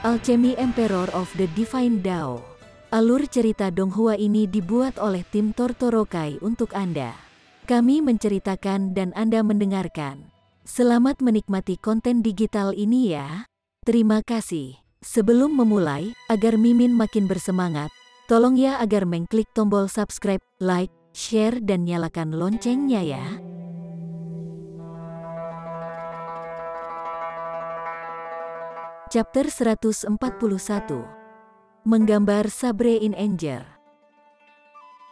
Alchemy Emperor of the Divine Dao. Alur cerita Donghua ini dibuat oleh tim Tortorokai untuk Anda. Kami menceritakan dan Anda mendengarkan. Selamat menikmati konten digital ini ya. Terima kasih. Sebelum memulai, agar Mimin makin bersemangat, tolong ya agar mengklik tombol subscribe, like, share dan nyalakan loncengnya ya. Chapter 141. Menggambar Sabre in Anger.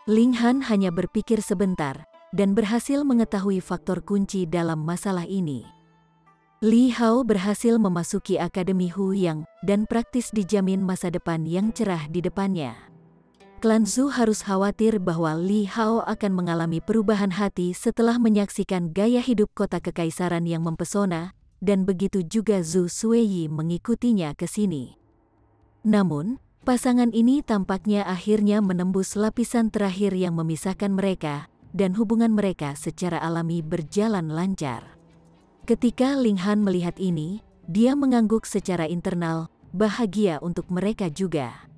Ling Han hanya berpikir sebentar, dan berhasil mengetahui faktor kunci dalam masalah ini. Li Hao berhasil memasuki Akademi Hu Yang, dan praktis dijamin masa depan yang cerah di depannya. Klan Zhu harus khawatir bahwa Li Hao akan mengalami perubahan hati setelah menyaksikan gaya hidup kota kekaisaran yang mempesona, dan begitu juga Zhu Suiyi mengikutinya ke sini. Namun, pasangan ini tampaknya akhirnya menembus lapisan terakhir yang memisahkan mereka, dan hubungan mereka secara alami berjalan lancar. Ketika Ling Han melihat ini, dia mengangguk secara internal, bahagia untuk mereka juga.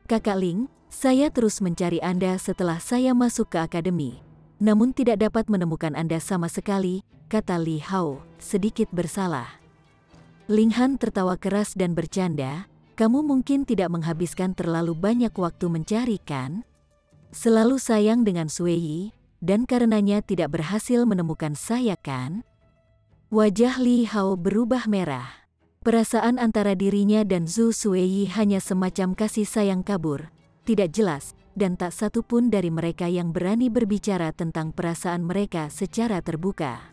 Kakak Ling, saya terus mencari Anda setelah saya masuk ke akademi, namun tidak dapat menemukan Anda sama sekali, kata Li Hao, sedikit bersalah. Ling Han tertawa keras dan bercanda, kamu mungkin tidak menghabiskan terlalu banyak waktu mencari kan? Selalu sayang dengan Suiyi, dan karenanya tidak berhasil menemukan saya kan? Wajah Li Hao berubah merah. Perasaan antara dirinya dan Zhu Suiyi hanya semacam kasih sayang kabur, tidak jelas, dan tak satu pun dari mereka yang berani berbicara tentang perasaan mereka secara terbuka.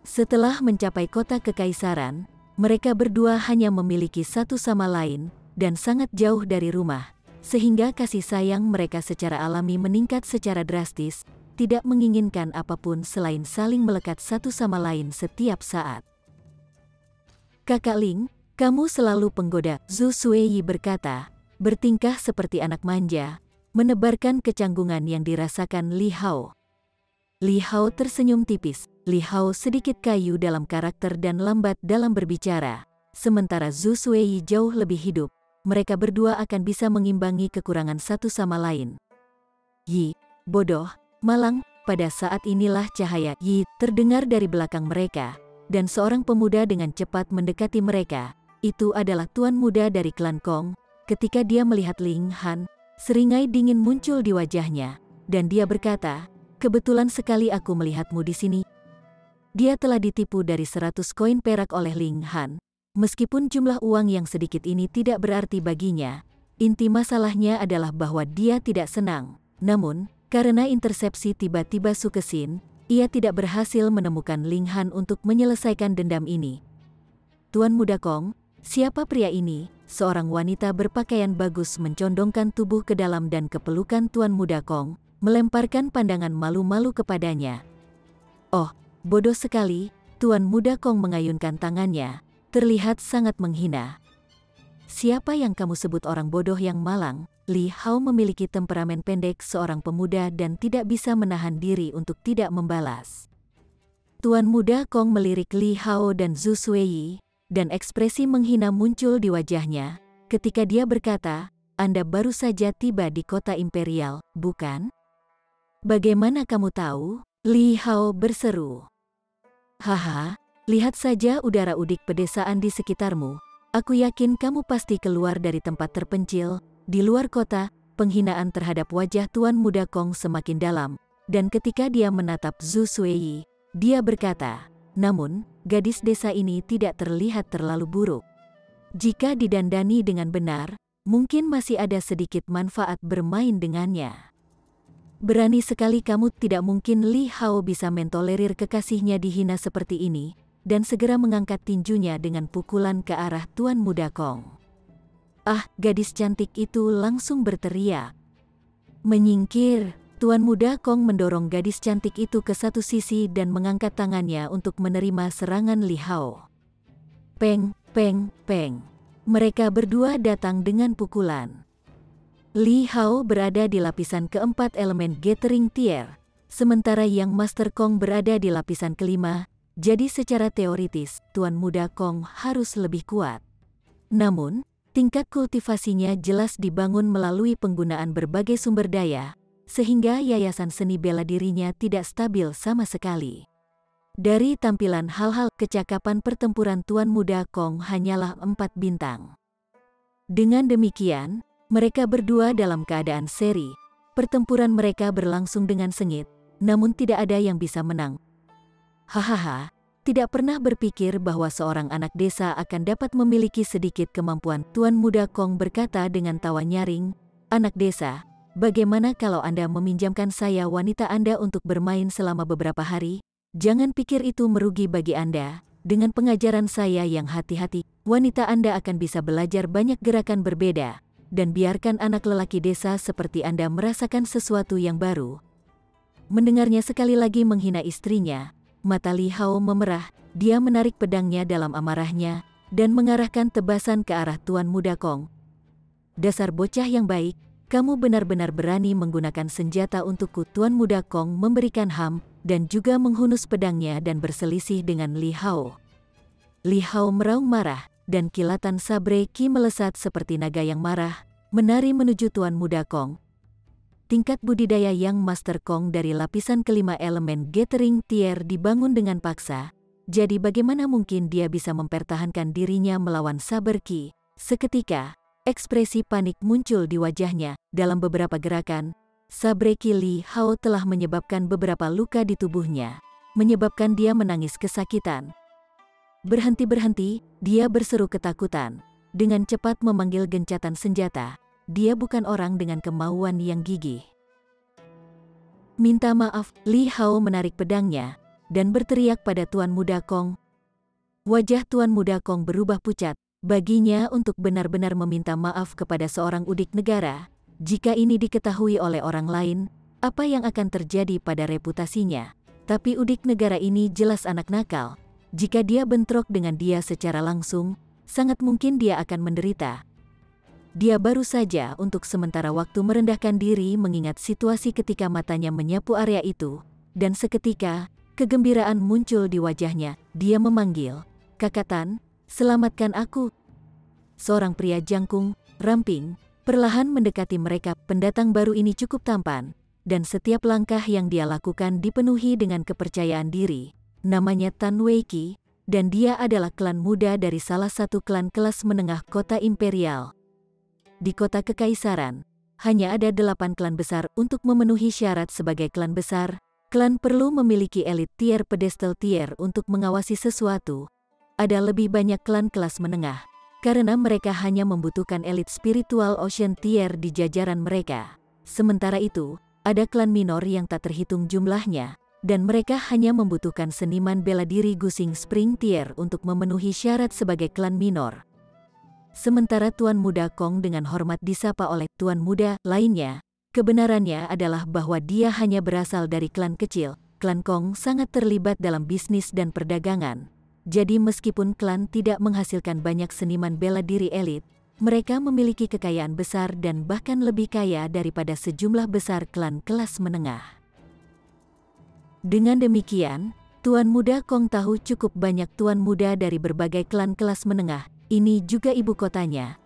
Setelah mencapai kota kekaisaran, mereka berdua hanya memiliki satu sama lain, dan sangat jauh dari rumah, sehingga kasih sayang mereka secara alami meningkat secara drastis, tidak menginginkan apapun selain saling melekat satu sama lain setiap saat. Kakak Ling, kamu selalu penggoda, Zhu Suiyi berkata, bertingkah seperti anak manja, menebarkan kecanggungan yang dirasakan Li Hao. Li Hao tersenyum tipis. Li Hao sedikit kayu dalam karakter dan lambat dalam berbicara, sementara Zhu Suiyi jauh lebih hidup. Mereka berdua akan bisa mengimbangi kekurangan satu sama lain. Yi, bodoh, malang. Pada saat inilah cahaya Yi terdengar dari belakang mereka, dan seorang pemuda dengan cepat mendekati mereka. Itu adalah tuan muda dari klan Kong. Ketika dia melihat Ling Han, seringai dingin muncul di wajahnya, dan dia berkata, kebetulan sekali aku melihatmu di sini. Dia telah ditipu dari 100 koin perak oleh Ling Han. Meskipun jumlah uang yang sedikit ini tidak berarti baginya, inti masalahnya adalah bahwa dia tidak senang. Namun, karena intersepsi tiba-tiba Su Kexin, ia tidak berhasil menemukan Ling Han untuk menyelesaikan dendam ini. Tuan Muda Kong, siapa pria ini? Seorang wanita berpakaian bagus mencondongkan tubuh ke dalam dan kepelukan Tuan Muda Kong, melemparkan pandangan malu-malu kepadanya. Oh, bodoh sekali, Tuan Muda Kong mengayunkan tangannya, terlihat sangat menghina. Siapa yang kamu sebut orang bodoh yang malang? Li Hao memiliki temperamen pendek seorang pemuda dan tidak bisa menahan diri untuk tidak membalas. Tuan Muda Kong melirik Li Hao dan Zhu Suiyi, dan ekspresi menghina muncul di wajahnya, ketika dia berkata, Anda baru saja tiba di kota imperial, bukan? Bagaimana kamu tahu? Li Hao berseru. Haha, lihat saja udara udik pedesaan di sekitarmu. Aku yakin kamu pasti keluar dari tempat terpencil, di luar kota. Penghinaan terhadap wajah Tuan Muda Kong semakin dalam, dan ketika dia menatap Zhu Suiyi, dia berkata, namun, gadis desa ini tidak terlihat terlalu buruk. Jika didandani dengan benar, mungkin masih ada sedikit manfaat bermain dengannya. Berani sekali kamu, tidak mungkin Li Hao bisa mentolerir kekasihnya dihina seperti ini, dan segera mengangkat tinjunya dengan pukulan ke arah Tuan Muda Kong. Ah, gadis cantik itu langsung berteriak. Menyingkir, Tuan Muda Kong mendorong gadis cantik itu ke satu sisi dan mengangkat tangannya untuk menerima serangan Li Hao. Peng, peng, peng. Mereka berdua datang dengan pukulan. Li Hao berada di lapisan keempat elemen Gathering Tier, sementara Yang Master Kong berada di lapisan kelima, jadi secara teoritis, Tuan Muda Kong harus lebih kuat. Namun, Tingkat kultivasinya jelas dibangun melalui penggunaan berbagai sumber daya, sehingga yayasan seni bela dirinya tidak stabil sama sekali. Dari tampilan hal-hal, kecakapan pertempuran Tuan Muda Kong hanyalah 4 bintang. Dengan demikian, mereka berdua dalam keadaan seri. Pertempuran mereka berlangsung dengan sengit, namun tidak ada yang bisa menang. Hahaha, tidak pernah berpikir bahwa seorang anak desa akan dapat memiliki sedikit kemampuan. Tuan Muda Kong berkata dengan tawa nyaring, "Anak desa, bagaimana kalau Anda meminjamkan saya wanita Anda untuk bermain selama beberapa hari? Jangan pikir itu merugi bagi Anda. Dengan pengajaran saya yang hati-hati, wanita Anda akan bisa belajar banyak gerakan berbeda, dan biarkan anak lelaki desa seperti Anda merasakan sesuatu yang baru." Mendengarnya sekali lagi menghina istrinya, mata Li Hao memerah. Dia menarik pedangnya dalam amarahnya dan mengarahkan tebasan ke arah Tuan Muda Kong. "Dasar bocah yang baik, kamu benar-benar berani menggunakan senjata untukku." Tuan Muda Kong memberikan ham dan juga menghunus pedangnya dan berselisih dengan Li Hao. Li Hao meraung marah, dan kilatan sabre Qi melesat seperti naga yang marah, menari menuju Tuan Muda Kong. Tingkat budidaya Yang Master Kong dari lapisan kelima elemen Gathering Tier dibangun dengan paksa, jadi bagaimana mungkin dia bisa mempertahankan dirinya melawan saber Qi? Seketika, ekspresi panik muncul di wajahnya. Dalam beberapa gerakan, sabre Qi Li Hao telah menyebabkan beberapa luka di tubuhnya, menyebabkan dia menangis kesakitan. "Berhenti-berhenti!" dia berseru ketakutan. Dengan cepat memanggil gencatan senjata. Dia bukan orang dengan kemauan yang gigih. "Minta maaf." Li Hao menarik pedangnya dan berteriak pada Tuan Muda Kong. Wajah Tuan Muda Kong berubah pucat. Baginya untuk benar-benar meminta maaf kepada seorang udik negara, jika ini diketahui oleh orang lain, apa yang akan terjadi pada reputasinya? Tapi udik negara ini jelas anak nakal. Jika dia bentrok dengan dia secara langsung, sangat mungkin dia akan menderita. Dia baru saja untuk sementara waktu merendahkan diri mengingat situasi ketika matanya menyapu area itu, dan seketika, kegembiraan muncul di wajahnya. Dia memanggil, "Kakak Tan, selamatkan aku." Seorang pria jangkung, ramping, perlahan mendekati mereka. Pendatang baru ini cukup tampan, dan setiap langkah yang dia lakukan dipenuhi dengan kepercayaan diri. Namanya Tan Wei Qi, dan dia adalah klan muda dari salah satu klan kelas menengah kota imperial. Di kota kekaisaran, hanya ada 8 klan besar. Untuk memenuhi syarat sebagai klan besar, klan perlu memiliki elit tier pedestal tier untuk mengawasi sesuatu. Ada lebih banyak klan kelas menengah, karena mereka hanya membutuhkan elit spiritual ocean tier di jajaran mereka. Sementara itu, ada klan minor yang tak terhitung jumlahnya, dan mereka hanya membutuhkan seniman bela diri Gusing Spring tier untuk memenuhi syarat sebagai klan minor. Sementara Tuan Muda Kong dengan hormat disapa oleh Tuan Muda lainnya, kebenarannya adalah bahwa dia hanya berasal dari klan kecil. Klan Kong sangat terlibat dalam bisnis dan perdagangan. Jadi meskipun klan tidak menghasilkan banyak seniman bela diri elit, mereka memiliki kekayaan besar dan bahkan lebih kaya daripada sejumlah besar klan kelas menengah. Dengan demikian, Tuan Muda Kong tahu cukup banyak tuan muda dari berbagai klan kelas menengah. Ini juga ibu kotanya.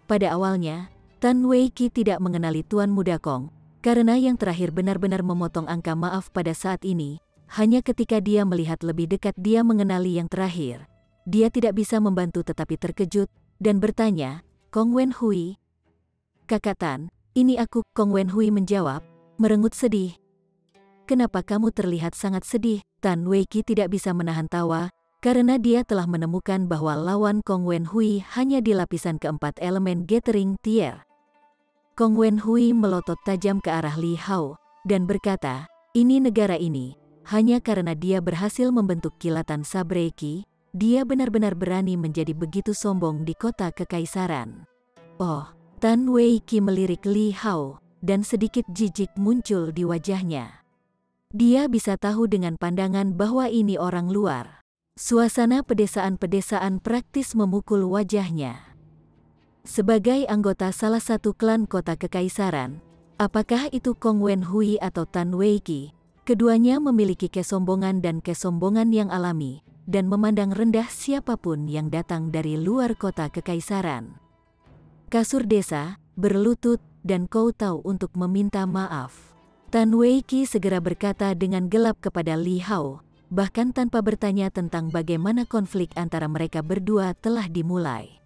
Pada awalnya, Tan Wei Qi tidak mengenali Tuan Muda Kong, karena yang terakhir benar-benar memotong angka maaf pada saat ini. Hanya ketika dia melihat lebih dekat dia mengenali yang terakhir. Dia tidak bisa membantu tetapi terkejut, dan bertanya, "Kong Wen Hui?" "Kakak Tan, ini aku." Kong Wen Hui menjawab, merengut sedih. "Kenapa kamu terlihat sangat sedih?" Tan Wei Qi tidak bisa menahan tawa, karena dia telah menemukan bahwa lawan Kong Wen Hui hanya di lapisan keempat elemen Gathering Tier. Kong Wen Hui melotot tajam ke arah Li Hao, dan berkata, "Ini negara ini, hanya karena dia berhasil membentuk kilatan sabre Qi, dia benar-benar berani menjadi begitu sombong di kota kekaisaran." "Oh." Tan Wei Qi melirik Li Hao, dan sedikit jijik muncul di wajahnya. Dia bisa tahu dengan pandangan bahwa ini orang luar. Suasana pedesaan-pedesaan praktis memukul wajahnya. Sebagai anggota salah satu klan kota kekaisaran, apakah itu Kong Wen Hui atau Tan Wei Qi, keduanya memiliki kesombongan dan kesombongan yang alami, dan memandang rendah siapapun yang datang dari luar kota kekaisaran. kasur desa, berlutut, dan kowtow untuk meminta maaf. Tan Weiqi segera berkata dengan gelap kepada Li Hao, bahkan tanpa bertanya tentang bagaimana konflik antara mereka berdua telah dimulai.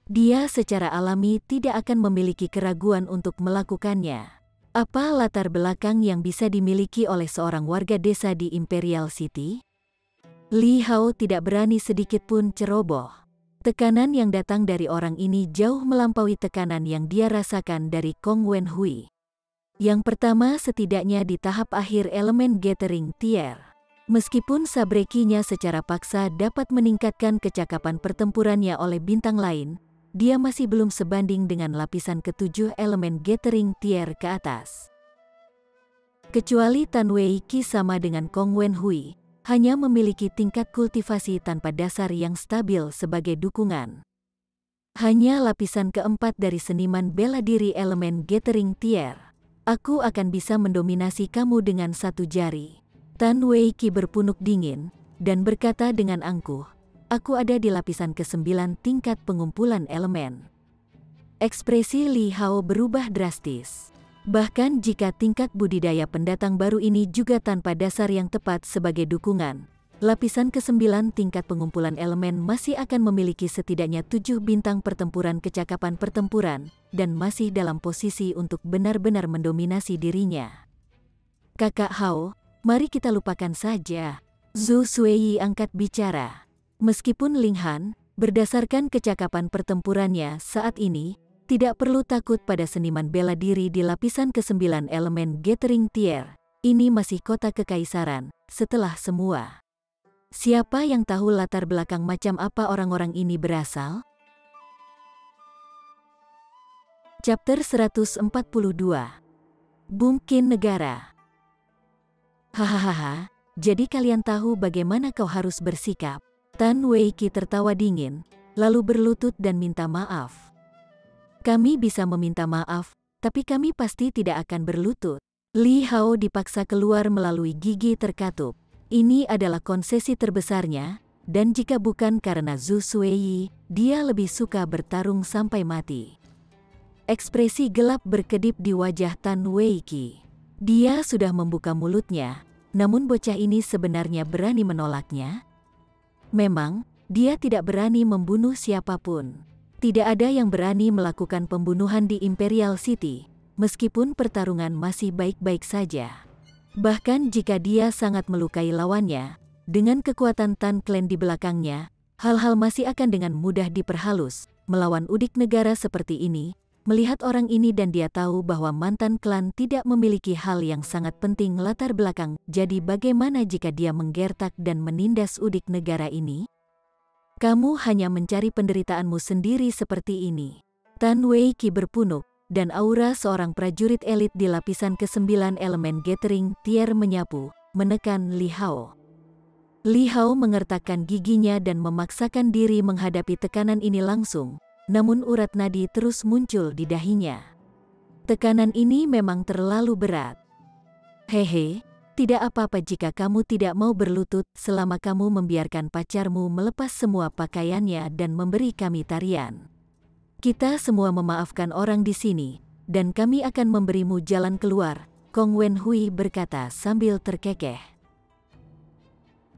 Dia secara alami tidak akan memiliki keraguan untuk melakukannya. Apa latar belakang yang bisa dimiliki oleh seorang warga desa di Imperial City? Li Hao tidak berani sedikit pun ceroboh. Tekanan yang datang dari orang ini jauh melampaui tekanan yang dia rasakan dari Kong Wenhui. Yang pertama setidaknya di tahap akhir elemen Gathering Tier. Meskipun sabrekinya secara paksa dapat meningkatkan kecakapan pertempurannya oleh bintang lain, dia masih belum sebanding dengan lapisan ketujuh elemen Gathering Tier ke atas. Kecuali Tan Weiqi sama dengan Kong Wenhui, hanya memiliki tingkat kultivasi tanpa dasar yang stabil sebagai dukungan. Hanya lapisan keempat dari seniman bela diri elemen Gathering Tier. Aku akan bisa mendominasi kamu dengan satu jari. Tan Weiqi berpunuk dingin, dan berkata dengan angkuh, aku ada di lapisan ke-9 tingkat pengumpulan elemen. Ekspresi Li Hao berubah drastis. Bahkan jika tingkat budidaya pendatang baru ini juga tanpa dasar yang tepat sebagai dukungan, lapisan ke-9 tingkat pengumpulan elemen masih akan memiliki setidaknya 7 bintang pertempuran kecakapan pertempuran, dan masih dalam posisi untuk benar-benar mendominasi dirinya. Kakak Hao, mari kita lupakan saja. Zhu Suiyi angkat bicara. Meskipun Ling Han, berdasarkan kecakapan pertempurannya saat ini, tidak perlu takut pada seniman bela diri di lapisan ke-9 elemen Gathering Tier. Ini masih kota kekaisaran, setelah semua. Siapa yang tahu latar belakang macam apa orang-orang ini berasal? Chapter 142. Mungkin negara. Hahaha, jadi kalian tahu bagaimana kau harus bersikap. Tan Weiqi tertawa dingin, lalu berlutut dan minta maaf. Kami bisa meminta maaf, tapi kami pasti tidak akan berlutut. Li Hao dipaksa keluar melalui gigi terkatup. Ini adalah konsesi terbesarnya, dan jika bukan karena Zhu Suiyi, dia lebih suka bertarung sampai mati. Ekspresi gelap berkedip di wajah Tan Weiqi. Dia sudah membuka mulutnya, namun bocah ini sebenarnya berani menolaknya. Memang, dia tidak berani membunuh siapapun. Tidak ada yang berani melakukan pembunuhan di Imperial City, meskipun pertarungan masih baik-baik saja. Bahkan jika dia sangat melukai lawannya, dengan kekuatan Tan Clan di belakangnya, hal-hal masih akan dengan mudah diperhalus. Melawan udik negara seperti ini, melihat orang ini dan dia tahu bahwa mantan klan tidak memiliki hal yang sangat penting latar belakang, jadi bagaimana jika dia menggertak dan menindas udik negara ini? Kamu hanya mencari penderitaanmu sendiri seperti ini. Tan Weiqi berpunuk, dan aura seorang prajurit elit di lapisan ke-9 elemen Gathering Tier menyapu, menekan Li Hao. Li Hao mengertakkan giginya dan memaksakan diri menghadapi tekanan ini langsung, namun urat nadi terus muncul di dahinya. Tekanan ini memang terlalu berat. Hehe. Tidak apa-apa jika kamu tidak mau berlutut selama kamu membiarkan pacarmu melepas semua pakaiannya dan memberi kami tarian. Kita semua memaafkan orang di sini, dan kami akan memberimu jalan keluar, Kong Wenhui berkata sambil terkekeh.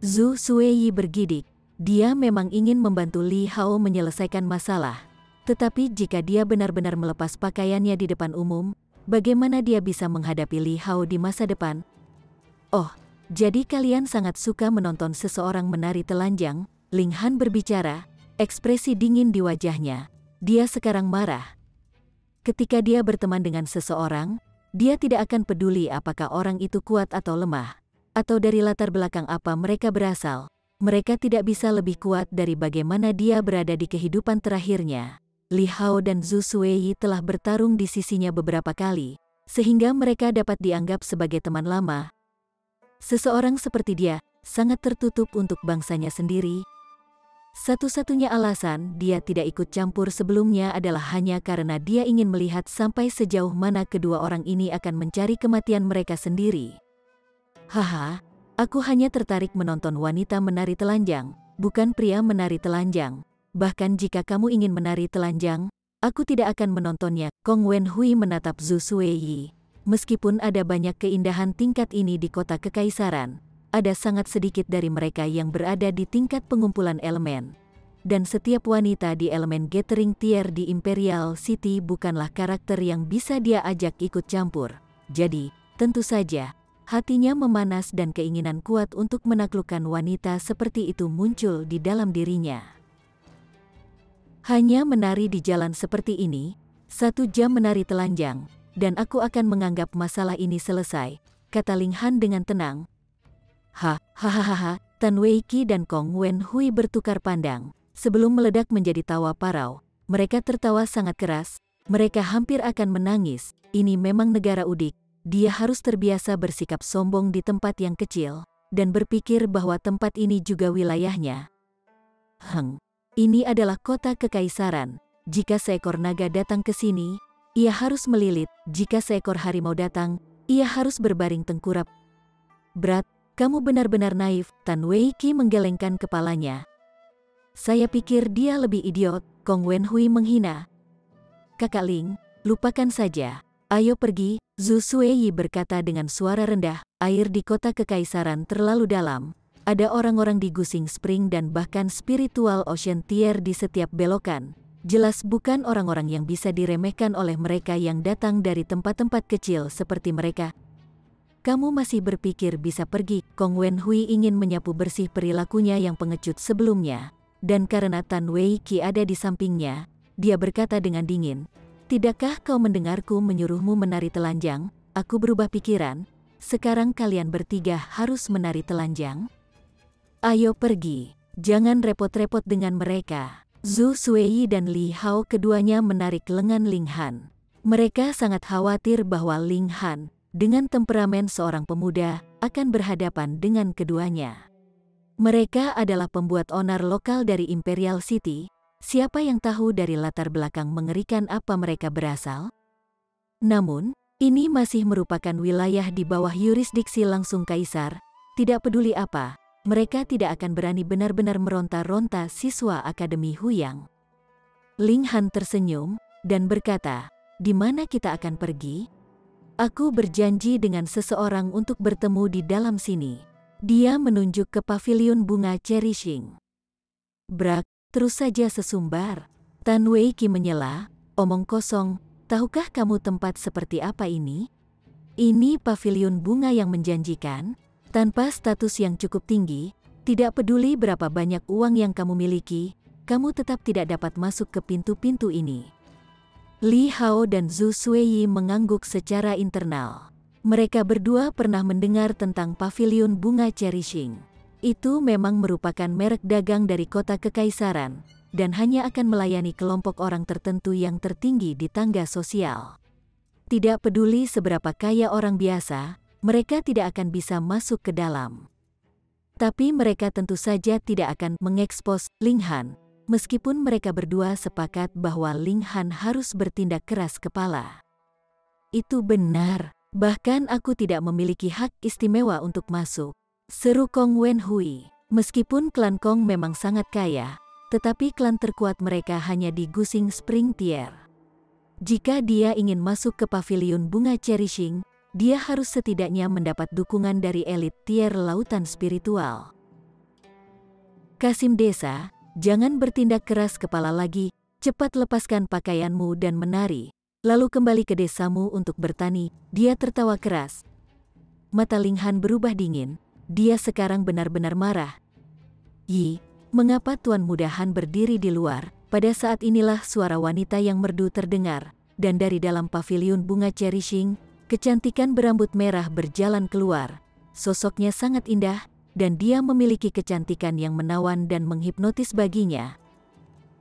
Zhu Suiyi bergidik, dia memang ingin membantu Li Hao menyelesaikan masalah, tetapi jika dia benar-benar melepas pakaiannya di depan umum, bagaimana dia bisa menghadapi Li Hao di masa depan? Oh, jadi kalian sangat suka menonton seseorang menari telanjang? Ling Han berbicara, ekspresi dingin di wajahnya. Dia sekarang marah. Ketika dia berteman dengan seseorang, dia tidak akan peduli apakah orang itu kuat atau lemah, atau dari latar belakang apa mereka berasal. Mereka tidak bisa lebih kuat dari bagaimana dia berada di kehidupan terakhirnya. Li Hao dan Zhu Suiyi telah bertarung di sisinya beberapa kali, sehingga mereka dapat dianggap sebagai teman lama. Seseorang seperti dia, sangat tertutup untuk bangsanya sendiri. Satu-satunya alasan dia tidak ikut campur sebelumnya adalah hanya karena dia ingin melihat sampai sejauh mana kedua orang ini akan mencari kematian mereka sendiri. Haha, aku hanya tertarik menonton wanita menari telanjang, bukan pria menari telanjang. Bahkan jika kamu ingin menari telanjang, aku tidak akan menontonnya. Kong Wenhui menatap Zhu Suiyi. Meskipun ada banyak keindahan tingkat ini di kota kekaisaran, ada sangat sedikit dari mereka yang berada di tingkat pengumpulan elemen. Dan setiap wanita di elemen gathering tier di Imperial City bukanlah karakter yang bisa dia ajak ikut campur. Jadi, tentu saja, hatinya memanas dan keinginan kuat untuk menaklukkan wanita seperti itu muncul di dalam dirinya. Hanya menari di jalan seperti ini, 1 jam menari telanjang, dan aku akan menganggap masalah ini selesai, kata Ling Han dengan tenang. Hahaha, Tan Weiqi dan Kong Wenhui bertukar pandang. Sebelum meledak menjadi tawa parau, mereka tertawa sangat keras, mereka hampir akan menangis. Ini memang negara udik, dia harus terbiasa bersikap sombong di tempat yang kecil, dan berpikir bahwa tempat ini juga wilayahnya. Ini adalah kota kekaisaran. Jika seekor naga datang ke sini, ia harus melilit. Jika seekor harimau datang, ia harus berbaring tengkurap. Berat, kamu benar-benar naif. Tan Weiqi menggelengkan kepalanya. Saya pikir dia lebih idiot, Kong Wenhui menghina. Kakak Ling, lupakan saja. Ayo pergi, Zhu Suiyi berkata dengan suara rendah. Air di kota kekaisaran terlalu dalam. Ada orang-orang di Gusing Spring dan bahkan spiritual ocean tier di setiap belokan. Jelas bukan orang-orang yang bisa diremehkan oleh mereka yang datang dari tempat-tempat kecil seperti mereka. Kamu masih berpikir bisa pergi? Kong Wenhui ingin menyapu bersih perilakunya yang pengecut sebelumnya. Dan karena Tan Weiqi ada di sampingnya, dia berkata dengan dingin. Tidakkah kau mendengarku menyuruhmu menari telanjang? Aku berubah pikiran. Sekarang kalian bertiga harus menari telanjang. Ayo pergi. Jangan repot-repot dengan mereka. Zhu Suiyi dan Li Hao keduanya menarik lengan Ling Han. Mereka sangat khawatir bahwa Ling Han, dengan temperamen seorang pemuda, akan berhadapan dengan keduanya. Mereka adalah pembuat onar lokal dari Imperial City. Siapa yang tahu dari latar belakang mengerikan apa mereka berasal? Namun, ini masih merupakan wilayah di bawah yurisdiksi langsung kaisar. Tidak peduli apa, mereka tidak akan berani benar-benar meronta-ronta siswa Akademi Huyang. Ling Han tersenyum dan berkata, "Di mana kita akan pergi? Aku berjanji dengan seseorang untuk bertemu di dalam sini." Dia menunjuk ke pavilion bunga cherishing. Brak. Terus saja sesumbar. Tan Weiqi menyela, omong kosong, tahukah kamu tempat seperti apa ini? Ini pavilion bunga yang menjanjikan, tanpa status yang cukup tinggi, tidak peduli berapa banyak uang yang kamu miliki, kamu tetap tidak dapat masuk ke pintu-pintu ini. Li Hao dan Zhu Suiyi mengangguk secara internal. Mereka berdua pernah mendengar tentang pavilion bunga cherishing. Itu memang merupakan merek dagang dari kota kekaisaran, dan hanya akan melayani kelompok orang tertentu yang tertinggi di tangga sosial. Tidak peduli seberapa kaya orang biasa, mereka tidak akan bisa masuk ke dalam. Tapi mereka tentu saja tidak akan mengekspos Ling Han, meskipun mereka berdua sepakat bahwa Ling Han harus bertindak keras kepala. Itu benar, bahkan aku tidak memiliki hak istimewa untuk masuk. Seru Kong Wenhui. Meskipun klan Kong memang sangat kaya, tetapi klan terkuat mereka hanya di Gusing Spring Tier. Jika dia ingin masuk ke pavilion bunga cherishing, dia harus setidaknya mendapat dukungan dari elit tier lautan spiritual. Kasim Desa, jangan bertindak keras kepala lagi, cepat lepaskan pakaianmu dan menari, lalu kembali ke desamu untuk bertani. Dia tertawa keras. Mata Ling Han berubah dingin. Dia sekarang benar-benar marah. Yi, mengapa Tuan Muda Han berdiri di luar? Pada saat inilah suara wanita yang merdu terdengar, dan dari dalam pavilion bunga cherishing, kecantikan berambut merah berjalan keluar. Sosoknya sangat indah, dan dia memiliki kecantikan yang menawan dan menghipnotis baginya.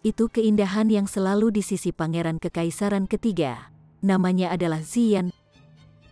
Itu keindahan yang selalu di sisi pangeran kekaisaran ketiga. Namanya adalah Ziyan.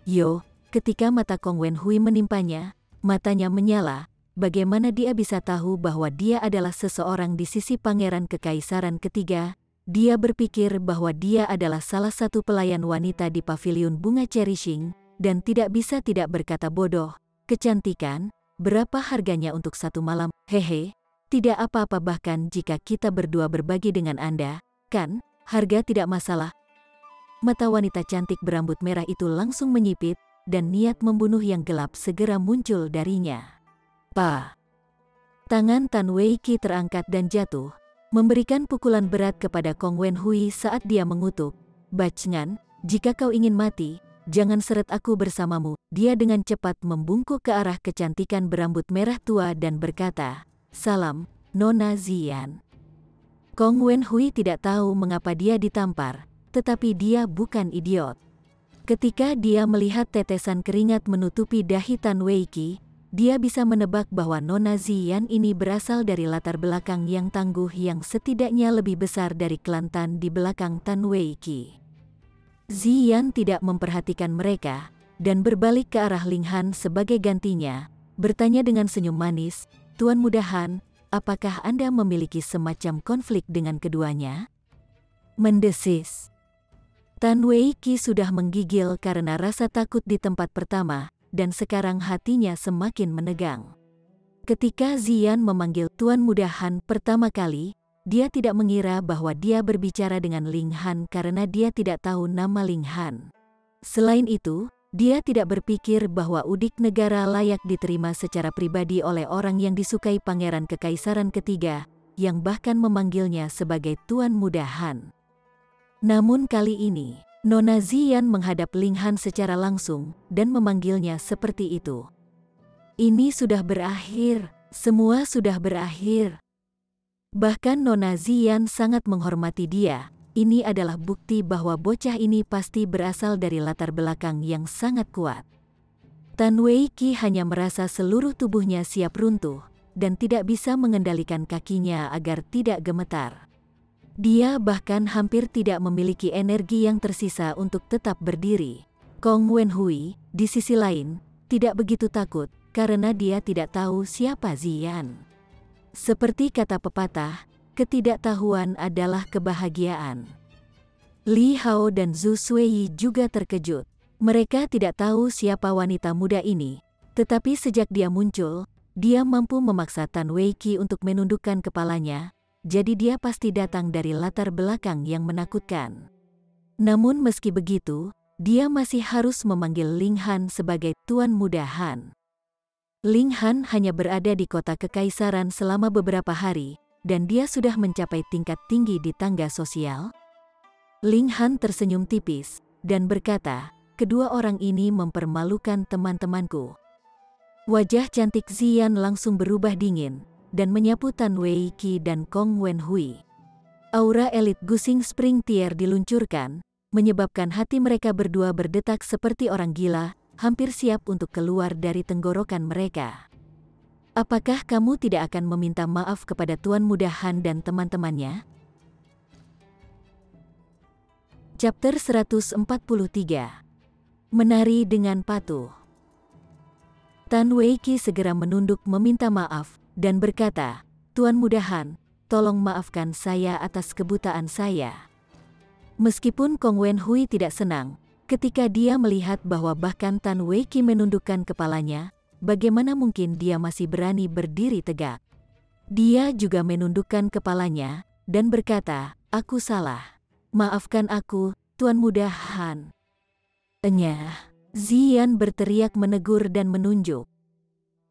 Yo, ketika mata Kong Wenhui menimpanya, matanya menyala. Bagaimana dia bisa tahu bahwa dia adalah seseorang di sisi pangeran kekaisaran ketiga? Dia berpikir bahwa dia adalah salah satu pelayan wanita di pavilion bunga cherishing, dan tidak bisa tidak berkata bodoh. Kecantikan, berapa harganya untuk satu malam? Hehe, tidak apa-apa bahkan jika kita berdua berbagi dengan Anda, kan? Harga tidak masalah. Mata wanita cantik berambut merah itu langsung menyipit, dan niat membunuh yang gelap segera muncul darinya. Tangan Tan Weiqi terangkat dan jatuh, memberikan pukulan berat kepada Kong Wenhui saat dia mengutuk, "Bacngan, jika kau ingin mati, jangan seret aku bersamamu." Dia dengan cepat membungkuk ke arah kecantikan berambut merah tua dan berkata, "Salam, Nona Ziyan." Kong Wenhui tidak tahu mengapa dia ditampar, tetapi dia bukan idiot. Ketika dia melihat tetesan keringat menutupi dahi Tan Weiqi, dia bisa menebak bahwa Nona Ziyan ini berasal dari latar belakang yang tangguh yang setidaknya lebih besar dari klan Tan di belakang Tan Weiqi. Ziyan tidak memperhatikan mereka, dan berbalik ke arah Ling Han sebagai gantinya, bertanya dengan senyum manis, "Tuan Muda Han, apakah Anda memiliki semacam konflik dengan keduanya?" Mendesis. Tan Weiqi sudah menggigil karena rasa takut di tempat pertama, dan sekarang hatinya semakin menegang. Ketika Ziyan memanggil Tuan Muda Han pertama kali, dia tidak mengira bahwa dia berbicara dengan Ling Han karena dia tidak tahu nama Ling Han. Selain itu, dia tidak berpikir bahwa udik negara layak diterima secara pribadi oleh orang yang disukai Pangeran Kekaisaran Ketiga, yang bahkan memanggilnya sebagai Tuan Muda Han. Namun kali ini, Nona Ziyan menghadap Ling Han secara langsung dan memanggilnya seperti itu. Ini sudah berakhir, semua sudah berakhir. Bahkan Nona Ziyan sangat menghormati dia. Ini adalah bukti bahwa bocah ini pasti berasal dari latar belakang yang sangat kuat. Tan Weiqi hanya merasa seluruh tubuhnya siap runtuh, dan tidak bisa mengendalikan kakinya agar tidak gemetar. Dia bahkan hampir tidak memiliki energi yang tersisa untuk tetap berdiri. Kong Wenhui, di sisi lain, tidak begitu takut, karena dia tidak tahu siapa Ziyan. Seperti kata pepatah, ketidaktahuan adalah kebahagiaan. Li Hao dan Zhu Suiyi juga terkejut. Mereka tidak tahu siapa wanita muda ini, tetapi sejak dia muncul, dia mampu memaksa Tan Weiqi untuk menundukkan kepalanya, jadi dia pasti datang dari latar belakang yang menakutkan. Namun meski begitu, dia masih harus memanggil Ling Han sebagai Tuan Muda Han. Ling Han hanya berada di kota kekaisaran selama beberapa hari, dan dia sudah mencapai tingkat tinggi di tangga sosial. Ling Han tersenyum tipis, dan berkata, "Kedua orang ini mempermalukan teman-temanku." Wajah cantik Ziyan langsung berubah dingin, dan menyapu Tan Weiqi dan Kong Wenhui. Aura elit Gusing Spring Tier diluncurkan, menyebabkan hati mereka berdua berdetak seperti orang gila, hampir siap untuk keluar dari tenggorokan mereka. "Apakah kamu tidak akan meminta maaf kepada Tuan Muda Han dan teman-temannya?" Chapter 143. Menari dengan patuh. Tan Weiqi segera menunduk meminta maaf, dan berkata, "Tuan Muda Han, tolong maafkan saya atas kebutaan saya." Meskipun Kong Wenhui tidak senang, ketika dia melihat bahwa bahkan Tan Weiqi menundukkan kepalanya, bagaimana mungkin dia masih berani berdiri tegak. Dia juga menundukkan kepalanya, dan berkata, "Aku salah. Maafkan aku, Tuan Muda Han." "Enyah." Ziyan berteriak menegur dan menunjuk.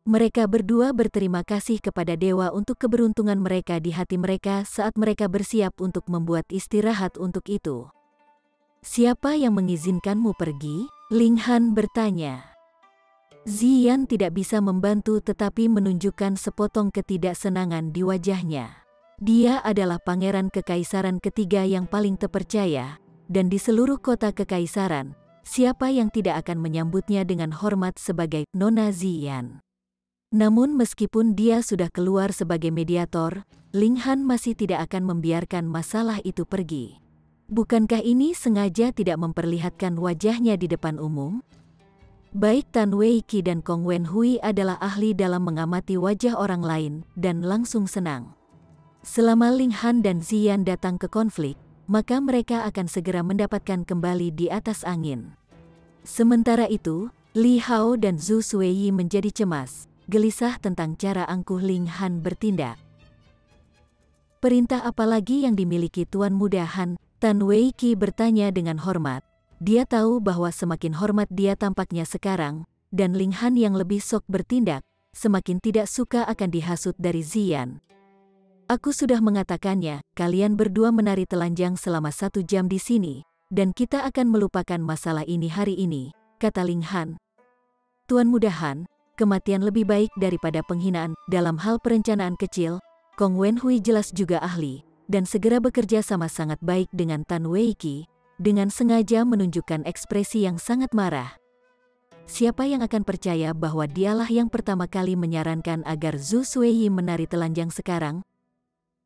Mereka berdua berterima kasih kepada dewa untuk keberuntungan mereka di hati mereka saat mereka bersiap untuk membuat istirahat untuk itu. "Siapa yang mengizinkanmu pergi?" Ling Han bertanya. Ziyan tidak bisa membantu tetapi menunjukkan sepotong ketidaksenangan di wajahnya. Dia adalah Pangeran Kekaisaran Ketiga yang paling terpercaya, dan di seluruh kota Kekaisaran, siapa yang tidak akan menyambutnya dengan hormat sebagai Nona Ziyan. Namun meskipun dia sudah keluar sebagai mediator, Ling Han masih tidak akan membiarkan masalah itu pergi. Bukankah ini sengaja tidak memperlihatkan wajahnya di depan umum? Baik Tan Weiqi dan Kong Wenhui adalah ahli dalam mengamati wajah orang lain dan langsung senang. Selama Ling Han dan Ziyan datang ke konflik, maka mereka akan segera mendapatkan kembali di atas angin. Sementara itu, Li Hao dan Zhu Suiyi menjadi cemas, gelisah tentang cara angkuh Ling Han bertindak. "Perintah apa lagi yang dimiliki Tuan Muda Han?" Tan Weiqi bertanya dengan hormat. Dia tahu bahwa semakin hormat dia tampaknya sekarang, dan Ling Han yang lebih sok bertindak, semakin tidak suka akan dihasut dari Ziyan. Aku sudah mengatakannya, kalian berdua menari telanjang selama 1 jam di sini, dan kita akan melupakan masalah ini hari ini, kata Ling Han. Tuan Muda Han, kematian lebih baik daripada penghinaan. Dalam hal perencanaan kecil, Kong Wenhui jelas juga ahli, dan segera bekerja sama sangat baik dengan Tan Weiqi, dengan sengaja menunjukkan ekspresi yang sangat marah. Siapa yang akan percaya bahwa dialah yang pertama kali menyarankan agar Zhu Suiyi menari telanjang sekarang?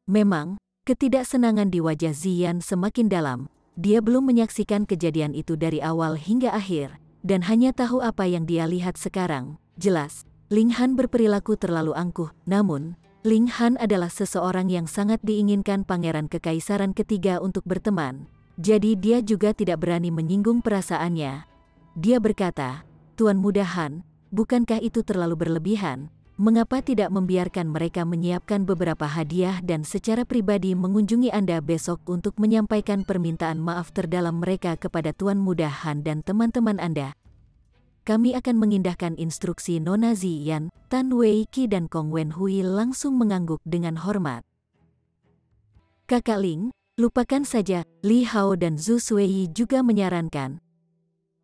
Memang, ketidaksenangan di wajah Ziyan semakin dalam. Dia belum menyaksikan kejadian itu dari awal hingga akhir, dan hanya tahu apa yang dia lihat sekarang. Jelas, Ling Han berperilaku terlalu angkuh. Namun, Ling Han adalah seseorang yang sangat diinginkan Pangeran Kekaisaran Ketiga untuk berteman. Jadi dia juga tidak berani menyinggung perasaannya. Dia berkata, Tuan Muda Han, bukankah itu terlalu berlebihan? Mengapa tidak membiarkan mereka menyiapkan beberapa hadiah dan secara pribadi mengunjungi Anda besok untuk menyampaikan permintaan maaf terdalam mereka kepada Tuan Muda Han dan teman-teman Anda? Kami akan mengindahkan instruksi Nona Ziyan. Tan Weiqi dan Kong Wenhui langsung mengangguk dengan hormat. Kakak Ling, lupakan saja, Li Hao dan Zhu Suiyi juga menyarankan.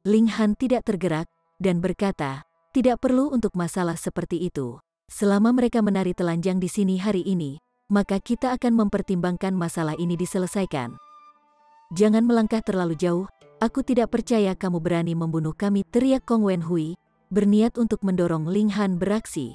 Ling Han tidak tergerak, dan berkata, tidak perlu untuk masalah seperti itu. Selama mereka menari telanjang di sini hari ini, maka kita akan mempertimbangkan masalah ini diselesaikan. Jangan melangkah terlalu jauh, aku tidak percaya kamu berani membunuh kami, teriak Kong Wenhui, berniat untuk mendorong Ling Han beraksi.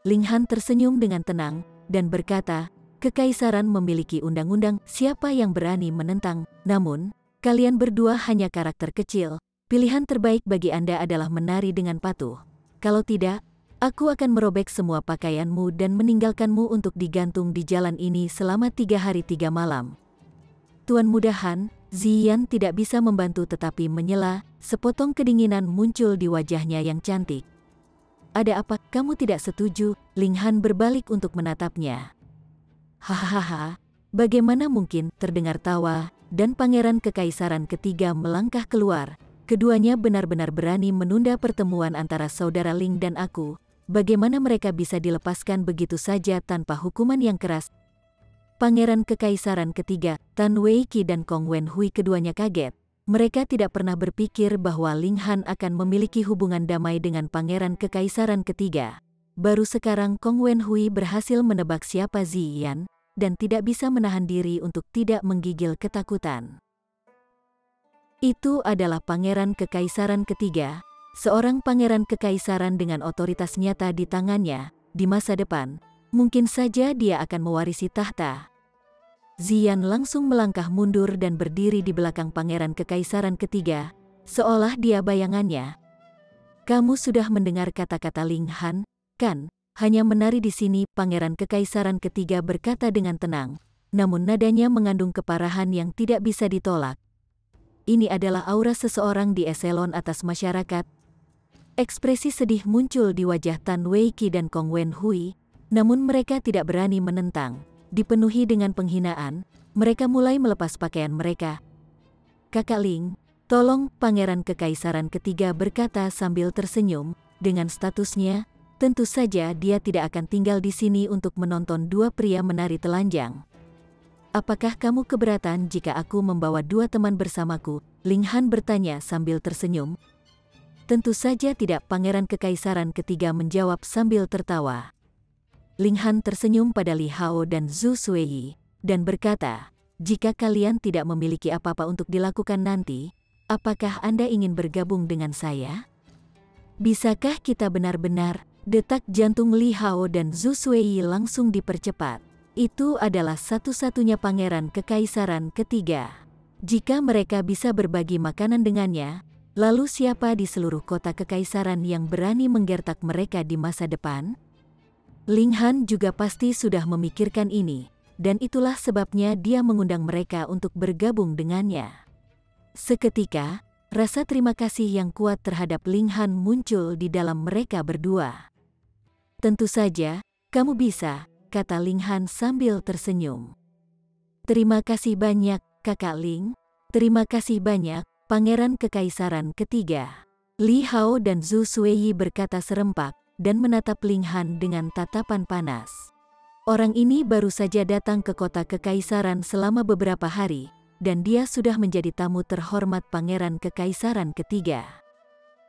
Ling Han tersenyum dengan tenang, dan berkata, Kekaisaran memiliki undang-undang, siapa yang berani menentang? Namun, kalian berdua hanya karakter kecil, pilihan terbaik bagi Anda adalah menari dengan patuh. Kalau tidak, aku akan merobek semua pakaianmu dan meninggalkanmu untuk digantung di jalan ini selama 3 hari 3 malam. Tuan Muda Han, Ziyan tidak bisa membantu tetapi menyela, sepotong kedinginan muncul di wajahnya yang cantik. Ada apa, kamu tidak setuju? Ling Han berbalik untuk menatapnya. Hahaha, bagaimana mungkin, terdengar tawa, dan Pangeran Kekaisaran Ketiga melangkah keluar. Keduanya benar-benar berani menunda pertemuan antara saudara Ling dan aku. Bagaimana mereka bisa dilepaskan begitu saja tanpa hukuman yang keras? Pangeran Kekaisaran Ketiga, Tan Weiqi dan Kong Wenhui keduanya kaget. Mereka tidak pernah berpikir bahwa Ling Han akan memiliki hubungan damai dengan Pangeran Kekaisaran Ketiga. Baru sekarang Kong Wenhui berhasil menebak siapa Ziyan, dan tidak bisa menahan diri untuk tidak menggigil ketakutan. Itu adalah Pangeran Kekaisaran Ketiga. Seorang pangeran kekaisaran dengan otoritas nyata di tangannya, di masa depan, mungkin saja dia akan mewarisi tahta. Ziyan langsung melangkah mundur dan berdiri di belakang Pangeran Kekaisaran Ketiga, seolah dia bayangannya. Kamu sudah mendengar kata-kata Ling Han, kan? Hanya menari di sini, Pangeran Kekaisaran Ketiga berkata dengan tenang, namun nadanya mengandung keparahan yang tidak bisa ditolak. Ini adalah aura seseorang di eselon atas masyarakat. Ekspresi sedih muncul di wajah Tan Weiqi dan Kong Wenhui, namun mereka tidak berani menentang. Dipenuhi dengan penghinaan, mereka mulai melepas pakaian mereka. Kakak Ling, tolong, Pangeran Kekaisaran Ketiga berkata sambil tersenyum. Dengan statusnya, tentu saja dia tidak akan tinggal di sini untuk menonton 2 pria menari telanjang. Apakah kamu keberatan jika aku membawa 2 teman bersamaku? Ling Han bertanya sambil tersenyum. Tentu saja tidak, Pangeran Kekaisaran Ketiga menjawab sambil tertawa. Ling Han tersenyum pada Li Hao dan Zhu Suiyi, dan berkata, jika kalian tidak memiliki apa-apa untuk dilakukan nanti, apakah Anda ingin bergabung dengan saya? Bisakah kita benar-benar? Detak jantung Li Hao dan Zhu Suiyi langsung dipercepat. Itu adalah satu-satunya Pangeran Kekaisaran Ketiga. Jika mereka bisa berbagi makanan dengannya, lalu siapa di seluruh kota kekaisaran yang berani menggertak mereka di masa depan? Ling Han juga pasti sudah memikirkan ini, dan itulah sebabnya dia mengundang mereka untuk bergabung dengannya. Seketika, rasa terima kasih yang kuat terhadap Ling Han muncul di dalam mereka berdua. Tentu saja, kamu bisa, kata Ling Han sambil tersenyum. Terima kasih banyak, Kakak Ling. Terima kasih banyak, Pangeran Kekaisaran Ketiga. Li Hao dan Zhu Suiyi berkata serempak, dan menatap Ling Han dengan tatapan panas. Orang ini baru saja datang ke kota Kekaisaran selama beberapa hari, dan dia sudah menjadi tamu terhormat Pangeran Kekaisaran Ketiga.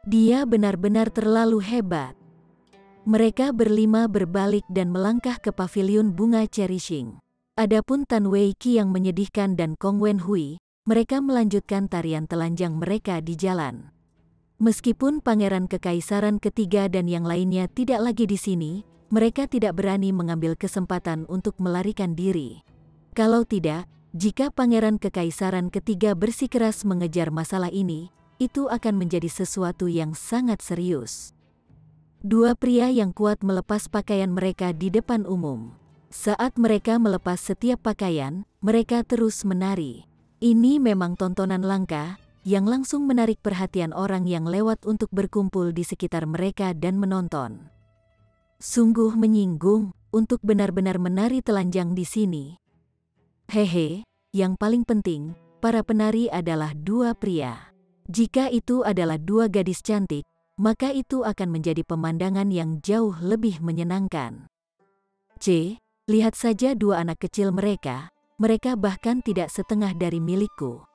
Dia benar-benar terlalu hebat. Mereka berlima berbalik dan melangkah ke paviliun bunga Cherishing. Adapun Tan Wei Qi yang menyedihkan dan Kong Wen Hui, mereka melanjutkan tarian telanjang mereka di jalan. Meskipun Pangeran Kekaisaran Ketiga dan yang lainnya tidak lagi di sini, mereka tidak berani mengambil kesempatan untuk melarikan diri. Kalau tidak, jika Pangeran Kekaisaran Ketiga bersikeras mengejar masalah ini, itu akan menjadi sesuatu yang sangat serius. Dua pria yang kuat melepas pakaian mereka di depan umum. Saat mereka melepas setiap pakaian, mereka terus menari. Ini memang tontonan langka, yang langsung menarik perhatian orang yang lewat untuk berkumpul di sekitar mereka dan menonton. Sungguh menyinggung untuk benar-benar menari telanjang di sini. Hehe, yang paling penting, para penari adalah dua pria. Jika itu adalah dua gadis cantik, maka itu akan menjadi pemandangan yang jauh lebih menyenangkan. Lihat saja dua anak kecil mereka bahkan tidak setengah dari milikku.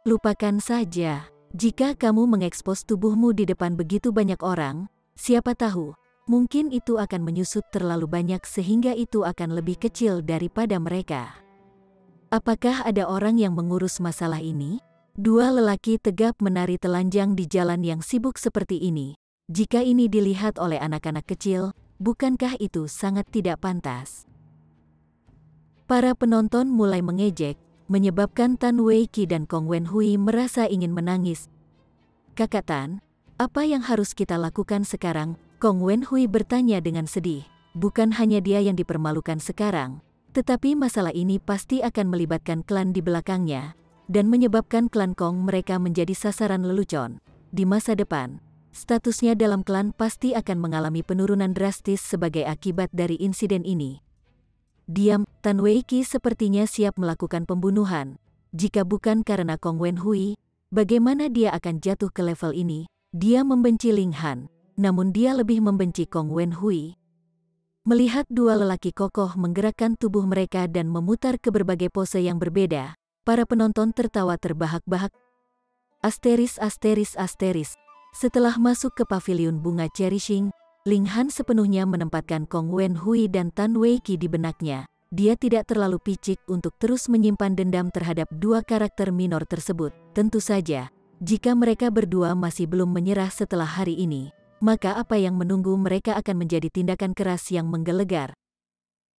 Lupakan saja, jika kamu mengekspos tubuhmu di depan begitu banyak orang, siapa tahu, mungkin itu akan menyusut terlalu banyak sehingga itu akan lebih kecil daripada mereka. Apakah ada orang yang mengurus masalah ini? Dua lelaki tegap menari telanjang di jalan yang sibuk seperti ini. Jika ini dilihat oleh anak-anak kecil, bukankah itu sangat tidak pantas? Para penonton mulai mengejek, menyebabkan Tan Wei Qi dan Kong Wen Hui merasa ingin menangis. Kakak Tan, apa yang harus kita lakukan sekarang? Kong Wen Hui bertanya dengan sedih. Bukan hanya dia yang dipermalukan sekarang, tetapi masalah ini pasti akan melibatkan klan di belakangnya, dan menyebabkan klan Kong mereka menjadi sasaran lelucon. Di masa depan, statusnya dalam klan pasti akan mengalami penurunan drastis sebagai akibat dari insiden ini. Diam, Tan Wei Qi sepertinya siap melakukan pembunuhan. Jika bukan karena Kong Wen Hui, bagaimana dia akan jatuh ke level ini? Dia membenci Ling Han, namun dia lebih membenci Kong Wen Hui. Melihat dua lelaki kokoh menggerakkan tubuh mereka dan memutar ke berbagai pose yang berbeda, para penonton tertawa terbahak-bahak. Asteris. Setelah masuk ke paviliun bunga Cherishing, Ling Han sepenuhnya menempatkan Kong Wen Hui dan Tan Wei Qi di benaknya. Dia tidak terlalu picik untuk terus menyimpan dendam terhadap dua karakter minor tersebut. Tentu saja, jika mereka berdua masih belum menyerah setelah hari ini, maka apa yang menunggu mereka akan menjadi tindakan keras yang menggelegar.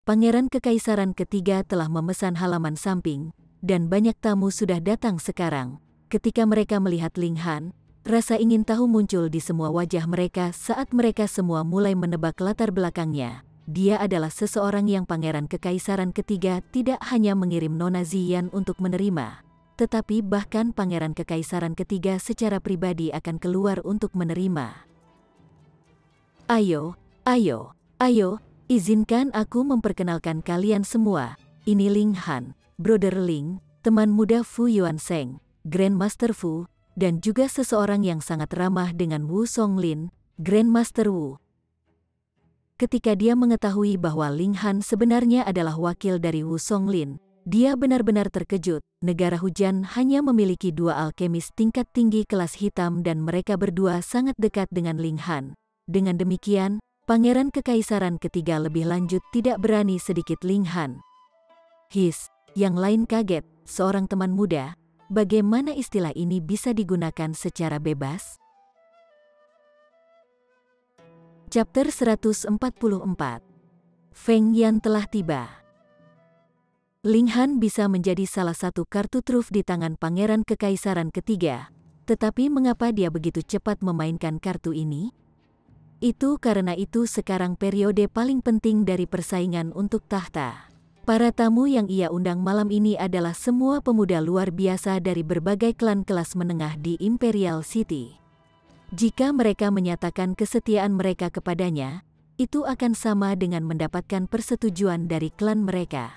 Pangeran Kekaisaran Ketiga telah memesan halaman samping, dan banyak tamu sudah datang sekarang. Ketika mereka melihat Ling Han, rasa ingin tahu muncul di semua wajah mereka saat mereka semua mulai menebak latar belakangnya. Dia adalah seseorang yang Pangeran Kekaisaran Ketiga tidak hanya mengirim Nona Ziyan untuk menerima, tetapi bahkan Pangeran Kekaisaran Ketiga secara pribadi akan keluar untuk menerima. Ayo, izinkan aku memperkenalkan kalian semua. Ini Ling Han, Brother Ling, teman muda Fu Yuansheng, Grandmaster Fu, dan juga seseorang yang sangat ramah dengan Wu Songlin, Grandmaster Wu. Ketika dia mengetahui bahwa Ling Han sebenarnya adalah wakil dari Wu Songlin, dia benar-benar terkejut. Negara Hujan hanya memiliki dua alkemis tingkat tinggi kelas hitam dan mereka berdua sangat dekat dengan Ling Han. Dengan demikian, Pangeran Kekaisaran Ketiga lebih lanjut tidak berani sedikit Ling Han. Yang lain kaget, seorang teman muda. Bagaimana istilah ini bisa digunakan secara bebas? Chapter 144. Feng Yan telah tiba. Ling Han bisa menjadi salah satu kartu truf di tangan Pangeran Kekaisaran Ketiga, tetapi mengapa dia begitu cepat memainkan kartu ini? Itu karena itu sekarang periode paling penting dari persaingan untuk tahta. Para tamu yang ia undang malam ini adalah semua pemuda luar biasa dari berbagai klan kelas menengah di Imperial City. Jika mereka menyatakan kesetiaan mereka kepadanya, itu akan sama dengan mendapatkan persetujuan dari klan mereka.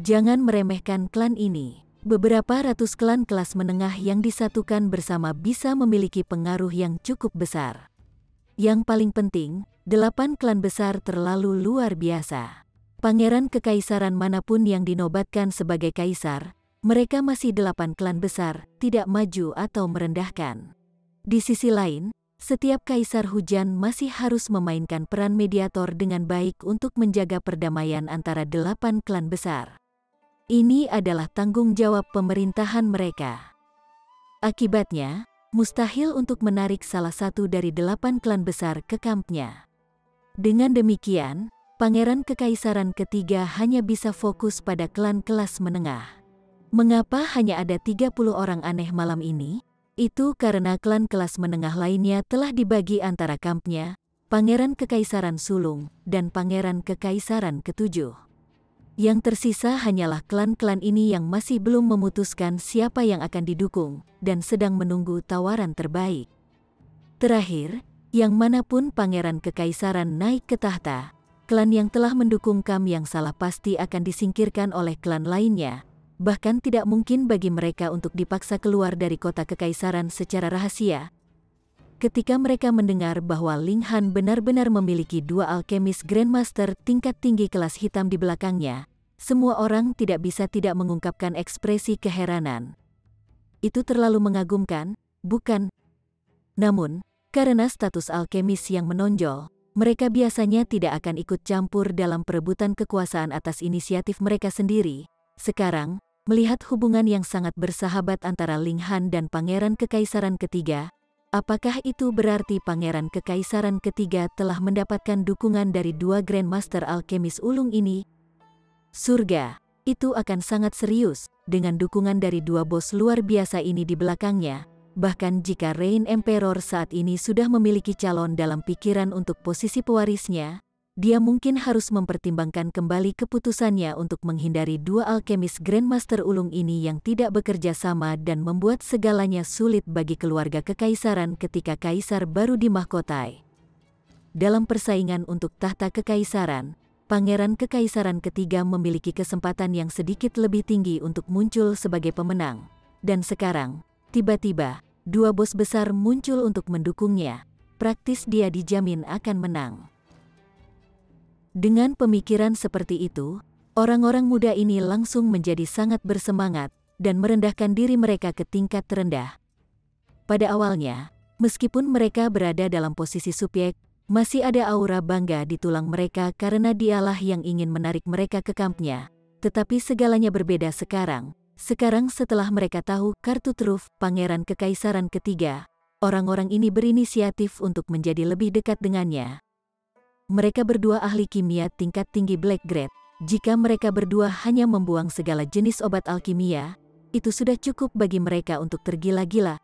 Jangan meremehkan klan ini. Beberapa ratus klan kelas menengah yang disatukan bersama bisa memiliki pengaruh yang cukup besar. Yang paling penting, 8 klan besar terlalu luar biasa. Pangeran kekaisaran manapun yang dinobatkan sebagai kaisar, mereka masih 8 klan besar, tidak maju atau merendahkan. Di sisi lain, setiap kaisar hujan masih harus memainkan peran mediator dengan baik untuk menjaga perdamaian antara 8 klan besar. Ini adalah tanggung jawab pemerintahan mereka. Akibatnya, mustahil untuk menarik salah satu dari 8 klan besar ke kampnya. Dengan demikian, Pangeran Kekaisaran ketiga hanya bisa fokus pada klan kelas menengah. Mengapa hanya ada 30 orang aneh malam ini? Itu karena klan kelas menengah lainnya telah dibagi antara kampnya, Pangeran Kekaisaran Sulung, dan Pangeran Kekaisaran ketujuh. Yang tersisa hanyalah klan-klan ini yang masih belum memutuskan siapa yang akan didukung, dan sedang menunggu tawaran terbaik. Terakhir, yang manapun Pangeran Kekaisaran naik ke tahta, klan yang telah mendukung Kam yang salah pasti akan disingkirkan oleh klan lainnya. Bahkan tidak mungkin bagi mereka untuk dipaksa keluar dari kota kekaisaran secara rahasia. Ketika mereka mendengar bahwa Ling Han benar-benar memiliki 2 alkemis Grandmaster tingkat tinggi kelas hitam di belakangnya, semua orang tidak bisa tidak mengungkapkan ekspresi keheranan. Itu terlalu mengagumkan, bukan? Namun, karena status alkemis yang menonjol, mereka biasanya tidak akan ikut campur dalam perebutan kekuasaan atas inisiatif mereka sendiri. Sekarang, melihat hubungan yang sangat bersahabat antara Ling Han dan Pangeran Kekaisaran ketiga, apakah itu berarti Pangeran Kekaisaran ketiga telah mendapatkan dukungan dari 2 Grandmaster Alkemis ulung ini? Surga, itu akan sangat serius, dengan dukungan dari 2 bos luar biasa ini di belakangnya. Bahkan jika Rain Emperor saat ini sudah memiliki calon dalam pikiran untuk posisi pewarisnya, dia mungkin harus mempertimbangkan kembali keputusannya untuk menghindari 2 alkemis Grandmaster ulung ini yang tidak bekerja sama dan membuat segalanya sulit bagi keluarga kekaisaran ketika kaisar baru dimahkotai. Dalam persaingan untuk tahta kekaisaran, Pangeran Kekaisaran ketiga memiliki kesempatan yang sedikit lebih tinggi untuk muncul sebagai pemenang. Dan sekarang, tiba-tiba, 2 bos besar muncul untuk mendukungnya. Praktis dia dijamin akan menang. Dengan pemikiran seperti itu, orang-orang muda ini langsung menjadi sangat bersemangat dan merendahkan diri mereka ke tingkat terendah. Pada awalnya, meskipun mereka berada dalam posisi subjek, masih ada aura bangga di tulang mereka karena dialah yang ingin menarik mereka ke kampnya. Tetapi segalanya berbeda sekarang. Sekarang setelah mereka tahu kartu truf Pangeran Kekaisaran ketiga, orang-orang ini berinisiatif untuk menjadi lebih dekat dengannya. Mereka berdua ahli kimia tingkat tinggi Black Grade. Jika mereka berdua hanya membuang segala jenis obat alkimia, itu sudah cukup bagi mereka untuk tergila-gila.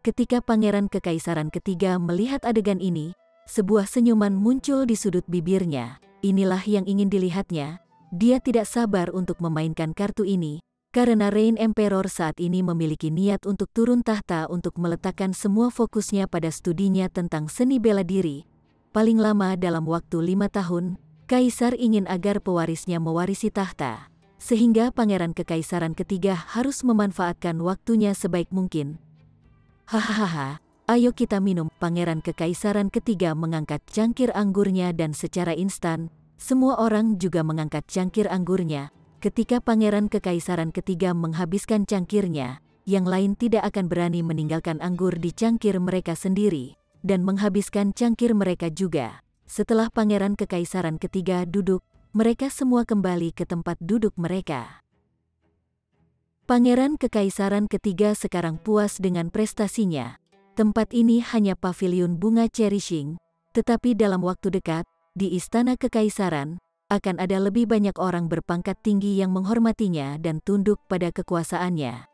Ketika Pangeran Kekaisaran ketiga melihat adegan ini, sebuah senyuman muncul di sudut bibirnya. Inilah yang ingin dilihatnya. Dia tidak sabar untuk memainkan kartu ini, karena Rain Emperor saat ini memiliki niat untuk turun tahta untuk meletakkan semua fokusnya pada studinya tentang seni bela diri. Paling lama dalam waktu 5 tahun, Kaisar ingin agar pewarisnya mewarisi tahta, sehingga Pangeran Kekaisaran ketiga harus memanfaatkan waktunya sebaik mungkin. Hahaha, ayo kita minum. Pangeran Kekaisaran ketiga mengangkat cangkir anggurnya dan secara instan, semua orang juga mengangkat cangkir anggurnya. Ketika Pangeran Kekaisaran ketiga menghabiskan cangkirnya, yang lain tidak akan berani meninggalkan anggur di cangkir mereka sendiri, dan menghabiskan cangkir mereka juga. Setelah Pangeran Kekaisaran ketiga duduk, mereka semua kembali ke tempat duduk mereka. Pangeran Kekaisaran ketiga sekarang puas dengan prestasinya. Tempat ini hanya pavilion bunga cherishing, tetapi dalam waktu dekat, di Istana Kekaisaran, akan ada lebih banyak orang berpangkat tinggi yang menghormatinya dan tunduk pada kekuasaannya.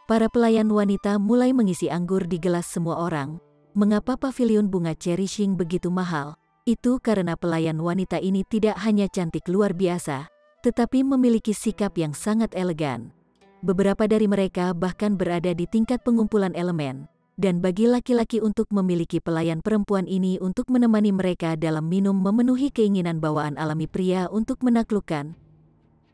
Para pelayan wanita mulai mengisi anggur di gelas semua orang. Mengapa pavilion bunga cherishing begitu mahal? Itu karena pelayan wanita ini tidak hanya cantik luar biasa, tetapi memiliki sikap yang sangat elegan. Beberapa dari mereka bahkan berada di tingkat pengumpulan elemen, dan bagi laki-laki untuk memiliki pelayan perempuan ini untuk menemani mereka dalam minum memenuhi keinginan bawaan alami pria untuk menaklukkan.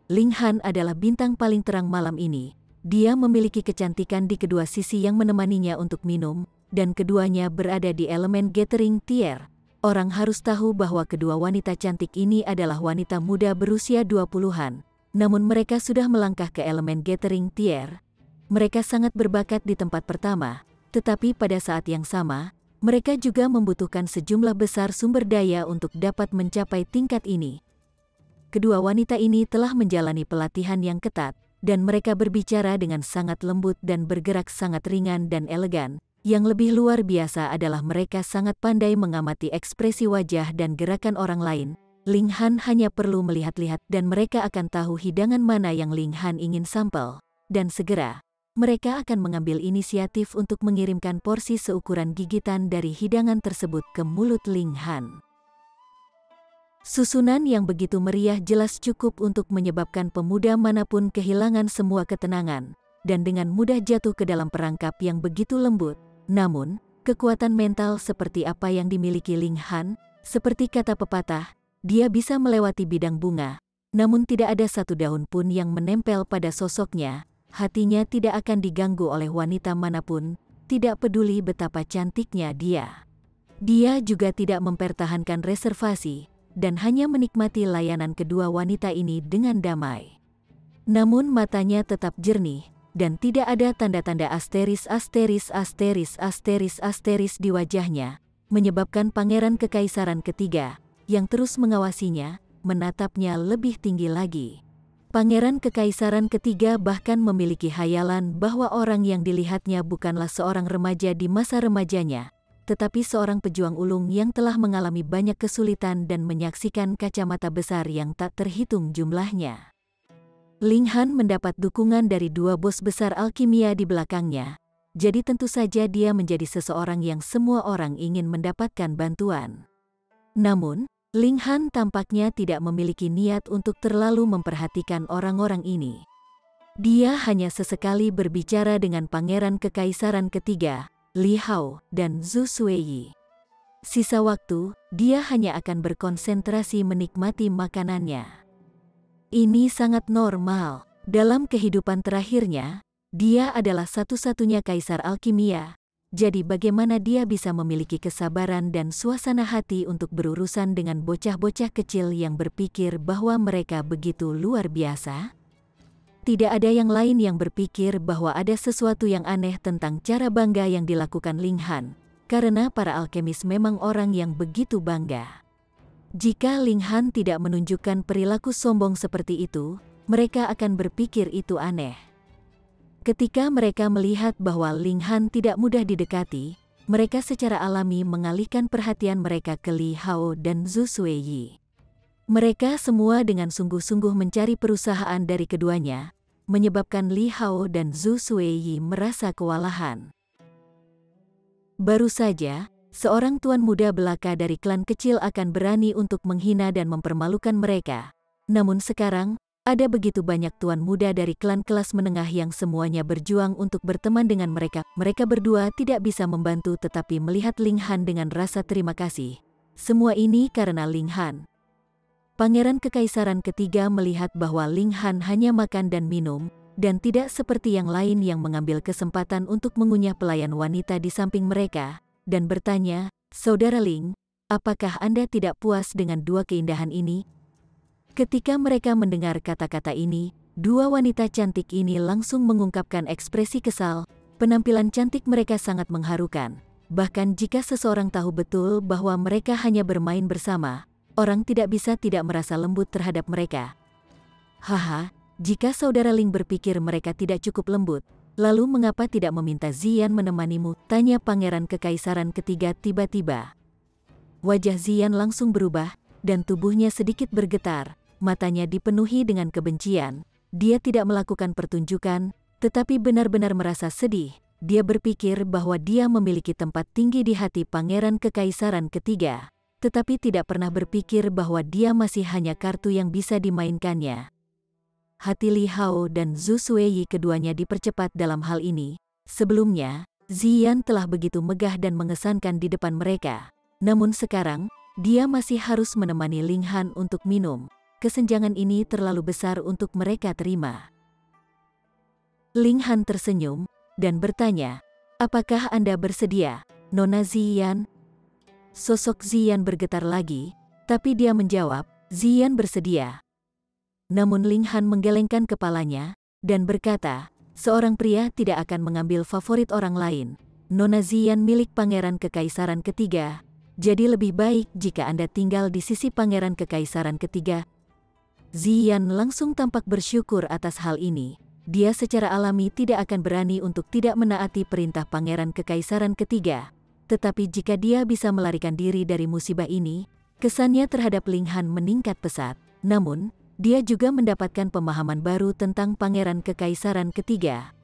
Ling Han adalah bintang paling terang malam ini. Dia memiliki kecantikan di kedua sisi yang menemaninya untuk minum, dan keduanya berada di elemen gathering tier. Orang harus tahu bahwa kedua wanita cantik ini adalah wanita muda berusia 20-an. Namun mereka sudah melangkah ke elemen gathering tier. Mereka sangat berbakat di tempat pertama, tetapi pada saat yang sama, mereka juga membutuhkan sejumlah besar sumber daya untuk dapat mencapai tingkat ini. Kedua wanita ini telah menjalani pelatihan yang ketat, dan mereka berbicara dengan sangat lembut dan bergerak sangat ringan dan elegan. Yang lebih luar biasa adalah mereka sangat pandai mengamati ekspresi wajah dan gerakan orang lain. Ling Han hanya perlu melihat-lihat dan mereka akan tahu hidangan mana yang Ling Han ingin sampel. Dan segera, mereka akan mengambil inisiatif untuk mengirimkan porsi seukuran gigitan dari hidangan tersebut ke mulut Ling Han. Susunan yang begitu meriah jelas cukup untuk menyebabkan pemuda manapun kehilangan semua ketenangan, dan dengan mudah jatuh ke dalam perangkap yang begitu lembut. Namun, kekuatan mental seperti apa yang dimiliki Ling Han, seperti kata pepatah, dia bisa melewati bidang bunga, namun tidak ada satu daun pun yang menempel pada sosoknya. Hatinya tidak akan diganggu oleh wanita manapun, tidak peduli betapa cantiknya dia. Dia juga tidak mempertahankan reservasi, dan hanya menikmati layanan kedua wanita ini dengan damai. Namun matanya tetap jernih, dan tidak ada tanda-tanda asteris di wajahnya, menyebabkan Pangeran Kekaisaran ketiga, yang terus mengawasinya, menatapnya lebih tinggi lagi. Pangeran Kekaisaran ketiga bahkan memiliki hayalan bahwa orang yang dilihatnya bukanlah seorang remaja di masa remajanya, tetapi seorang pejuang ulung yang telah mengalami banyak kesulitan dan menyaksikan kacamata besar yang tak terhitung jumlahnya. Ling Han mendapat dukungan dari dua bos besar alkimia di belakangnya, jadi tentu saja dia menjadi seseorang yang semua orang ingin mendapatkan bantuan. Namun, Ling Han tampaknya tidak memiliki niat untuk terlalu memperhatikan orang-orang ini. Dia hanya sesekali berbicara dengan Pangeran Kekaisaran ketiga, Li Hao, dan Zhu Suiyi. Sisa waktu, dia hanya akan berkonsentrasi menikmati makanannya. Ini sangat normal. Dalam kehidupan terakhirnya, dia adalah satu-satunya kaisar alkimia. Jadi bagaimana dia bisa memiliki kesabaran dan suasana hati untuk berurusan dengan bocah-bocah kecil yang berpikir bahwa mereka begitu luar biasa? Tidak ada yang lain yang berpikir bahwa ada sesuatu yang aneh tentang cara bangga yang dilakukan Ling Han, karena para alkemis memang orang yang begitu bangga. Jika Ling Han tidak menunjukkan perilaku sombong seperti itu, mereka akan berpikir itu aneh. Ketika mereka melihat bahwa Ling Han tidak mudah didekati, mereka secara alami mengalihkan perhatian mereka ke Li Hao dan Zhu Suiyi. Mereka semua dengan sungguh-sungguh mencari perusahaan dari keduanya, menyebabkan Li Hao dan Zhu Suiyi merasa kewalahan. Baru saja, seorang tuan muda belaka dari klan kecil akan berani untuk menghina dan mempermalukan mereka. Namun sekarang, ada begitu banyak tuan muda dari klan kelas menengah yang semuanya berjuang untuk berteman dengan mereka. Mereka berdua tidak bisa membantu tetapi melihat Ling Han dengan rasa terima kasih. Semua ini karena Ling Han. Pangeran Kekaisaran ketiga melihat bahwa Ling Han hanya makan dan minum, dan tidak seperti yang lain yang mengambil kesempatan untuk mengunyah pelayan wanita di samping mereka, dan bertanya, "Saudara Ling, apakah Anda tidak puas dengan dua keindahan ini?" Ketika mereka mendengar kata-kata ini, dua wanita cantik ini langsung mengungkapkan ekspresi kesal. Penampilan cantik mereka sangat mengharukan. Bahkan jika seseorang tahu betul bahwa mereka hanya bermain bersama, orang tidak bisa tidak merasa lembut terhadap mereka. Haha, jika saudara Ling berpikir mereka tidak cukup lembut, lalu mengapa tidak meminta Ziyan menemanimu? Tanya Pangeran Kekaisaran ketiga tiba-tiba. Wajah Ziyan langsung berubah, dan tubuhnya sedikit bergetar. Matanya dipenuhi dengan kebencian. Dia tidak melakukan pertunjukan, tetapi benar-benar merasa sedih. Dia berpikir bahwa dia memiliki tempat tinggi di hati Pangeran Kekaisaran ketiga, tetapi tidak pernah berpikir bahwa dia masih hanya kartu yang bisa dimainkannya. Hati Li Hao dan Zhu Suiyi keduanya dipercepat dalam hal ini. Sebelumnya, Ziyan telah begitu megah dan mengesankan di depan mereka. Namun sekarang, dia masih harus menemani Ling Han untuk minum. kesenjangan ini terlalu besar untuk mereka terima. Ling Han tersenyum dan bertanya, "Apakah Anda bersedia, Nona Ziyan?" Sosok Ziyan bergetar lagi, tapi dia menjawab, "Ziyan bersedia." Namun Ling Han menggelengkan kepalanya dan berkata, "Seorang pria tidak akan mengambil favorit orang lain. Nona Ziyan milik Pangeran Kekaisaran Ketiga, jadi lebih baik jika Anda tinggal di sisi Pangeran Kekaisaran Ketiga." Ziyan langsung tampak bersyukur atas hal ini. Dia secara alami tidak akan berani untuk tidak menaati perintah Pangeran Kekaisaran Ketiga. Tetapi jika dia bisa melarikan diri dari musibah ini, kesannya terhadap Ling Han meningkat pesat. Namun, dia juga mendapatkan pemahaman baru tentang Pangeran Kekaisaran Ketiga.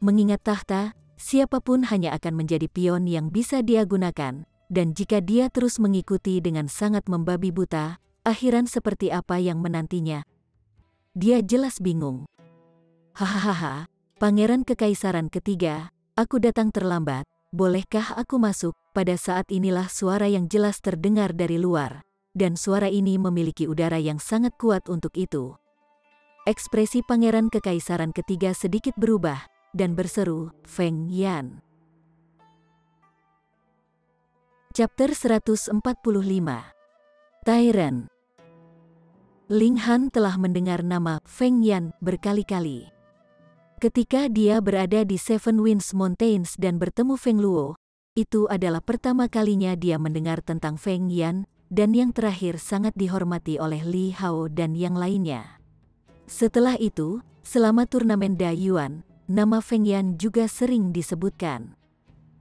Mengingat tahta, siapapun hanya akan menjadi pion yang bisa dia gunakan, dan jika dia terus mengikuti dengan sangat membabi buta, akhiran seperti apa yang menantinya? Dia jelas bingung. "Hahaha, Pangeran Kekaisaran Ketiga, aku datang terlambat, bolehkah aku masuk?" Pada saat inilah suara yang jelas terdengar dari luar, dan suara ini memiliki udara yang sangat kuat untuk itu. Ekspresi Pangeran Kekaisaran Ketiga sedikit berubah, dan berseru, "Feng Yan." Chapter 145. Tyrant. Ling Han telah mendengar nama Feng Yan berkali-kali. Ketika dia berada di Seven Winds Mountains dan bertemu Feng Luo, itu adalah pertama kalinya dia mendengar tentang Feng Yan, dan yang terakhir sangat dihormati oleh Li Hao dan yang lainnya. Setelah itu, selama turnamen Dayuan, nama Feng Yan juga sering disebutkan.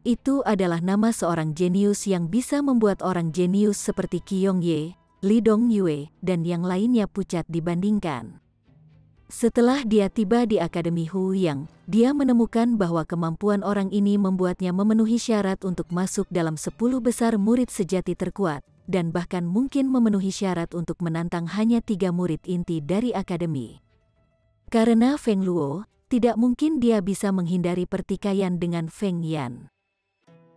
Itu adalah nama seorang jenius yang bisa membuat orang jenius seperti Qiong Ye, Li Dongyue, dan yang lainnya pucat dibandingkan. Setelah dia tiba di Akademi Huyang, dia menemukan bahwa kemampuan orang ini membuatnya memenuhi syarat untuk masuk dalam 10 besar murid sejati terkuat, dan bahkan mungkin memenuhi syarat untuk menantang hanya 3 murid inti dari Akademi. Karena Feng Luo, tidak mungkin dia bisa menghindari pertikaian dengan Feng Yan.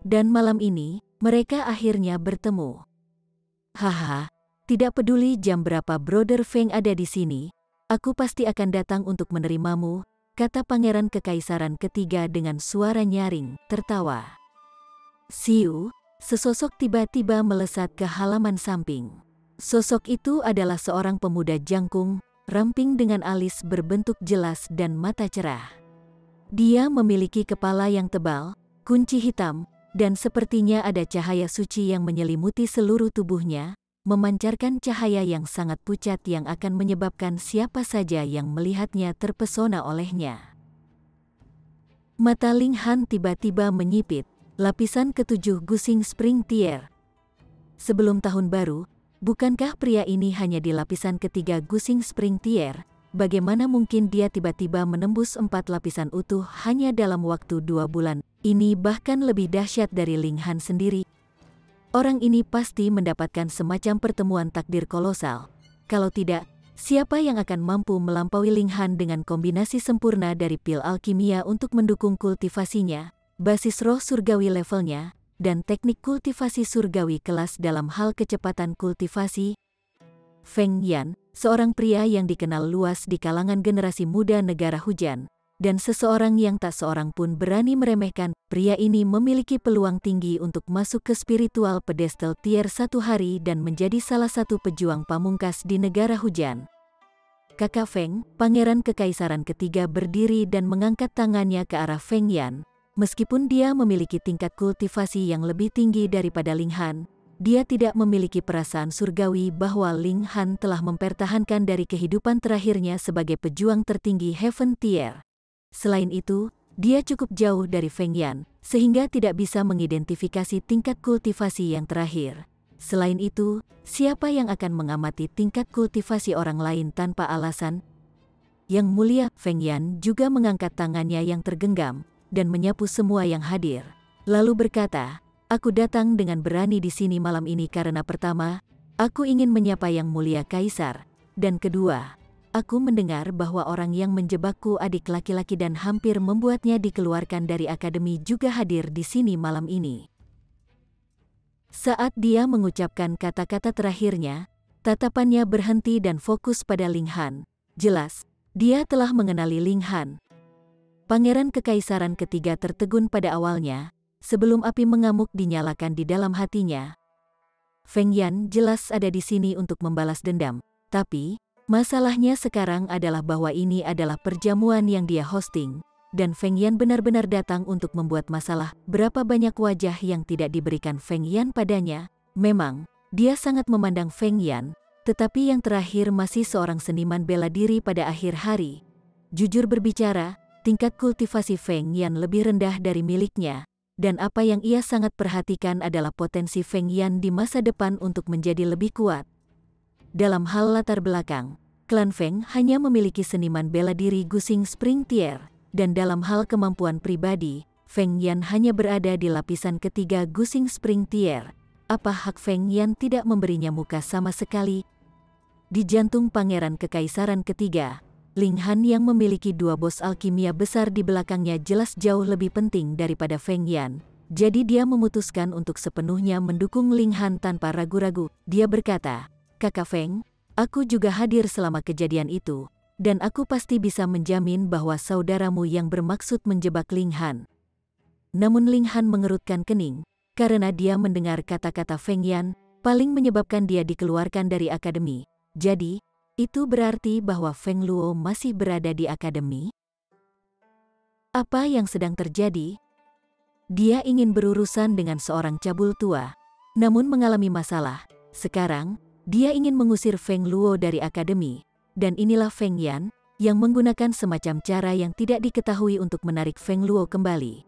Dan malam ini, mereka akhirnya bertemu. "Haha, tidak peduli jam berapa Brother Feng ada di sini, aku pasti akan datang untuk menerimamu," kata Pangeran Kekaisaran Ketiga dengan suara nyaring, tertawa. Siu, sesosok tiba-tiba melesat ke halaman samping. Sosok itu adalah seorang pemuda jangkung, ramping dengan alis berbentuk jelas dan mata cerah. Dia memiliki kepala yang tebal, kunci hitam, dan sepertinya ada cahaya suci yang menyelimuti seluruh tubuhnya, memancarkan cahaya yang sangat pucat yang akan menyebabkan siapa saja yang melihatnya terpesona olehnya. Mata Ling Han tiba-tiba menyipit, lapisan ketujuh Gusing Spring Tier. Sebelum tahun baru, bukankah pria ini hanya di lapisan ketiga Gusing Spring Tier? Bagaimana mungkin dia tiba-tiba menembus 4 lapisan utuh hanya dalam waktu 2 bulan? Ini bahkan lebih dahsyat dari Ling Han sendiri. Orang ini pasti mendapatkan semacam pertemuan takdir kolosal. Kalau tidak, siapa yang akan mampu melampaui Ling Han dengan kombinasi sempurna dari pil alkimia untuk mendukung kultivasinya, basis roh surgawi levelnya, dan teknik kultivasi surgawi kelas dalam hal kecepatan kultivasi? Feng Yan, seorang pria yang dikenal luas di kalangan generasi muda negara hujan, dan seseorang yang tak seorang pun berani meremehkan. Pria ini memiliki peluang tinggi untuk masuk ke spiritual pedestal tier 1 hari dan menjadi salah satu pejuang pamungkas di negara hujan. Kakak Feng, Pangeran Kekaisaran Ketiga berdiri dan mengangkat tangannya ke arah Feng Yan. Meskipun dia memiliki tingkat kultivasi yang lebih tinggi daripada Ling Han, dia tidak memiliki perasaan surgawi bahwa Ling Han telah mempertahankan dari kehidupan terakhirnya sebagai pejuang tertinggi Heaven Tier. Selain itu, dia cukup jauh dari Feng Yan, sehingga tidak bisa mengidentifikasi tingkat kultivasi yang terakhir. Selain itu, siapa yang akan mengamati tingkat kultivasi orang lain tanpa alasan? Yang Mulia, Feng Yan juga mengangkat tangannya yang tergenggam, dan menyapu semua yang hadir. Lalu berkata, "Aku datang dengan berani di sini malam ini karena pertama, aku ingin menyapa Yang Mulia Kaisar, dan kedua, aku mendengar bahwa orang yang menjebakku adik laki-laki dan hampir membuatnya dikeluarkan dari akademi juga hadir di sini malam ini." Saat dia mengucapkan kata-kata terakhirnya, Tatapannya berhenti dan fokus pada Ling Han. Jelas, dia telah mengenali Ling Han. Pangeran Kekaisaran ketiga tertegun pada awalnya, sebelum api mengamuk dinyalakan di dalam hatinya. Feng Yan jelas ada di sini untuk membalas dendam, tapi masalahnya sekarang adalah bahwa ini adalah perjamuan yang dia hosting, dan Feng Yan benar-benar datang untuk membuat masalah. Berapa banyak wajah yang tidak diberikan Feng Yan padanya. Memang, dia sangat memandang Feng Yan, tetapi yang terakhir masih seorang seniman bela diri pada akhir hari. Jujur berbicara, tingkat kultivasi Feng Yan lebih rendah dari miliknya, dan apa yang ia sangat perhatikan adalah potensi Feng Yan di masa depan untuk menjadi lebih kuat. Dalam hal latar belakang, klan Feng hanya memiliki seniman bela diri Gusing Spring Tier, dan dalam hal kemampuan pribadi, Feng Yan hanya berada di lapisan ketiga Gusing Spring Tier. Apa hak Feng Yan tidak memberinya muka sama sekali? Di jantung Pangeran Kekaisaran ketiga, Ling Han yang memiliki dua bos alkimia besar di belakangnya jelas jauh lebih penting daripada Feng Yan. Jadi dia memutuskan untuk sepenuhnya mendukung Ling Han tanpa ragu-ragu. Dia berkata, "Kakak Feng, aku juga hadir selama kejadian itu, dan aku pasti bisa menjamin bahwa saudaramu yang bermaksud menjebak Ling Han." Namun Ling Han mengerutkan kening, karena dia mendengar kata-kata Feng Yan, paling menyebabkan dia dikeluarkan dari akademi. Jadi, itu berarti bahwa Feng Luo masih berada di akademi? Apa yang sedang terjadi? Dia ingin berurusan dengan seorang cabul tua, namun mengalami masalah. Sekarang, dia ingin mengusir Feng Luo dari akademi, dan inilah Feng Yan, yang menggunakan semacam cara yang tidak diketahui untuk menarik Feng Luo kembali.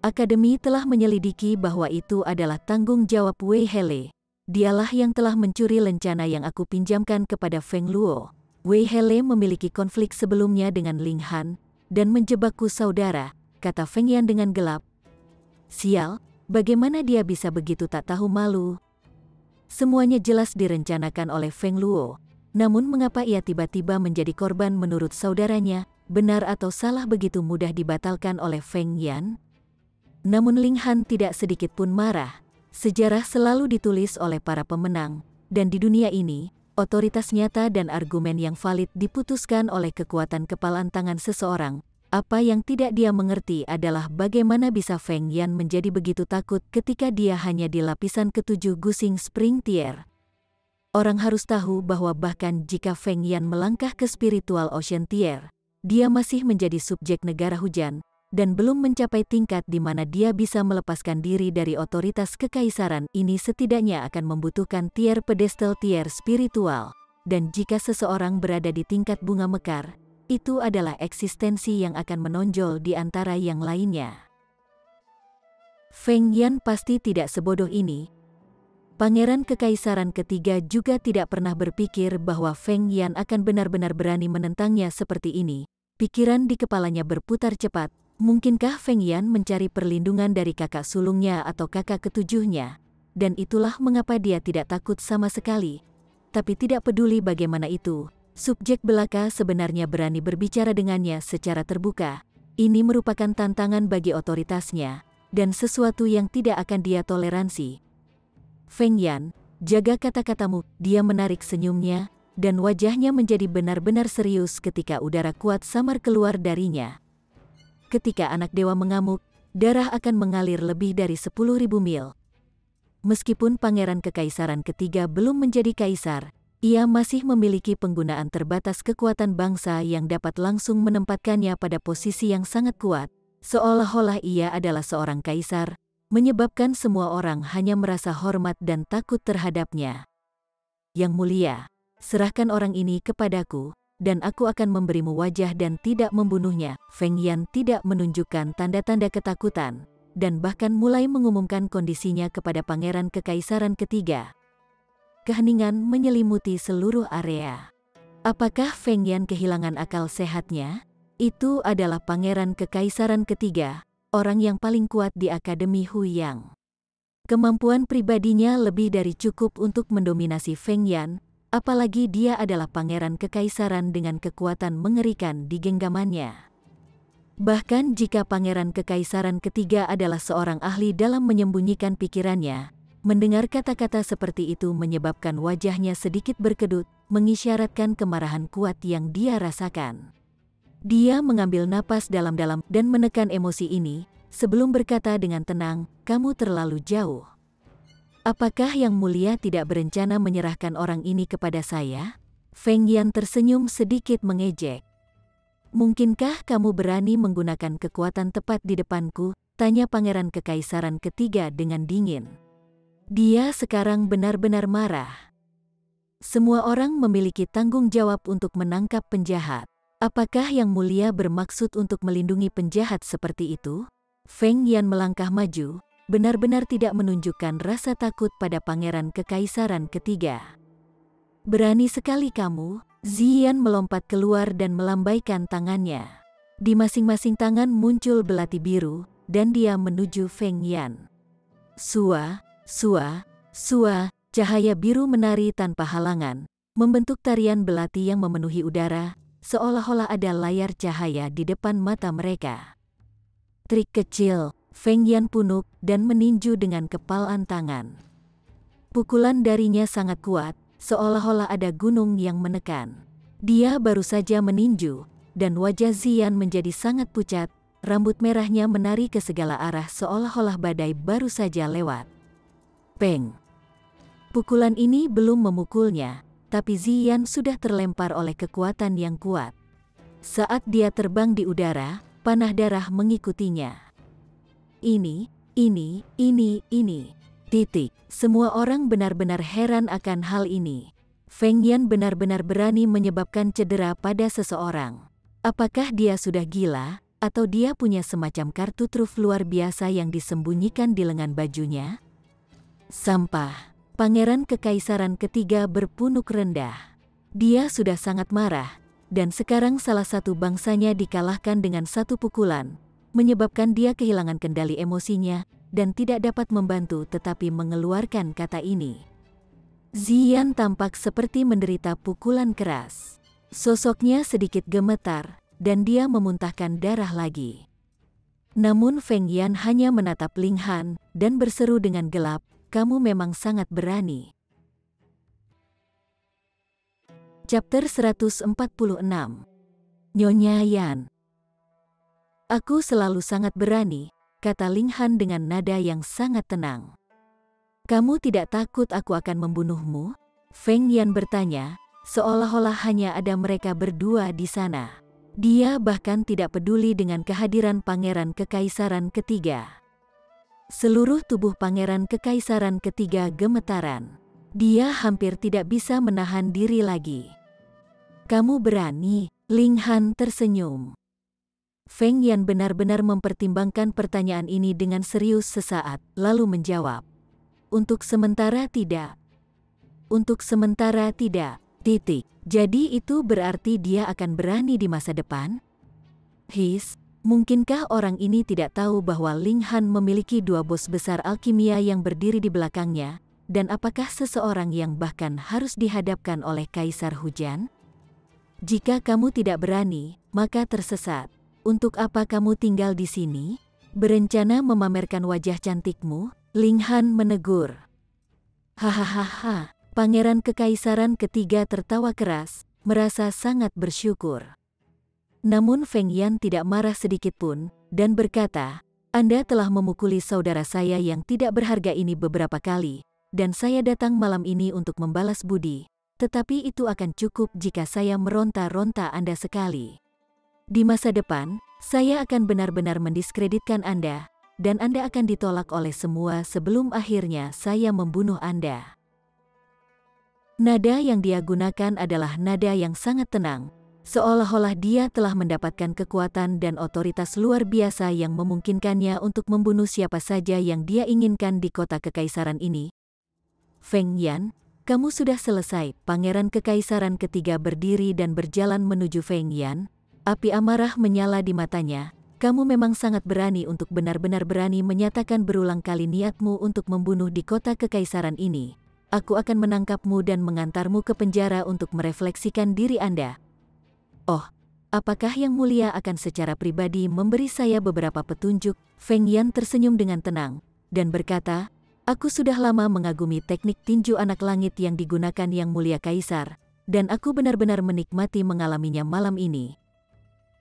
Akademi telah menyelidiki bahwa itu adalah tanggung jawab Wei Hele. Dialah yang telah mencuri lencana yang aku pinjamkan kepada Feng Luo. Wei Hele memiliki konflik sebelumnya dengan Ling Han, dan menjebakku saudara, kata Feng Yan dengan gelap. Sial, bagaimana dia bisa begitu tak tahu malu? Semuanya jelas direncanakan oleh Feng Luo. Namun mengapa ia tiba-tiba menjadi korban menurut saudaranya? Benar atau salah begitu mudah dibatalkan oleh Feng Yan? Namun Ling Han tidak sedikit pun marah. Sejarah selalu ditulis oleh para pemenang, dan di dunia ini, otoritas nyata dan argumen yang valid diputuskan oleh kekuatan kepalan tangan seseorang. Apa yang tidak dia mengerti adalah bagaimana bisa Feng Yan menjadi begitu takut ketika dia hanya di lapisan ketujuh Gusing Spring Tier. Orang harus tahu bahwa bahkan jika Feng Yan melangkah ke Spiritual Ocean Tier, dia masih menjadi subjek negara hujan, dan belum mencapai tingkat di mana dia bisa melepaskan diri dari otoritas kekaisaran. Ini setidaknya akan membutuhkan tier pedestal tier spiritual. Dan jika seseorang berada di tingkat bunga mekar, itu adalah eksistensi yang akan menonjol di antara yang lainnya. Feng Yan pasti tidak sebodoh ini. Pangeran Kekaisaran ketiga juga tidak pernah berpikir bahwa Feng Yan akan benar-benar berani menentangnya seperti ini. Pikiran di kepalanya berputar cepat. Mungkinkah Feng Yan mencari perlindungan dari kakak sulungnya atau kakak ketujuhnya? Dan itulah mengapa dia tidak takut sama sekali. Tapi tidak peduli bagaimana itu, subjek belaka sebenarnya berani berbicara dengannya secara terbuka. Ini merupakan tantangan bagi otoritasnya, dan sesuatu yang tidak akan dia toleransi. Feng Yan, jaga kata-katamu. Dia menarik senyumnya, dan wajahnya menjadi benar-benar serius ketika udara kuat samar keluar darinya. Ketika anak dewa mengamuk, darah akan mengalir lebih dari 10.000 mil. Meskipun Pangeran Kekaisaran ketiga belum menjadi kaisar, ia masih memiliki penggunaan terbatas kekuatan bangsa yang dapat langsung menempatkannya pada posisi yang sangat kuat, seolah-olah ia adalah seorang kaisar, menyebabkan semua orang hanya merasa hormat dan takut terhadapnya. Yang mulia, serahkan orang ini kepadaku, dan aku akan memberimu wajah dan tidak membunuhnya. Feng Yan tidak menunjukkan tanda-tanda ketakutan, dan bahkan mulai mengumumkan kondisinya kepada Pangeran Kekaisaran ketiga. Keheningan menyelimuti seluruh area. Apakah Feng Yan kehilangan akal sehatnya? Itu adalah Pangeran Kekaisaran ketiga, orang yang paling kuat di Akademi Huyang. Kemampuan pribadinya lebih dari cukup untuk mendominasi Feng Yan, apalagi dia adalah Pangeran Kekaisaran dengan kekuatan mengerikan di genggamannya. Bahkan jika Pangeran Kekaisaran ketiga adalah seorang ahli dalam menyembunyikan pikirannya, Mendengar kata-kata seperti itu menyebabkan wajahnya sedikit berkedut, mengisyaratkan kemarahan kuat yang dia rasakan. Dia mengambil napas dalam-dalam dan menekan emosi ini, sebelum berkata dengan tenang, "Kamu terlalu jauh. Apakah Yang Mulia tidak berencana menyerahkan orang ini kepada saya?" Feng Yan tersenyum sedikit mengejek. "Mungkinkah kamu berani menggunakan kekuatan tepat di depanku?" tanya Pangeran Kekaisaran Ketiga dengan dingin. Dia sekarang benar-benar marah. Semua orang memiliki tanggung jawab untuk menangkap penjahat. Apakah Yang Mulia bermaksud untuk melindungi penjahat seperti itu? Feng Yan melangkah maju, benar-benar tidak menunjukkan rasa takut pada Pangeran Kekaisaran Ketiga. "Berani sekali kamu." Ziyan melompat keluar dan melambaikan tangannya. Di masing-masing tangan muncul belati biru, dan dia menuju Feng Yan. Sua, sua, sua, cahaya biru menari tanpa halangan, membentuk tarian belati yang memenuhi udara, seolah-olah ada layar cahaya di depan mata mereka. Trik kecil, Feng Yan punuk dan meninju dengan kepalan tangan. Pukulan darinya sangat kuat, seolah-olah ada gunung yang menekan. Dia baru saja meninju, dan wajah Ziyan menjadi sangat pucat, rambut merahnya menari ke segala arah seolah-olah badai baru saja lewat. Peng! Pukulan ini belum memukulnya, tapi Ziyan sudah terlempar oleh kekuatan yang kuat. Saat dia terbang di udara, panah darah mengikutinya. Ini. Semua orang benar-benar heran akan hal ini. Feng Yan benar-benar berani menyebabkan cedera pada seseorang. Apakah dia sudah gila, atau dia punya semacam kartu truf luar biasa yang disembunyikan di lengan bajunya? Sampah. Pangeran Kekaisaran Ketiga berpunuk rendah. Dia sudah sangat marah, dan sekarang salah satu bangsanya dikalahkan dengan satu pukulan, menyebabkan dia kehilangan kendali emosinya, dan tidak dapat membantu tetapi mengeluarkan kata ini. Ziyan tampak seperti menderita pukulan keras. Sosoknya sedikit gemetar, dan dia memuntahkan darah lagi. Namun Feng Yan hanya menatap Ling Han, dan berseru dengan gelap, "Kamu memang sangat berani." Chapter 146. Nyonya Yan. "Aku selalu sangat berani," kata Ling Han dengan nada yang sangat tenang. "Kamu tidak takut aku akan membunuhmu?" Feng Yan bertanya, seolah-olah hanya ada mereka berdua di sana. Dia bahkan tidak peduli dengan kehadiran Pangeran Kekaisaran Ketiga. Seluruh tubuh Pangeran Kekaisaran Ketiga gemetaran. Dia hampir tidak bisa menahan diri lagi. "Kamu berani?" Ling Han tersenyum. Feng Yan benar-benar mempertimbangkan pertanyaan ini dengan serius sesaat, lalu menjawab, "Untuk sementara tidak." "Untuk sementara tidak. Jadi itu berarti dia akan berani di masa depan?" Mungkinkah orang ini tidak tahu bahwa Ling Han memiliki dua bos besar alkimia yang berdiri di belakangnya, dan apakah seseorang yang bahkan harus dihadapkan oleh Kaisar Hujan? "Jika kamu tidak berani, maka tersesat. Untuk apa kamu tinggal di sini? Berencana memamerkan wajah cantikmu?" Ling Han menegur. Hahaha, Pangeran Kekaisaran Ketiga tertawa keras, merasa sangat bersyukur. Namun Feng Yan tidak marah sedikit pun, dan berkata, "Anda telah memukuli saudara saya yang tidak berharga ini beberapa kali, dan saya datang malam ini untuk membalas budi, tetapi itu akan cukup jika saya meronta-ronta Anda sekali. Di masa depan, saya akan benar-benar mendiskreditkan Anda, dan Anda akan ditolak oleh semua sebelum akhirnya saya membunuh Anda." Nada yang dia gunakan adalah nada yang sangat tenang, seolah-olah dia telah mendapatkan kekuatan dan otoritas luar biasa yang memungkinkannya untuk membunuh siapa saja yang dia inginkan di kota kekaisaran ini. "Feng Yan, kamu sudah selesai." Pangeran Kekaisaran Ketiga berdiri dan berjalan menuju Feng Yan. Api amarah menyala di matanya. "Kamu memang sangat berani untuk benar-benar berani menyatakan berulang kali niatmu untuk membunuh di kota kekaisaran ini. Aku akan menangkapmu dan mengantarmu ke penjara untuk merefleksikan diri Anda." "Oh, apakah Yang Mulia akan secara pribadi memberi saya beberapa petunjuk?" Feng Yan tersenyum dengan tenang, dan berkata, Aku sudah lama mengagumi teknik tinju anak langit yang digunakan Yang Mulia Kaisar, dan aku benar-benar menikmati mengalaminya malam ini.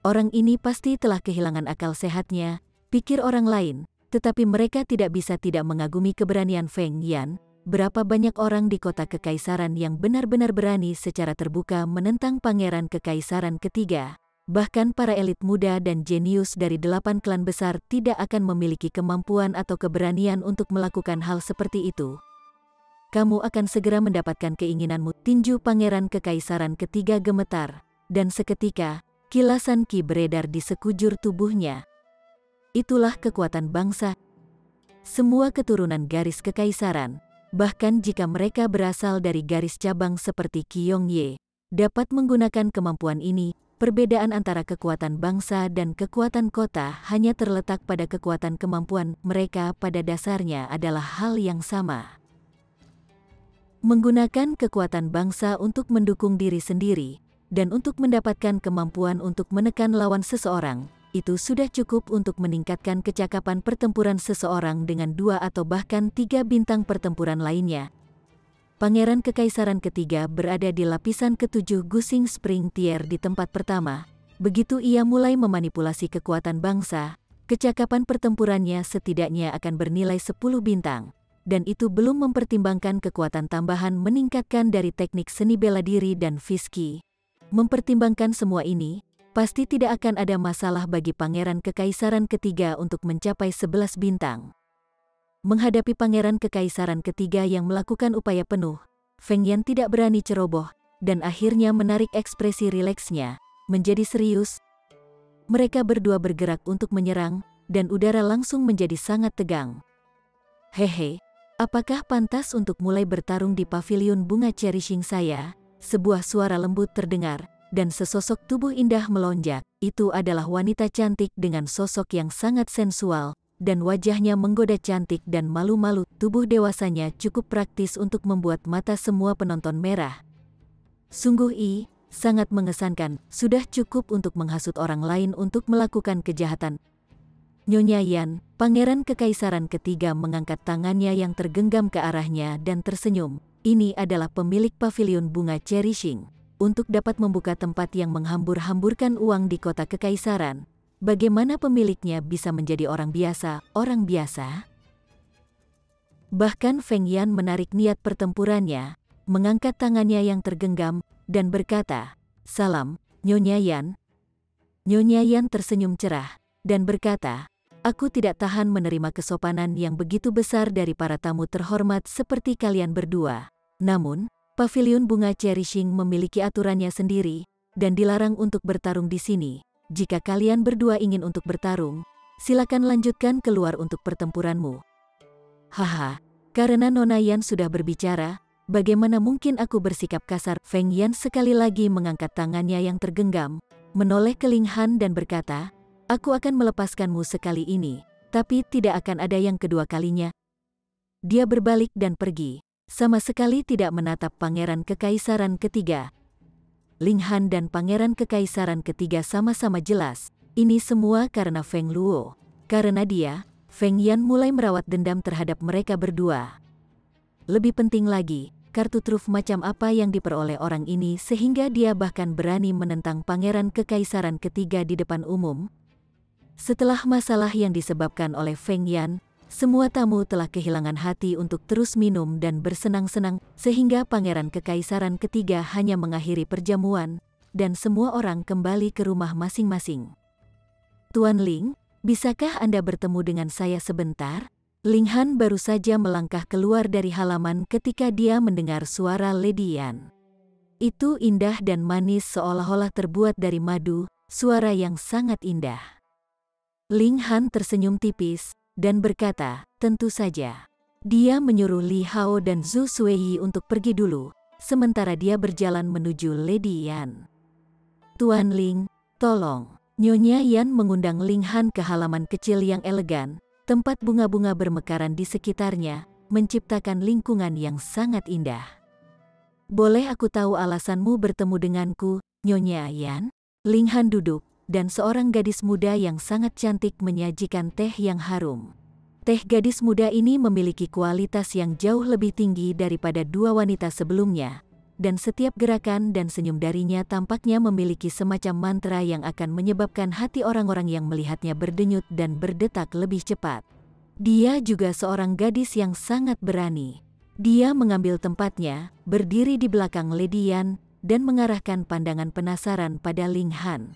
Orang ini pasti telah kehilangan akal sehatnya, pikir orang lain, tetapi mereka tidak bisa tidak mengagumi keberanian Feng Yan. Berapa banyak orang di kota kekaisaran yang benar-benar berani secara terbuka menentang pangeran kekaisaran ketiga. Bahkan para elit muda dan jenius dari 8 klan besar tidak akan memiliki kemampuan atau keberanian untuk melakukan hal seperti itu. Kamu akan segera mendapatkan keinginanmu. Tinju pangeran kekaisaran ketiga gemetar, dan seketika, kilasan ki beredar di sekujur tubuhnya. Itulah kekuatan bangsa. Semua keturunan garis kekaisaran, bahkan jika mereka berasal dari garis cabang seperti Qiyongye, dapat menggunakan kemampuan ini. Perbedaan antara kekuatan bangsa dan kekuatan kota hanya terletak pada kekuatan kemampuan mereka. Pada dasarnya adalah hal yang sama. Menggunakan kekuatan bangsa untuk mendukung diri sendiri, dan untuk mendapatkan kemampuan untuk menekan lawan seseorang, itu sudah cukup untuk meningkatkan kecakapan pertempuran seseorang dengan 2 atau bahkan 3 bintang pertempuran lainnya. Pangeran Kekaisaran ketiga berada di lapisan ke-7 Gusing Spring Tier di tempat pertama. Begitu ia mulai memanipulasi kekuatan bangsa, kecakapan pertempurannya setidaknya akan bernilai 10 bintang. Dan itu belum mempertimbangkan kekuatan tambahan meningkatkan dari teknik seni bela diri dan fiski. Mempertimbangkan semua ini, pasti tidak akan ada masalah bagi Pangeran Kekaisaran ketiga untuk mencapai 11 bintang. Menghadapi Pangeran Kekaisaran ketiga yang melakukan upaya penuh, Feng Yan tidak berani ceroboh, dan akhirnya menarik ekspresi rileksnya, menjadi serius. Mereka berdua bergerak untuk menyerang, dan udara langsung menjadi sangat tegang. Hehe, apakah pantas untuk mulai bertarung di pavilion bunga cherishing saya? Sebuah suara lembut terdengar, dan sesosok tubuh indah melonjak. Itu adalah wanita cantik dengan sosok yang sangat sensual, dan wajahnya menggoda cantik dan malu-malu. Tubuh dewasanya cukup praktis untuk membuat mata semua penonton merah. Sungguh sangat mengesankan. Sudah cukup untuk menghasut orang lain untuk melakukan kejahatan. Nyonya Yan, Pangeran Kekaisaran ketiga mengangkat tangannya yang tergenggam ke arahnya dan tersenyum. Ini adalah pemilik pavilion bunga cherishing. Untuk dapat membuka tempat yang menghambur-hamburkan uang di kota kekaisaran, bagaimana pemiliknya bisa menjadi orang biasa? Bahkan Feng Yan menarik niat pertempurannya, mengangkat tangannya yang tergenggam, dan berkata, "Salam, Nyonya Yan." Nyonya Yan tersenyum cerah, dan berkata, "Aku tidak tahan menerima kesopanan yang begitu besar dari para tamu terhormat seperti kalian berdua. Namun, pavilion bunga cherishing memiliki aturannya sendiri, dan dilarang untuk bertarung di sini. Jika kalian berdua ingin untuk bertarung, silakan lanjutkan keluar untuk pertempuranmu." "Haha, karena Nona Yan sudah berbicara, bagaimana mungkin aku bersikap kasar?" Feng Yan sekali lagi mengangkat tangannya yang tergenggam, menoleh ke Ling Han dan berkata, "Aku akan melepaskanmu sekali ini, tapi tidak akan ada yang kedua kalinya." Dia berbalik dan pergi, sama sekali tidak menatap Pangeran Kekaisaran ketiga. Ling Han dan Pangeran Kekaisaran ketiga sama-sama jelas, ini semua karena Feng Luo. Karena dia, Feng Yan mulai merawat dendam terhadap mereka berdua. Lebih penting lagi, kartu truf macam apa yang diperoleh orang ini sehingga dia bahkan berani menentang Pangeran Kekaisaran ketiga di depan umum? Setelah masalah yang disebabkan oleh Feng Yan, semua tamu telah kehilangan hati untuk terus minum dan bersenang-senang, sehingga Pangeran Kekaisaran ketiga hanya mengakhiri perjamuan, dan semua orang kembali ke rumah masing-masing. "Tuan Ling, bisakah Anda bertemu dengan saya sebentar?" Ling Han baru saja melangkah keluar dari halaman ketika dia mendengar suara Lady Yan. Itu indah dan manis seolah-olah terbuat dari madu, suara yang sangat indah. Ling Han tersenyum tipis, dan berkata, "Tentu saja." Dia menyuruh Li Hao dan Zhu Suiyi untuk pergi dulu, sementara dia berjalan menuju Lady Yan. "Tuan Ling, tolong." Nyonya Yan mengundang Ling Han ke halaman kecil yang elegan, tempat bunga-bunga bermekaran di sekitarnya, menciptakan lingkungan yang sangat indah. "Boleh aku tahu alasanmu bertemu denganku, Nyonya Yan?" Ling Han duduk, dan seorang gadis muda yang sangat cantik menyajikan teh yang harum. Teh gadis muda ini memiliki kualitas yang jauh lebih tinggi daripada dua wanita sebelumnya, dan setiap gerakan dan senyum darinya tampaknya memiliki semacam mantra yang akan menyebabkan hati orang-orang yang melihatnya berdenyut dan berdetak lebih cepat. Dia juga seorang gadis yang sangat berani. Dia mengambil tempatnya, berdiri di belakang Lady Yan, dan mengarahkan pandangan penasaran pada Ling Han.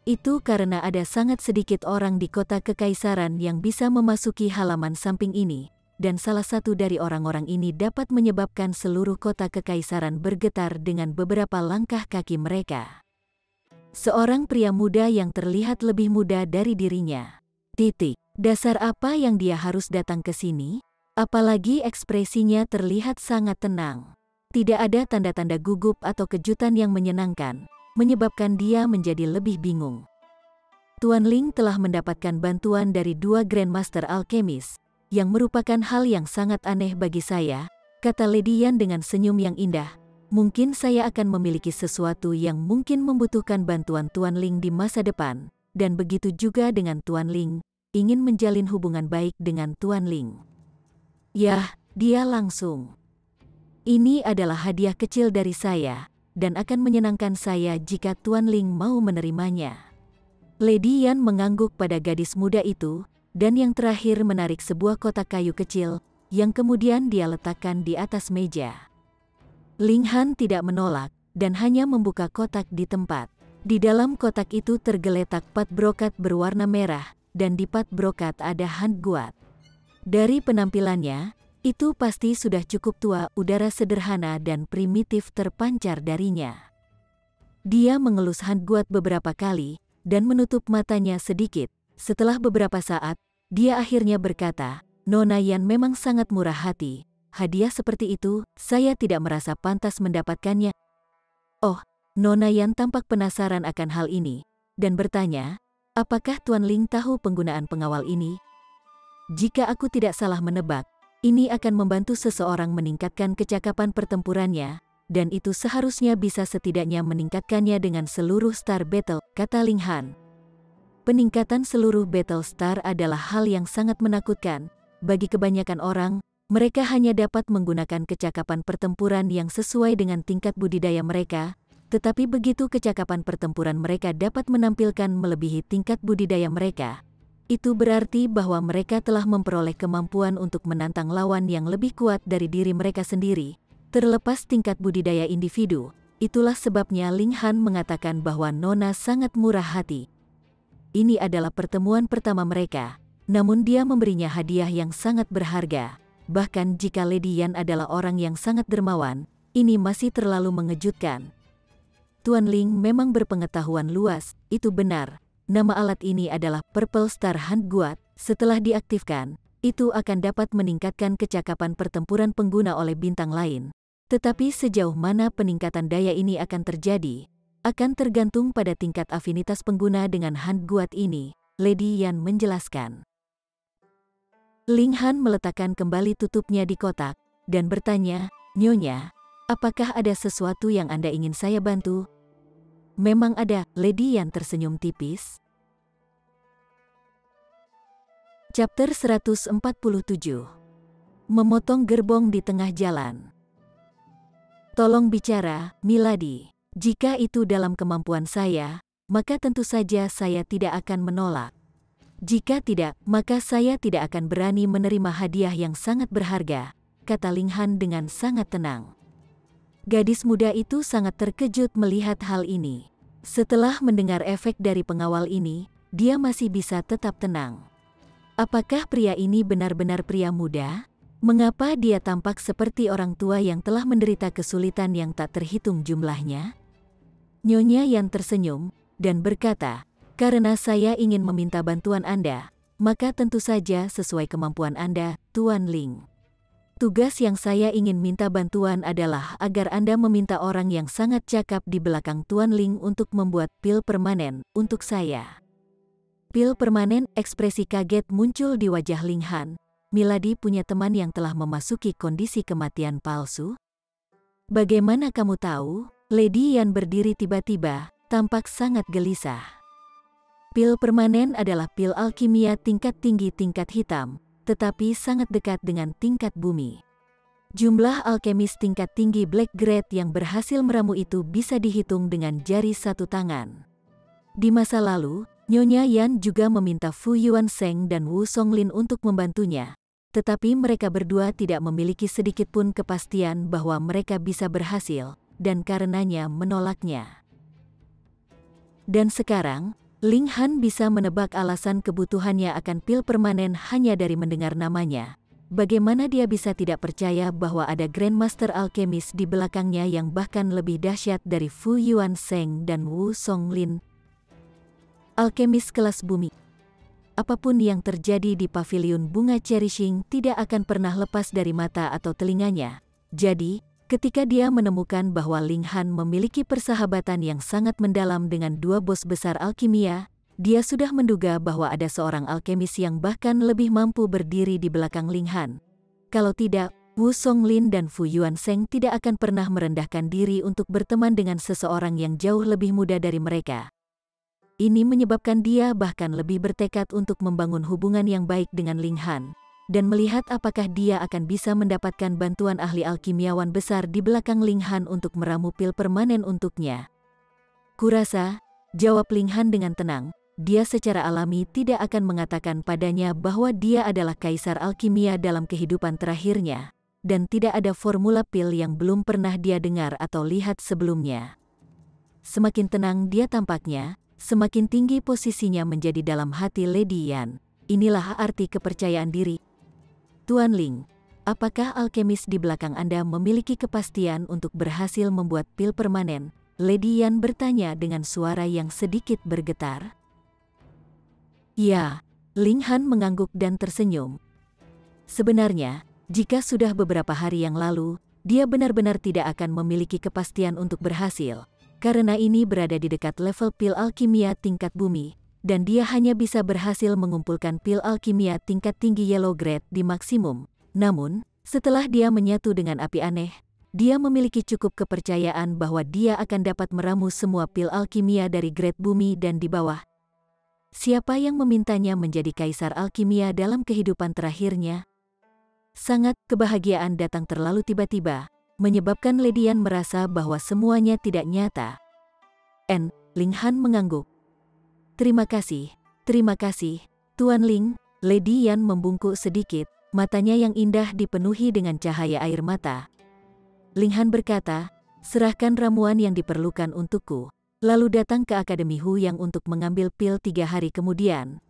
Itu karena ada sangat sedikit orang di kota kekaisaran yang bisa memasuki halaman samping ini, dan salah satu dari orang-orang ini dapat menyebabkan seluruh kota kekaisaran bergetar dengan beberapa langkah kaki mereka. Seorang pria muda yang terlihat lebih muda dari dirinya. Dasar apa yang dia harus datang ke sini? Apalagi ekspresinya terlihat sangat tenang. Tidak ada tanda-tanda gugup atau kejutan yang menyenangkan, menyebabkan dia menjadi lebih bingung. Tuan Ling telah mendapatkan bantuan dari dua Grandmaster Alkemis, yang merupakan hal yang sangat aneh bagi saya, kata Lady Yan dengan senyum yang indah. Mungkin saya akan memiliki sesuatu yang mungkin membutuhkan bantuan Tuan Ling di masa depan, dan begitu juga dengan Tuan Ling, ingin menjalin hubungan baik dengan Tuan Ling. Yah, dia langsung. Ini adalah hadiah kecil dari saya, dan akan menyenangkan saya jika Tuan Ling mau menerimanya. Lady Yan mengangguk pada gadis muda itu, dan yang terakhir menarik sebuah kotak kayu kecil, yang kemudian dia letakkan di atas meja. Ling Han tidak menolak, dan hanya membuka kotak di tempat. Di dalam kotak itu tergeletak pat brokat berwarna merah, dan di pat brokat ada handguat. Dari penampilannya, itu pasti sudah cukup tua, udara sederhana dan primitif terpancar darinya. Dia mengelus handguat beberapa kali, dan menutup matanya sedikit. Setelah beberapa saat, dia akhirnya berkata, Nona Yan memang sangat murah hati. Hadiah seperti itu, saya tidak merasa pantas mendapatkannya. Oh, Nona Yan tampak penasaran akan hal ini, dan bertanya, apakah Tuan Ling tahu penggunaan pengawal ini? Jika aku tidak salah menebak, ini akan membantu seseorang meningkatkan kecakapan pertempurannya, dan itu seharusnya bisa setidaknya meningkatkannya dengan seluruh Star Battle, kata Ling Han. Peningkatan seluruh Battle Star adalah hal yang sangat menakutkan. Bagi kebanyakan orang, mereka hanya dapat menggunakan kecakapan pertempuran yang sesuai dengan tingkat budidaya mereka, tetapi begitu kecakapan pertempuran mereka dapat menampilkan melebihi tingkat budidaya mereka, itu berarti bahwa mereka telah memperoleh kemampuan untuk menantang lawan yang lebih kuat dari diri mereka sendiri, terlepas tingkat budidaya individu. Itulah sebabnya Ling Han mengatakan bahwa Nona sangat murah hati. Ini adalah pertemuan pertama mereka, namun dia memberinya hadiah yang sangat berharga. Bahkan jika Lady Yan adalah orang yang sangat dermawan, ini masih terlalu mengejutkan. Tuan Ling memang berpengetahuan luas, itu benar. Nama alat ini adalah Purple Star Handguat. Setelah diaktifkan, itu akan dapat meningkatkan kecakapan pertempuran pengguna oleh bintang lain. Tetapi sejauh mana peningkatan daya ini akan terjadi, akan tergantung pada tingkat afinitas pengguna dengan handguat ini, Lady Yan menjelaskan. Ling Han meletakkan kembali tutupnya di kotak, dan bertanya, Nyonya, apakah ada sesuatu yang Anda ingin saya bantu? Memang ada, Lady Yan tersenyum tipis. Chapter 147. Memotong gerbong di tengah jalan. Tolong bicara, Milady. Jika itu dalam kemampuan saya, maka tentu saja saya tidak akan menolak. Jika tidak, maka saya tidak akan berani menerima hadiah yang sangat berharga, kata Ling Han dengan sangat tenang. Gadis muda itu sangat terkejut melihat hal ini. Setelah mendengar efek dari pengawal ini, dia masih bisa tetap tenang. Apakah pria ini benar-benar pria muda? Mengapa dia tampak seperti orang tua yang telah menderita kesulitan yang tak terhitung jumlahnya? Nyonya Yan tersenyum, dan berkata, karena saya ingin meminta bantuan Anda, maka tentu saja sesuai kemampuan Anda, Tuan Ling. Tugas yang saya ingin minta bantuan adalah agar Anda meminta orang yang sangat cakap di belakang Tuan Ling untuk membuat pil permanen untuk saya. Pil permanen, ekspresi kaget muncul di wajah Ling Han. Milady punya teman yang telah memasuki kondisi kematian palsu? Bagaimana kamu tahu? Lady Yan berdiri tiba-tiba, tampak sangat gelisah. Pil permanen adalah pil alkimia tingkat tinggi tingkat hitam, tetapi sangat dekat dengan tingkat bumi. Jumlah alkemis tingkat tinggi Black Grade yang berhasil meramu itu bisa dihitung dengan jari satu tangan. Di masa lalu, Nyonya Yan juga meminta Fu Yuansheng dan Wu Songlin untuk membantunya, tetapi mereka berdua tidak memiliki sedikit pun kepastian bahwa mereka bisa berhasil, dan karenanya menolaknya. Dan sekarang, Ling Han bisa menebak alasan kebutuhannya akan pil permanen hanya dari mendengar namanya. Bagaimana dia bisa tidak percaya bahwa ada Grandmaster Alkemis di belakangnya yang bahkan lebih dahsyat dari Fu Yuansheng dan Wu Songlin? Alkemis kelas bumi. Apapun yang terjadi di pavilion bunga Cherishing tidak akan pernah lepas dari mata atau telinganya. Jadi, ketika dia menemukan bahwa Ling Han memiliki persahabatan yang sangat mendalam dengan dua bos besar alkimia, dia sudah menduga bahwa ada seorang alkemis yang bahkan lebih mampu berdiri di belakang Ling Han. Kalau tidak, Wu Songlin dan Fu Yuansheng tidak akan pernah merendahkan diri untuk berteman dengan seseorang yang jauh lebih muda dari mereka. Ini menyebabkan dia bahkan lebih bertekad untuk membangun hubungan yang baik dengan Ling Han, dan melihat apakah dia akan bisa mendapatkan bantuan ahli alkimiawan besar di belakang Ling Han untuk meramu pil permanen untuknya. Kurasa, jawab Ling Han dengan tenang, dia secara alami tidak akan mengatakan padanya bahwa dia adalah kaisar alkimia dalam kehidupan terakhirnya, dan tidak ada formula pil yang belum pernah dia dengar atau lihat sebelumnya. Semakin tenang dia tampaknya, semakin tinggi posisinya menjadi dalam hati Lady Yan. Inilah arti kepercayaan diri. Tuan Ling, apakah alkemis di belakang Anda memiliki kepastian untuk berhasil membuat pil permanen? Lady Yan bertanya dengan suara yang sedikit bergetar. Ya, Ling Han mengangguk dan tersenyum. Sebenarnya, jika sudah beberapa hari yang lalu, dia benar-benar tidak akan memiliki kepastian untuk berhasil. Karena ini berada di dekat level pil alkimia tingkat bumi, dan dia hanya bisa berhasil mengumpulkan pil alkimia tingkat tinggi Yellow Grade di maksimum. Namun, setelah dia menyatu dengan api aneh, dia memiliki cukup kepercayaan bahwa dia akan dapat meramu semua pil alkimia dari grade bumi dan di bawah. Siapa yang memintanya menjadi kaisar alkimia dalam kehidupan terakhirnya? Sangat kebahagiaan datang terlalu tiba-tiba, menyebabkan Lady Yan merasa bahwa semuanya tidak nyata. Ling Han mengangguk. Terima kasih, Tuan Ling. Lady Yan membungkuk sedikit, matanya yang indah dipenuhi dengan cahaya air mata. Ling Han berkata, serahkan ramuan yang diperlukan untukku, lalu datang ke Akademi Huyang untuk mengambil pil 3 hari kemudian.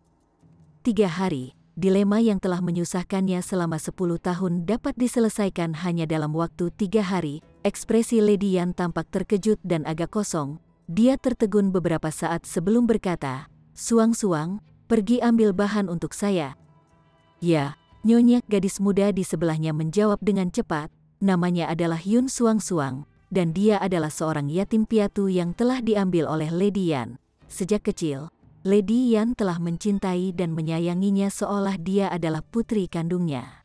3 hari. Dilema yang telah menyusahkannya selama 10 tahun dapat diselesaikan hanya dalam waktu 3 hari. Ekspresi Lady Yan tampak terkejut dan agak kosong. Dia tertegun beberapa saat sebelum berkata, Suang-suang, pergi ambil bahan untuk saya. Ya, Nyonya. Gadis muda di sebelahnya menjawab dengan cepat. Namanya adalah Yun Suang-suang, dan dia adalah seorang yatim piatu yang telah diambil oleh Lady Yan. Sejak kecil, Lady Yan telah mencintai dan menyayanginya seolah dia adalah putri kandungnya.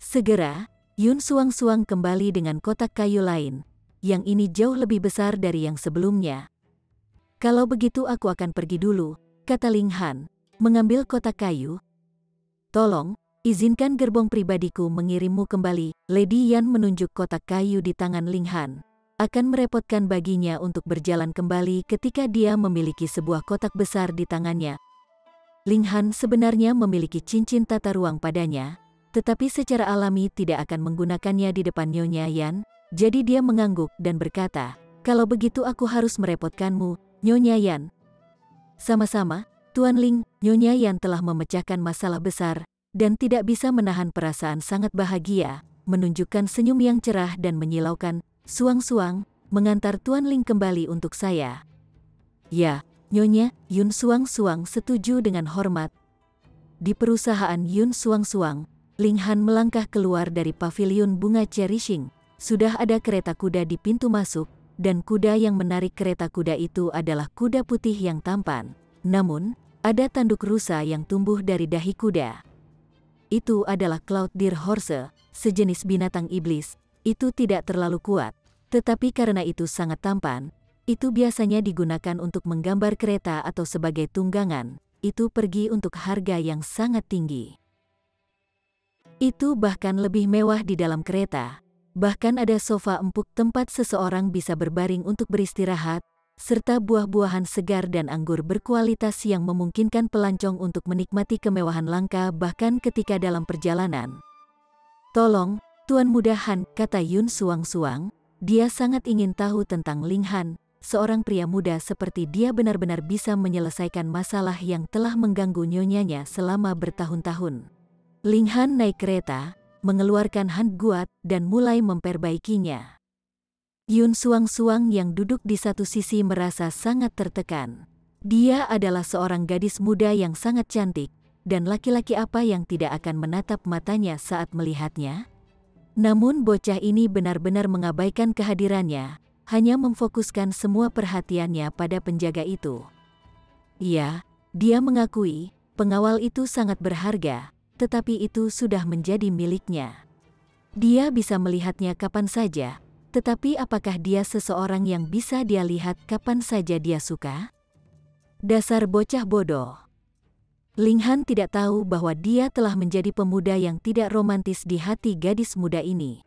Segera, Yun Suang-suang kembali dengan kotak kayu lain, yang ini jauh lebih besar dari yang sebelumnya. Kalau begitu aku akan pergi dulu, kata Ling Han, mengambil kotak kayu. Tolong, izinkan gerbong pribadiku mengirimmu kembali. Lady Yan menunjuk kotak kayu di tangan Ling Han. Akan merepotkan baginya untuk berjalan kembali ketika dia memiliki sebuah kotak besar di tangannya. Ling Han sebenarnya memiliki cincin tata ruang padanya, tetapi secara alami tidak akan menggunakannya di depan Nyonya Yan, jadi dia mengangguk dan berkata, kalau begitu aku harus merepotkanmu, Nyonya Yan. Sama-sama, Tuan Ling. Nyonya Yan telah memecahkan masalah besar, dan tidak bisa menahan perasaan sangat bahagia, menunjukkan senyum yang cerah dan menyilaukan. Suang-suang, mengantar Tuan Ling kembali untuk saya. Ya, Nyonya. Yun Suang-suang setuju dengan hormat. Di perusahaan Yun Suang-suang, Ling Han melangkah keluar dari pavilion bunga Cherishing. Sudah ada kereta kuda di pintu masuk, dan kuda yang menarik kereta kuda itu adalah kuda putih yang tampan. Namun, ada tanduk rusa yang tumbuh dari dahi kuda. Itu adalah Cloud Deer Horse, sejenis binatang iblis. Itu tidak terlalu kuat, tetapi karena itu sangat tampan, itu biasanya digunakan untuk menggambar kereta atau sebagai tunggangan. itu pergi untuk harga yang sangat tinggi. Itu bahkan lebih mewah di dalam kereta. Bahkan ada sofa empuk tempat seseorang bisa berbaring untuk beristirahat, serta buah-buahan segar dan anggur berkualitas yang memungkinkan pelancong untuk menikmati kemewahan langka bahkan ketika dalam perjalanan. "Tolong, Tuan Muda Han," kata Yun Suang-Suang. Dia sangat ingin tahu tentang Ling Han, seorang pria muda seperti dia benar-benar bisa menyelesaikan masalah yang telah mengganggu nyonyanya selama bertahun-tahun. Ling Han naik kereta, mengeluarkan handguard dan mulai memperbaikinya. Yun Suang-Suang yang duduk di satu sisi merasa sangat tertekan. Dia adalah seorang gadis muda yang sangat cantik, dan laki-laki apa yang tidak akan menatap matanya saat melihatnya? Namun bocah ini benar-benar mengabaikan kehadirannya, hanya memfokuskan semua perhatiannya pada penjaga itu. Ya, dia mengakui, pengawal itu sangat berharga, tetapi itu sudah menjadi miliknya. Dia bisa melihatnya kapan saja, tetapi apakah dia seseorang yang bisa dia lihat kapan saja dia suka? Dasar bocah bodoh. Ling Han tidak tahu bahwa dia telah menjadi pemuda yang tidak romantis di hati gadis muda ini.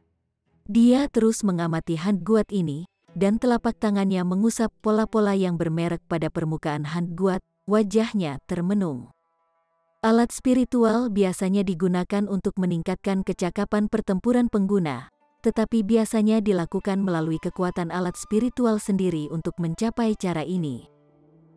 Dia terus mengamati handguard ini, dan telapak tangannya mengusap pola-pola yang bermerek pada permukaan handguard, wajahnya termenung. Alat spiritual biasanya digunakan untuk meningkatkan kecakapan pertempuran pengguna, tetapi biasanya dilakukan melalui kekuatan alat spiritual sendiri untuk mencapai cara ini.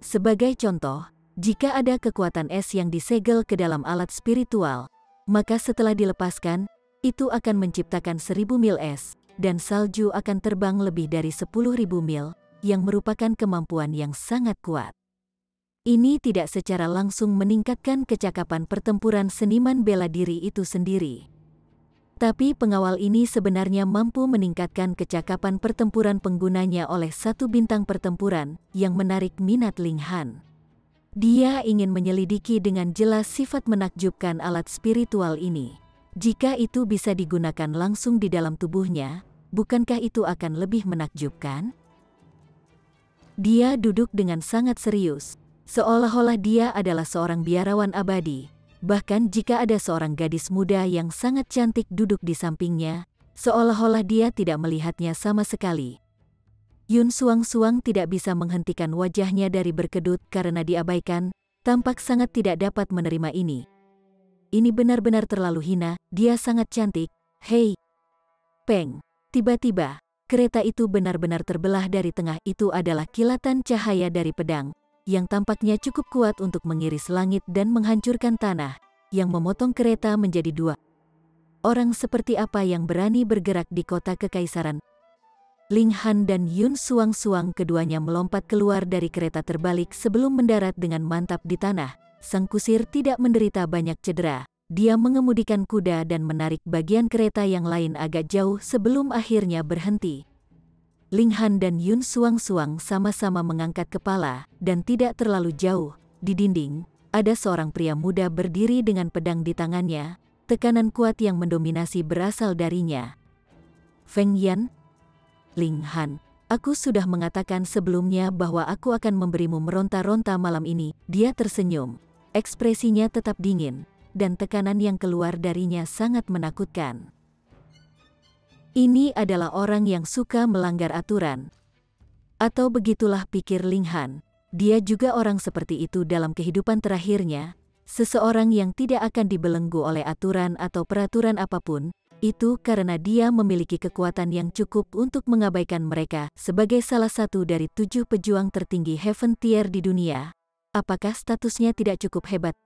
Sebagai contoh, jika ada kekuatan es yang disegel ke dalam alat spiritual, maka setelah dilepaskan, itu akan menciptakan 1000 mil es, dan salju akan terbang lebih dari 10.000 mil, yang merupakan kemampuan yang sangat kuat. Ini tidak secara langsung meningkatkan kecakapan pertempuran seniman bela diri itu sendiri. Tapi pengawal ini sebenarnya mampu meningkatkan kecakapan pertempuran penggunanya oleh satu bintang pertempuran yang menarik minat Ling Han. Dia ingin menyelidiki dengan jelas sifat menakjubkan alat spiritual ini. Jika itu bisa digunakan langsung di dalam tubuhnya, bukankah itu akan lebih menakjubkan? Dia duduk dengan sangat serius, seolah-olah dia adalah seorang biarawan abadi. Bahkan jika ada seorang gadis muda yang sangat cantik duduk di sampingnya, seolah-olah dia tidak melihatnya sama sekali. Yun Suang-Suang tidak bisa menghentikan wajahnya dari berkedut karena diabaikan, tampak sangat tidak dapat menerima ini. Ini benar-benar terlalu hina, dia sangat cantik. Hei! Peng! Tiba-tiba, kereta itu benar-benar terbelah dari tengah. Itu adalah kilatan cahaya dari pedang, yang tampaknya cukup kuat untuk mengiris langit dan menghancurkan tanah, yang memotong kereta menjadi dua. Orang seperti apa yang berani bergerak di kota kekaisaran? Ling Han dan Yun Suang-Suang keduanya melompat keluar dari kereta terbalik sebelum mendarat dengan mantap di tanah. Sang kusir tidak menderita banyak cedera. Dia mengemudikan kuda dan menarik bagian kereta yang lain agak jauh sebelum akhirnya berhenti. Ling Han dan Yun Suang-Suang sama-sama mengangkat kepala, dan tidak terlalu jauh, di dinding, ada seorang pria muda berdiri dengan pedang di tangannya. Tekanan kuat yang mendominasi berasal darinya. "Feng Yan? Ling Han, aku sudah mengatakan sebelumnya bahwa aku akan memberimu meronta-ronta malam ini." Dia tersenyum. Ekspresinya tetap dingin, dan tekanan yang keluar darinya sangat menakutkan. Ini adalah orang yang suka melanggar aturan. Atau begitulah pikir Ling Han. Dia juga orang seperti itu dalam kehidupan terakhirnya, seseorang yang tidak akan dibelenggu oleh aturan atau peraturan apapun. Itu karena dia memiliki kekuatan yang cukup untuk mengabaikan mereka sebagai salah satu dari 7 pejuang tertinggi Heaven Tier di dunia. Apakah statusnya tidak cukup hebat?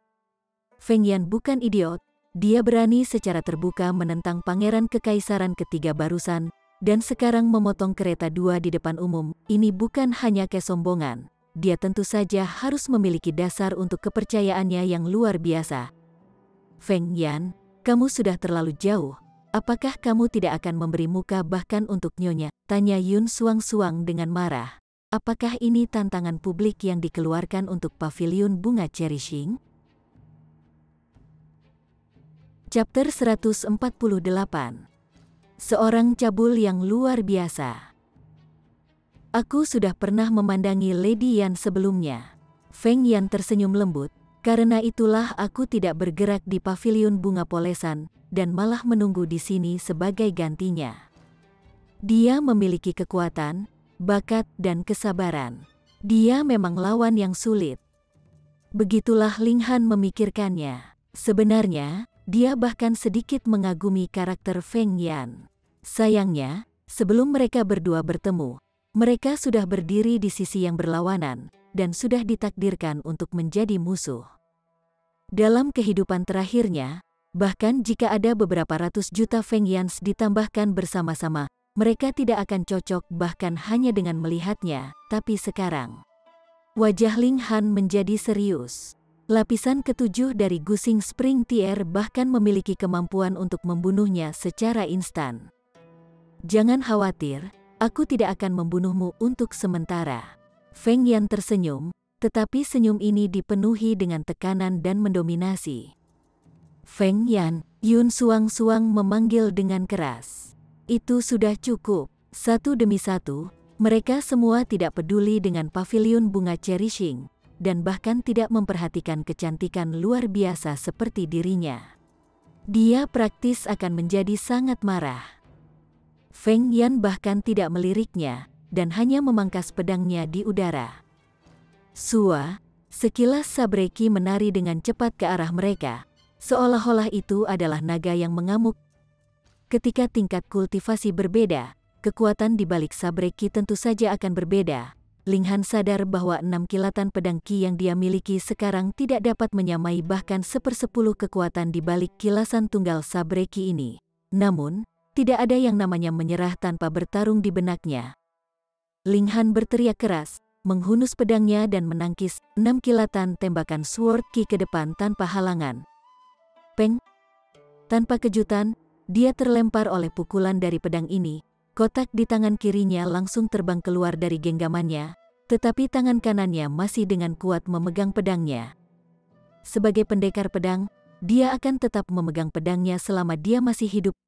Feng Yan bukan idiot. Dia berani secara terbuka menentang pangeran kekaisaran ketiga barusan, dan sekarang memotong kereta dua di depan umum. Ini bukan hanya kesombongan. Dia tentu saja harus memiliki dasar untuk kepercayaannya yang luar biasa. "Feng Yan, kamu sudah terlalu jauh. Apakah kamu tidak akan memberi muka bahkan untuk nyonya?" tanya Yun Suang-Suang dengan marah. Apakah ini tantangan publik yang dikeluarkan untuk pavilion bunga cherishing? Chapter 148. Seorang cabul yang luar biasa. Aku sudah pernah memandangi Lady Yan sebelumnya. Feng Yan tersenyum lembut, Karena itulah aku tidak bergerak di pavilion bunga polesan dan malah menunggu di sini sebagai gantinya. Dia memiliki kekuatan, bakat, dan kesabaran. Dia memang lawan yang sulit. Begitulah Ling Han memikirkannya. Sebenarnya, dia bahkan sedikit mengagumi karakter Feng Yan. Sayangnya, sebelum mereka berdua bertemu, mereka sudah berdiri di sisi yang berlawanan dan sudah ditakdirkan untuk menjadi musuh. Dalam kehidupan terakhirnya, bahkan jika ada beberapa ratus juta Feng Yans ditambahkan bersama-sama, mereka tidak akan cocok bahkan hanya dengan melihatnya. Tapi sekarang, wajah Ling Han menjadi serius. Lapisan ketujuh dari Gusing Spring Tier bahkan memiliki kemampuan untuk membunuhnya secara instan. Jangan khawatir, aku tidak akan membunuhmu untuk sementara. Feng Yan tersenyum, tetapi senyum ini dipenuhi dengan tekanan dan mendominasi. Feng Yan, Yun Suang-Suang memanggil dengan keras. Itu sudah cukup. Satu demi satu, mereka semua tidak peduli dengan pavilion bunga cherishing, dan bahkan tidak memperhatikan kecantikan luar biasa seperti dirinya. Dia praktis akan menjadi sangat marah. Feng Yan bahkan tidak meliriknya, dan hanya memangkas pedangnya di udara. Sua, sekilas sabre ki menari dengan cepat ke arah mereka, seolah-olah itu adalah naga yang mengamuk. Ketika tingkat kultivasi berbeda, kekuatan di balik sabre ki tentu saja akan berbeda. Ling Han sadar bahwa 6 kilatan pedang ki yang dia miliki sekarang tidak dapat menyamai bahkan 1/10 kekuatan di balik kilasan tunggal sabre ki ini. Namun, tidak ada yang namanya menyerah tanpa bertarung di benaknya. Ling Han berteriak keras, menghunus pedangnya dan menangkis 6 kilatan tembakan sword ki ke depan tanpa halangan. Peng! Tanpa kejutan, dia terlempar oleh pukulan dari pedang ini. Kotak di tangan kirinya langsung terbang keluar dari genggamannya, tetapi tangan kanannya masih dengan kuat memegang pedangnya. Sebagai pendekar pedang, dia akan tetap memegang pedangnya selama dia masih hidup.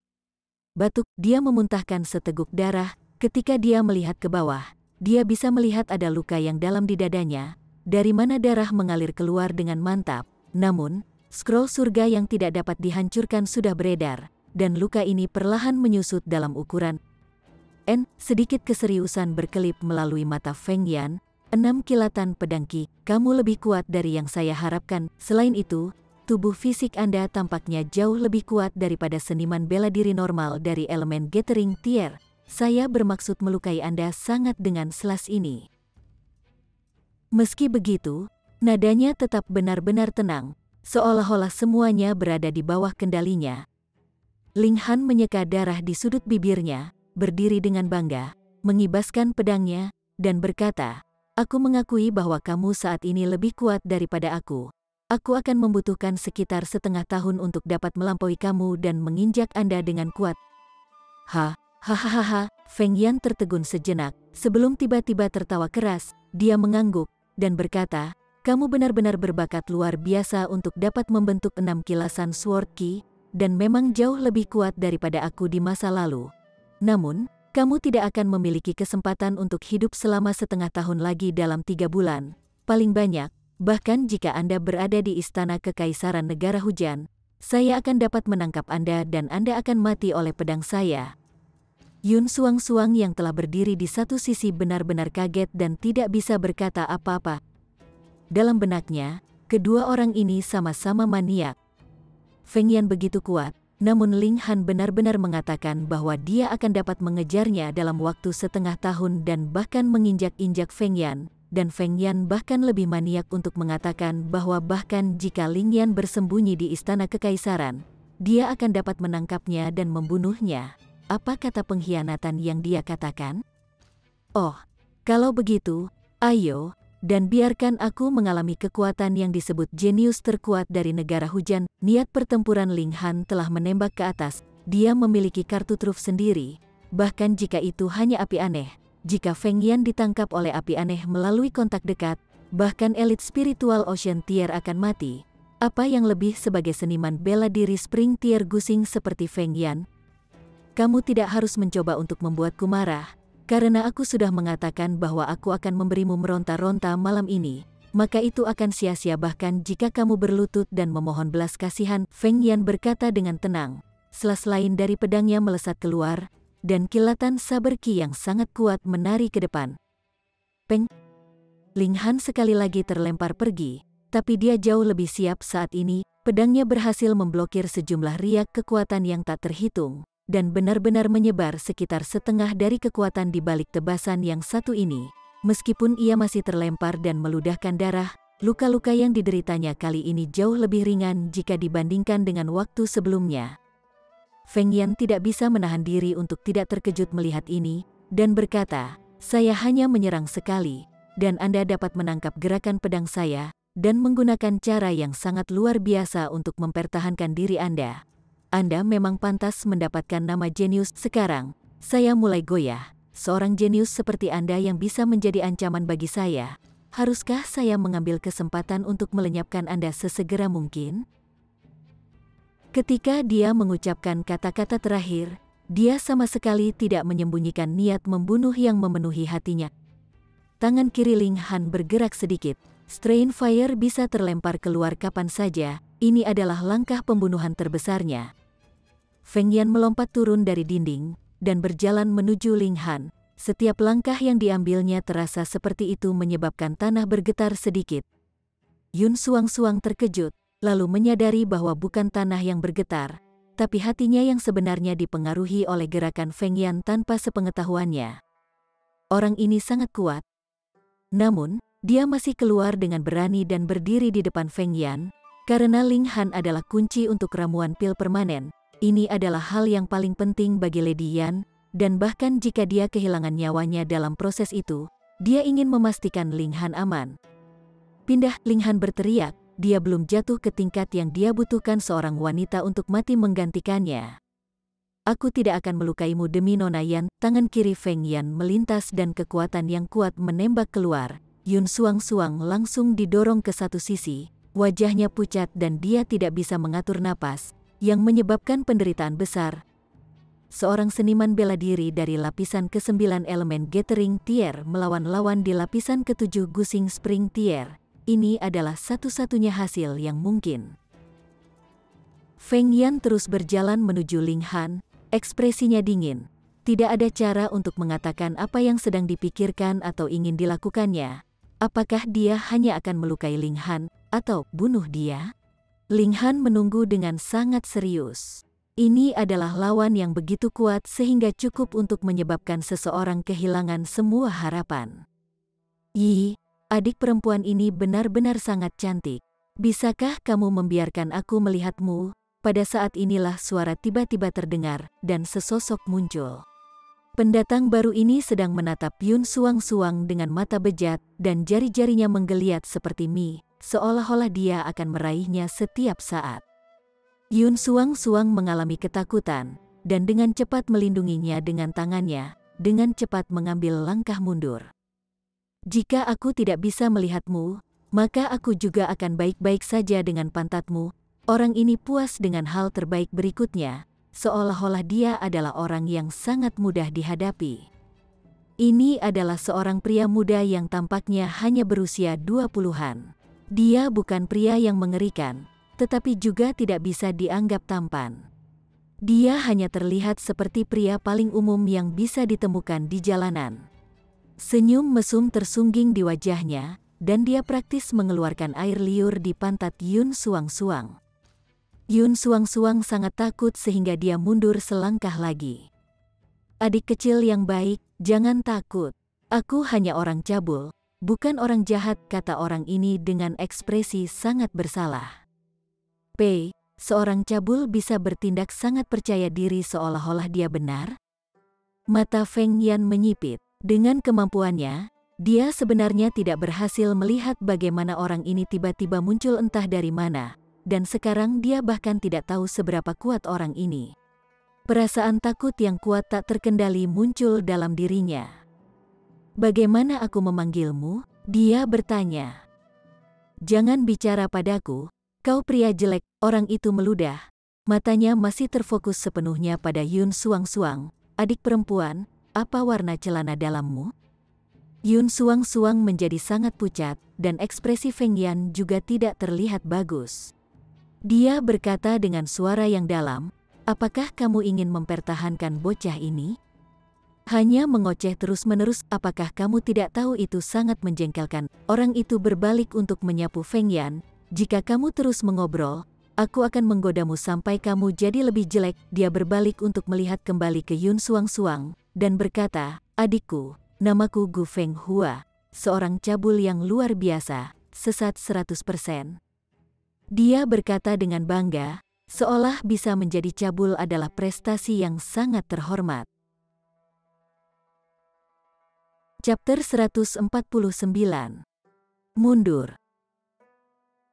Batuk, dia memuntahkan seteguk darah. Ketika dia melihat ke bawah, dia bisa melihat ada luka yang dalam di dadanya, dari mana darah mengalir keluar dengan mantap. Namun, scroll surga yang tidak dapat dihancurkan sudah beredar, dan luka ini perlahan menyusut dalam ukuran. Sedikit keseriusan berkelip melalui mata Feng Yan. 6 kilatan pedang ki, kamu lebih kuat dari yang saya harapkan. Selain itu, tubuh fisik Anda tampaknya jauh lebih kuat daripada seniman bela diri normal dari elemen Gathering Tier. Saya bermaksud melukai Anda sangat dengan selas ini. Meski begitu, nadanya tetap benar-benar tenang, seolah-olah semuanya berada di bawah kendalinya. Ling Han menyeka darah di sudut bibirnya, berdiri dengan bangga, mengibaskan pedangnya, dan berkata, "Aku mengakui bahwa kamu saat ini lebih kuat daripada aku. Aku akan membutuhkan sekitar setengah tahun untuk dapat melampaui kamu dan menginjak Anda dengan kuat." Hahaha, Feng Yan tertegun sejenak, sebelum tiba-tiba tertawa keras. Dia mengangguk, dan berkata, "Kamu benar-benar berbakat luar biasa untuk dapat membentuk 6 kilasan sword ki, dan memang jauh lebih kuat daripada aku di masa lalu. Namun, kamu tidak akan memiliki kesempatan untuk hidup selama setengah tahun lagi dalam 3 bulan. Paling banyak, bahkan jika Anda berada di Istana Kekaisaran Negara Hujan, saya akan dapat menangkap Anda dan Anda akan mati oleh pedang saya." Yun Suang-Suang yang telah berdiri di satu sisi benar-benar kaget dan tidak bisa berkata apa-apa. Dalam benaknya, kedua orang ini sama-sama maniak. Feng Yan begitu kuat, namun Ling Han benar-benar mengatakan bahwa dia akan dapat mengejarnya dalam waktu setengah tahun dan bahkan menginjak-injak Feng Yan. Dan Feng Yan bahkan lebih maniak untuk mengatakan bahwa bahkan jika Ling Yan bersembunyi di Istana Kekaisaran, dia akan dapat menangkapnya dan membunuhnya. Apa kata pengkhianatan yang dia katakan? Oh, kalau begitu, ayo, dan biarkan aku mengalami kekuatan yang disebut jenius terkuat dari negara hujan. Niat pertempuran Ling Han telah menembak ke atas. Dia memiliki kartu truf sendiri, bahkan jika itu hanya api aneh. Jika Feng Yan ditangkap oleh api aneh melalui kontak dekat, bahkan elit spiritual Ocean Tier akan mati. Apa yang lebih sebagai seniman bela diri Spring Tier Gusing seperti Feng Yan? Kamu tidak harus mencoba untuk membuatku marah, karena aku sudah mengatakan bahwa aku akan memberimu meronta-ronta malam ini. maka itu akan sia-sia bahkan jika kamu berlutut dan memohon belas kasihan. Feng Yan berkata dengan tenang. Selas lain dari pedangnya melesat keluar, dan kilatan saber ki yang sangat kuat menari ke depan. Peng! Ling Han sekali lagi terlempar pergi, tapi dia jauh lebih siap saat ini. Pedangnya berhasil memblokir sejumlah riak kekuatan yang tak terhitung, dan benar-benar menyebar sekitar setengah dari kekuatan di balik tebasan yang satu ini. Meskipun ia masih terlempar dan meludahkan darah, luka-luka yang dideritanya kali ini jauh lebih ringan jika dibandingkan dengan waktu sebelumnya. Feng Yan tidak bisa menahan diri untuk tidak terkejut melihat ini, dan berkata, "Saya hanya menyerang sekali, dan Anda dapat menangkap gerakan pedang saya, dan menggunakan cara yang sangat luar biasa untuk mempertahankan diri Anda. Anda memang pantas mendapatkan nama jenius. Sekarang, saya mulai goyah. Seorang jenius seperti Anda yang bisa menjadi ancaman bagi saya. Haruskah saya mengambil kesempatan untuk melenyapkan Anda sesegera mungkin?" Ketika dia mengucapkan kata-kata terakhir, dia sama sekali tidak menyembunyikan niat membunuh yang memenuhi hatinya. Tangan kiri Ling Han bergerak sedikit. Strain Fire bisa terlempar keluar kapan saja. Ini adalah langkah pembunuhan terbesarnya. Feng Yan melompat turun dari dinding dan berjalan menuju Ling Han. Setiap langkah yang diambilnya terasa seperti itu menyebabkan tanah bergetar sedikit. Yun Suang-Suang terkejut, lalu menyadari bahwa bukan tanah yang bergetar, tapi hatinya yang sebenarnya dipengaruhi oleh gerakan Feng Yan tanpa sepengetahuannya. Orang ini sangat kuat. Namun, dia masih keluar dengan berani dan berdiri di depan Feng Yan, karena Ling Han adalah kunci untuk ramuan pil permanen. Ini adalah hal yang paling penting bagi Lady Yan, dan bahkan jika dia kehilangan nyawanya dalam proses itu, dia ingin memastikan Ling Han aman. "Pindah!" Ling Han berteriak, dia belum jatuh ke tingkat yang dia butuhkan seorang wanita untuk mati menggantikannya. "Aku tidak akan melukaimu demi Nona Yan." Tangan kiri Feng Yan melintas dan kekuatan yang kuat menembak keluar. Yun Suang-Suang langsung didorong ke satu sisi, wajahnya pucat dan dia tidak bisa mengatur napas, yang menyebabkan penderitaan besar. Seorang seniman bela diri dari lapisan ke-9 elemen Gathering Tier melawan lawan di lapisan ke-7 Gusing Spring Tier. Ini adalah satu-satunya hasil yang mungkin. Feng Yan terus berjalan menuju Ling Han, ekspresinya dingin. Tidak ada cara untuk mengatakan apa yang sedang dipikirkan atau ingin dilakukannya. Apakah dia hanya akan melukai Ling Han, atau bunuh dia? Ling Han menunggu dengan sangat serius. Ini adalah lawan yang begitu kuat sehingga cukup untuk menyebabkan seseorang kehilangan semua harapan. "Yi, adik perempuan ini benar-benar sangat cantik. Bisakah kamu membiarkan aku melihatmu?" Pada saat inilah suara tiba-tiba terdengar, dan sesosok muncul. Pendatang baru ini sedang menatap Yun Suang-Suang dengan mata bejat, dan jari-jarinya menggeliat seperti mie, seolah-olah dia akan meraihnya setiap saat. Yun Suang-Suang mengalami ketakutan, dan dengan cepat melindunginya dengan tangannya, dengan cepat mengambil langkah mundur. "Jika aku tidak bisa melihatmu, maka aku juga akan baik-baik saja dengan pantatmu." Orang ini puas dengan hal terbaik berikutnya, seolah-olah dia adalah orang yang sangat mudah dihadapi. Ini adalah seorang pria muda yang tampaknya hanya berusia 20-an. Dia bukan pria yang mengerikan, tetapi juga tidak bisa dianggap tampan. Dia hanya terlihat seperti pria paling umum yang bisa ditemukan di jalanan. Senyum mesum tersungging di wajahnya, dan dia praktis mengeluarkan air liur di pantat Yun Suang-Suang. Yun Suang-Suang sangat takut sehingga dia mundur selangkah lagi. "Adik kecil yang baik, jangan takut. Aku hanya orang cabul, bukan orang jahat," kata orang ini dengan ekspresi sangat bersalah. Seorang cabul bisa bertindak sangat percaya diri seolah-olah dia benar? Mata Feng Yan menyipit. Dengan kemampuannya, dia sebenarnya tidak berhasil melihat bagaimana orang ini tiba-tiba muncul entah dari mana. Dan sekarang dia bahkan tidak tahu seberapa kuat orang ini. Perasaan takut yang kuat tak terkendali muncul dalam dirinya. "Bagaimana aku memanggilmu?" dia bertanya. "Jangan bicara padaku, kau pria jelek." Orang itu meludah. Matanya masih terfokus sepenuhnya pada Yun Suang-Suang. "Adik perempuan, apa warna celana dalammu?" Yun Suang-Suang menjadi sangat pucat, dan ekspresi Feng Yan juga tidak terlihat bagus. Dia berkata dengan suara yang dalam, "Apakah kamu ingin mempertahankan bocah ini? Hanya mengoceh terus-menerus, apakah kamu tidak tahu itu sangat menjengkelkan?" Orang itu berbalik untuk menyapu Feng Yan, "Jika kamu terus mengobrol, aku akan menggodamu sampai kamu jadi lebih jelek." Dia berbalik untuk melihat kembali ke Yun Suang-Suang, dan berkata, "Adikku, namaku Gu Feng Hua, seorang cabul yang luar biasa, sesat 100%. Dia berkata dengan bangga, seolah bisa menjadi cabul adalah prestasi yang sangat terhormat. Chapter 149. Mundur.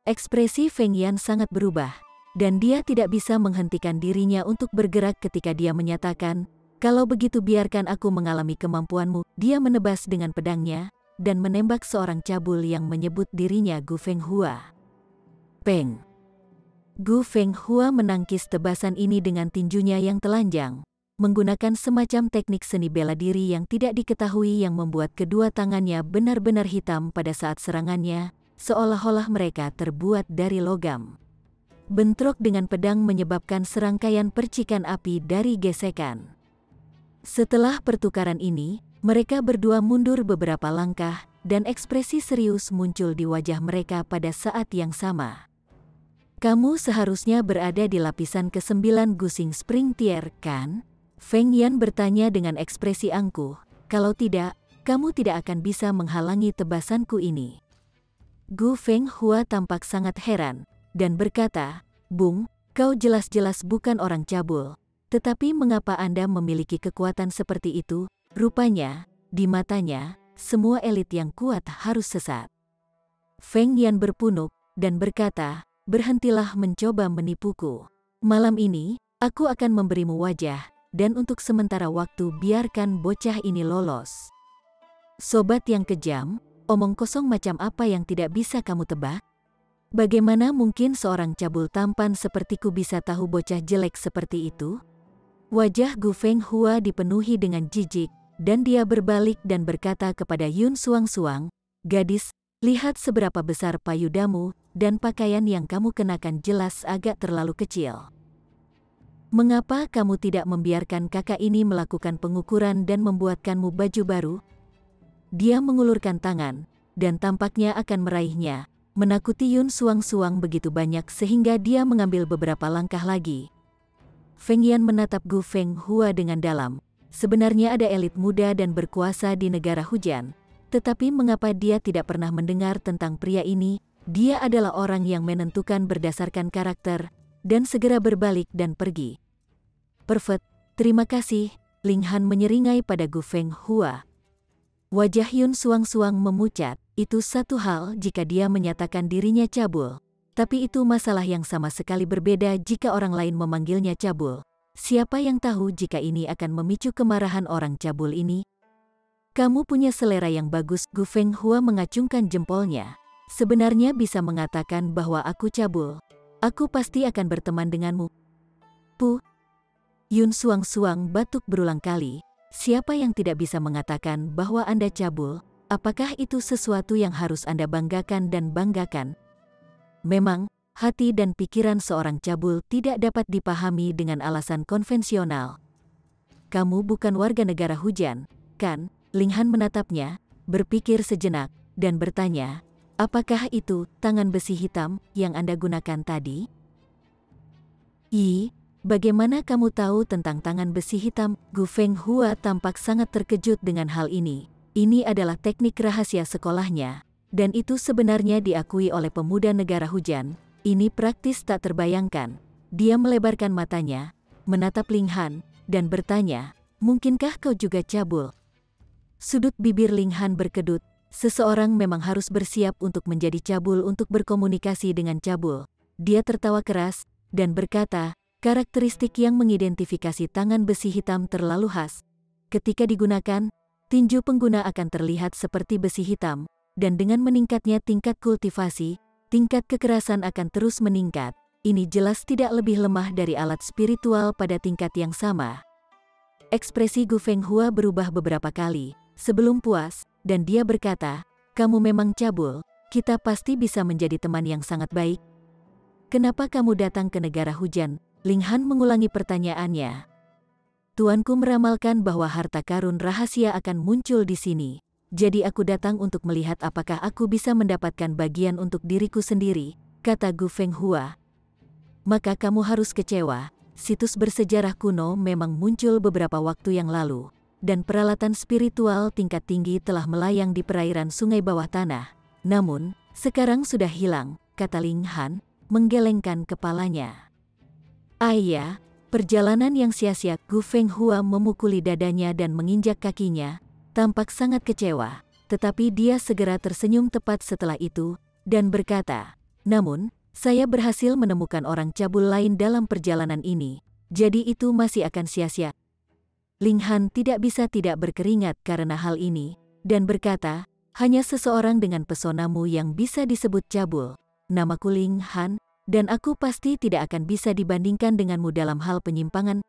Ekspresi Feng Yan sangat berubah, dan dia tidak bisa menghentikan dirinya untuk bergerak ketika dia menyatakan, "Kalau begitu biarkan aku mengalami kemampuanmu." Dia menebas dengan pedangnya, dan menembak seorang cabul yang menyebut dirinya Gu Feng Hua. Peng! Gu Feng Hua menangkis tebasan ini dengan tinjunya yang telanjang, menggunakan semacam teknik seni bela diri yang tidak diketahui yang membuat kedua tangannya benar-benar hitam pada saat serangannya, seolah-olah mereka terbuat dari logam. Bentrok dengan pedang menyebabkan serangkaian percikan api dari gesekan. Setelah pertukaran ini, mereka berdua mundur beberapa langkah, dan ekspresi serius muncul di wajah mereka pada saat yang sama. "Kamu seharusnya berada di lapisan ke-9 Gusing Spring Tier, kan?" Feng Yan bertanya dengan ekspresi angkuh. "Kalau tidak, kamu tidak akan bisa menghalangi tebasanku ini." Gu Feng Hua tampak sangat heran, dan berkata, "Bung, kau jelas-jelas bukan orang cabul. Tetapi mengapa Anda memiliki kekuatan seperti itu?" Rupanya, di matanya, semua elit yang kuat harus sesat. Feng Yan berpunuk, dan berkata, "Berhentilah mencoba menipuku. Malam ini, aku akan memberimu wajah, dan untuk sementara waktu biarkan bocah ini lolos." "Sobat yang kejam, omong kosong macam apa yang tidak bisa kamu tebak? Bagaimana mungkin seorang cabul tampan sepertiku bisa tahu bocah jelek seperti itu?" Wajah Gu Feng Hua dipenuhi dengan jijik, dan dia berbalik dan berkata kepada Yun Suang-Suang, "Gadis, lihat seberapa besar payudamu, dan pakaian yang kamu kenakan jelas agak terlalu kecil. Mengapa kamu tidak membiarkan kakak ini melakukan pengukuran dan membuatkanmu baju baru?" Dia mengulurkan tangan, dan tampaknya akan meraihnya, menakuti Yun Suang-Suang begitu banyak sehingga dia mengambil beberapa langkah lagi. Feng Yan menatap Gu Feng Hua dengan dalam. Sebenarnya ada elit muda dan berkuasa di negara hujan, tetapi mengapa dia tidak pernah mendengar tentang pria ini? Dia adalah orang yang menentukan berdasarkan karakter, dan segera berbalik dan pergi. "Perfect, terima kasih." Ling Han menyeringai pada Gu Feng Hua. Wajah Yun Suang-Suang memucat. Itu satu hal jika dia menyatakan dirinya cabul, tapi itu masalah yang sama sekali berbeda jika orang lain memanggilnya cabul. Siapa yang tahu jika ini akan memicu kemarahan orang cabul ini? "Kamu punya selera yang bagus." Gu Feng Hua mengacungkan jempolnya. "Sebenarnya bisa mengatakan bahwa aku cabul. Aku pasti akan berteman denganmu." "Puh." Yun Suang-Suang batuk berulang kali. "Siapa yang tidak bisa mengatakan bahwa Anda cabul? Apakah itu sesuatu yang harus Anda banggakan dan banggakan?" Memang, hati dan pikiran seorang cabul tidak dapat dipahami dengan alasan konvensional. "Kamu bukan warga negara hujan, kan?" Ling Han menatapnya, berpikir sejenak, dan bertanya, "Apakah itu tangan besi hitam yang Anda gunakan tadi?" Bagaimana kamu tahu tentang tangan besi hitam?" Gu Feng Hua tampak sangat terkejut dengan hal ini. Ini adalah teknik rahasia sekolahnya, dan itu sebenarnya diakui oleh pemuda negara hujan. Ini praktis tak terbayangkan. Dia melebarkan matanya, menatap Ling Han, dan bertanya, "Mungkinkah kau juga cabul?" Sudut bibir Ling Han berkedut. Seseorang memang harus bersiap untuk menjadi cabul untuk berkomunikasi dengan cabul. Dia tertawa keras, dan berkata, "Karakteristik yang mengidentifikasi tangan besi hitam terlalu khas. Ketika digunakan, tinju pengguna akan terlihat seperti besi hitam, dan dengan meningkatnya tingkat kultivasi, tingkat kekerasan akan terus meningkat. Ini jelas tidak lebih lemah dari alat spiritual pada tingkat yang sama." Ekspresi Gu Feng Hua berubah beberapa kali. Sebelum puas, dan dia berkata, "Kamu memang cabul, kita pasti bisa menjadi teman yang sangat baik." "Kenapa kamu datang ke negara hujan?" Ling Han mengulangi pertanyaannya. "Tuanku meramalkan bahwa harta karun rahasia akan muncul di sini. Jadi aku datang untuk melihat apakah aku bisa mendapatkan bagian untuk diriku sendiri," kata Gu Fenghua. "Maka kamu harus kecewa. Situs bersejarah kuno memang muncul beberapa waktu yang lalu, dan peralatan spiritual tingkat tinggi telah melayang di perairan sungai bawah tanah. Namun, sekarang sudah hilang," kata Ling Han, menggelengkan kepalanya. "Ayah, perjalanan yang sia-sia." Gu Fenghua memukuli dadanya dan menginjak kakinya, tampak sangat kecewa, tetapi dia segera tersenyum tepat setelah itu, dan berkata, "Namun, saya berhasil menemukan orang cabul lain dalam perjalanan ini, jadi itu masih akan sia-sia." Ling Han tidak bisa tidak berkeringat karena hal ini, dan berkata, "Hanya seseorang dengan pesonamu yang bisa disebut cabul. Namaku Ling Han, dan aku pasti tidak akan bisa dibandingkan denganmu dalam hal penyimpangan."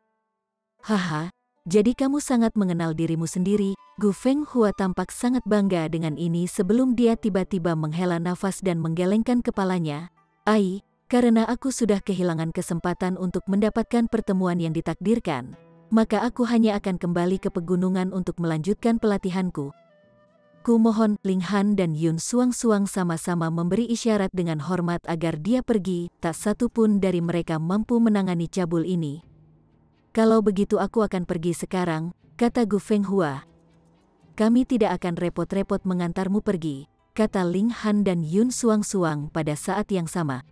"Haha, jadi kamu sangat mengenal dirimu sendiri." Gu Fenghua tampak sangat bangga dengan ini sebelum dia tiba-tiba menghela nafas dan menggelengkan kepalanya. "Ai, karena aku sudah kehilangan kesempatan untuk mendapatkan pertemuan yang ditakdirkan, maka aku hanya akan kembali ke pegunungan untuk melanjutkan pelatihanku." "Kumohon." Ling Han dan Yun Suang-Suang sama-sama memberi isyarat dengan hormat agar dia pergi. Tak satu pun dari mereka mampu menangani cabul ini. "Kalau begitu aku akan pergi sekarang," kata Gu Fenghua. "Kami tidak akan repot-repot mengantarmu pergi," kata Ling Han dan Yun Suang-Suang pada saat yang sama.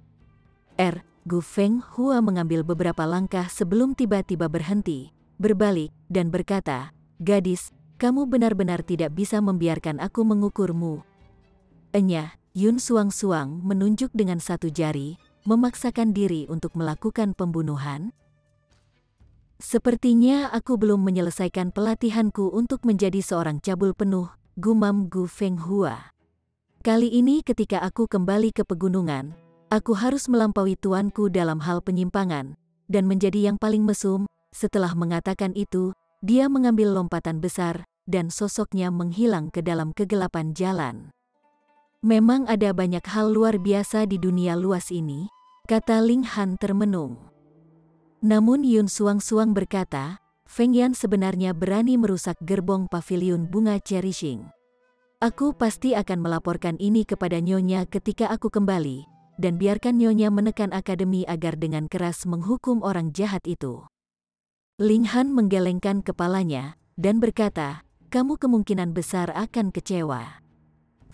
Gu Fenghua mengambil beberapa langkah sebelum tiba-tiba berhenti, berbalik, dan berkata, "Gadis, kamu benar-benar tidak bisa membiarkan aku mengukurmu." "Enyah." Yun Suang-Suang menunjuk dengan satu jari, memaksakan diri untuk melakukan pembunuhan. "Sepertinya aku belum menyelesaikan pelatihanku untuk menjadi seorang cabul penuh," gumam Gu Fenghua. "Kali ini ketika aku kembali ke pegunungan, aku harus melampaui tuanku dalam hal penyimpangan, dan menjadi yang paling mesum." Setelah mengatakan itu, dia mengambil lompatan besar, dan sosoknya menghilang ke dalam kegelapan jalan. "Memang ada banyak hal luar biasa di dunia luas ini," kata Ling Han termenung. Namun Yun Suang-Suang berkata, "Feng Yan sebenarnya berani merusak gerbong paviliun bunga Cherishing. Aku pasti akan melaporkan ini kepada Nyonya ketika aku kembali, dan biarkan Nyonya menekan akademi agar dengan keras menghukum orang jahat itu." Ling Han menggelengkan kepalanya, dan berkata, "Kamu kemungkinan besar akan kecewa.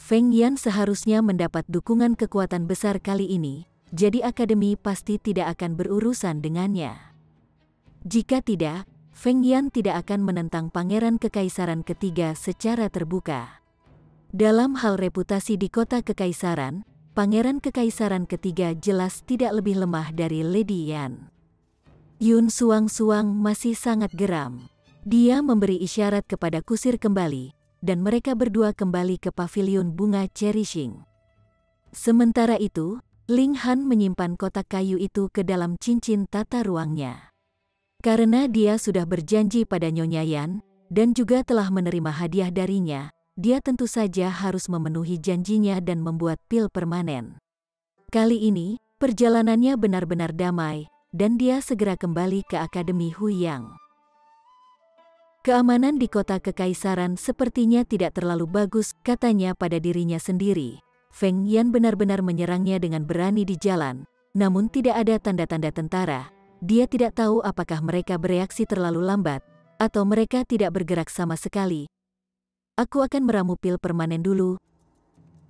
Feng Yan seharusnya mendapat dukungan kekuatan besar kali ini, jadi akademi pasti tidak akan berurusan dengannya. Jika tidak, Feng Yan tidak akan menentang Pangeran Kekaisaran Ketiga secara terbuka. Dalam hal reputasi di kota Kekaisaran, Pangeran Kekaisaran Ketiga jelas tidak lebih lemah dari Lady Yan." Yun Suang-Suang masih sangat geram. Dia memberi isyarat kepada kusir kembali, dan mereka berdua kembali ke paviliun bunga Cherishing. Sementara itu, Ling Han menyimpan kotak kayu itu ke dalam cincin tata ruangnya. Karena dia sudah berjanji pada Nyonya Yan, dan juga telah menerima hadiah darinya, dia tentu saja harus memenuhi janjinya dan membuat pil permanen. Kali ini, perjalanannya benar-benar damai, dan dia segera kembali ke Akademi Huyang. "Keamanan di kota Kekaisaran sepertinya tidak terlalu bagus," katanya pada dirinya sendiri. Feng Yan benar-benar menyerangnya dengan berani di jalan, namun tidak ada tanda-tanda tentara. Dia tidak tahu apakah mereka bereaksi terlalu lambat, atau mereka tidak bergerak sama sekali. "Aku akan meramu pil permanen dulu."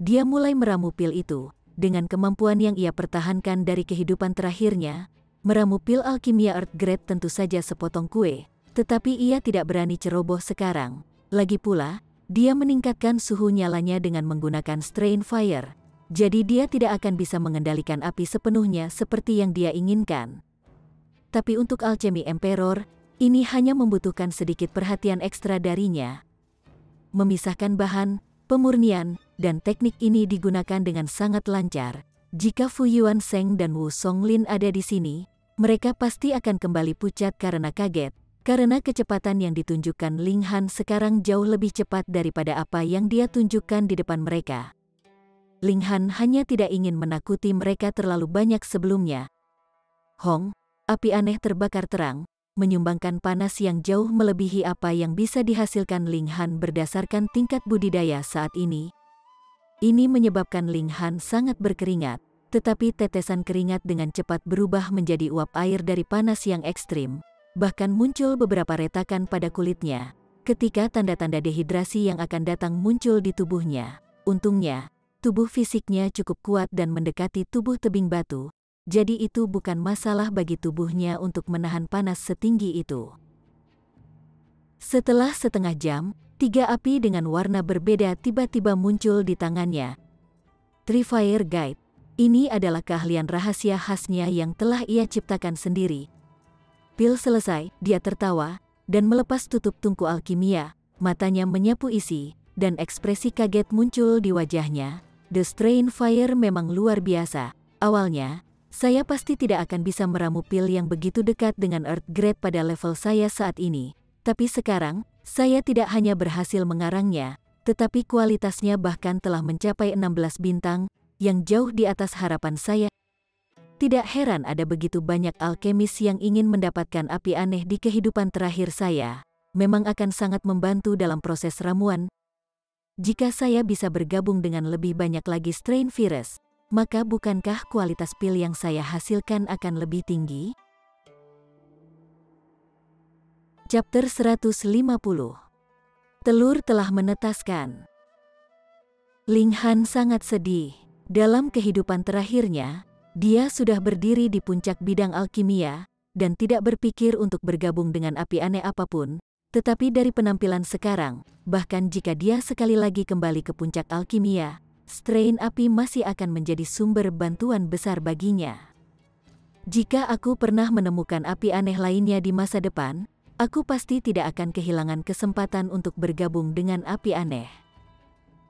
Dia mulai meramu pil itu, dengan kemampuan yang ia pertahankan dari kehidupan terakhirnya. Meramu pil alkimia Earth Grade tentu saja sepotong kue, tetapi ia tidak berani ceroboh sekarang. Lagi pula, dia meningkatkan suhu nyalanya dengan menggunakan Strain Fire, jadi dia tidak akan bisa mengendalikan api sepenuhnya seperti yang dia inginkan. Tapi untuk alchemy Emperor, ini hanya membutuhkan sedikit perhatian ekstra darinya. Memisahkan bahan, pemurnian, dan teknik ini digunakan dengan sangat lancar. Jika Fu Yuan Sheng dan Wu Songlin ada di sini, mereka pasti akan kembali pucat karena kaget, karena kecepatan yang ditunjukkan Ling Han sekarang jauh lebih cepat daripada apa yang dia tunjukkan di depan mereka. Ling Han hanya tidak ingin menakuti mereka terlalu banyak sebelumnya. Hong, api aneh terbakar terang, menyumbangkan panas yang jauh melebihi apa yang bisa dihasilkan Ling Han berdasarkan tingkat budidaya saat ini. Ini menyebabkan Ling Han sangat berkeringat, tetapi tetesan keringat dengan cepat berubah menjadi uap air dari panas yang ekstrim. Bahkan muncul beberapa retakan pada kulitnya, ketika tanda-tanda dehidrasi yang akan datang muncul di tubuhnya. Untungnya, tubuh fisiknya cukup kuat dan mendekati tubuh tebing batu. Jadi itu bukan masalah bagi tubuhnya untuk menahan panas setinggi itu. Setelah setengah jam, 3 api dengan warna berbeda tiba-tiba muncul di tangannya. Tri-Fire Guide. Ini adalah keahlian rahasia khasnya yang telah ia ciptakan sendiri. Pil selesai, dia tertawa, dan melepas tutup tungku alkimia, matanya menyapu isi, dan ekspresi kaget muncul di wajahnya. The Strain Fire memang luar biasa. Awalnya, saya pasti tidak akan bisa meramu pil yang begitu dekat dengan Earth Grade pada level saya saat ini. Tapi sekarang, saya tidak hanya berhasil mengarangnya, tetapi kualitasnya bahkan telah mencapai 16 bintang, yang jauh di atas harapan saya. Tidak heran ada begitu banyak alkemis yang ingin mendapatkan api aneh di kehidupan terakhir saya. Memang akan sangat membantu dalam proses ramuan. Jika saya bisa bergabung dengan lebih banyak lagi strain virus, maka bukankah kualitas pil yang saya hasilkan akan lebih tinggi? Chapter 150. Telur telah menetaskan. Ling Han sangat sedih. Dalam kehidupan terakhirnya, dia sudah berdiri di puncak bidang alkimia, dan tidak berpikir untuk bergabung dengan api aneh apapun, tetapi dari penampilan sekarang, bahkan jika dia sekali lagi kembali ke puncak alkimia, strain api masih akan menjadi sumber bantuan besar baginya. Jika aku pernah menemukan api aneh lainnya di masa depan, aku pasti tidak akan kehilangan kesempatan untuk bergabung dengan api aneh.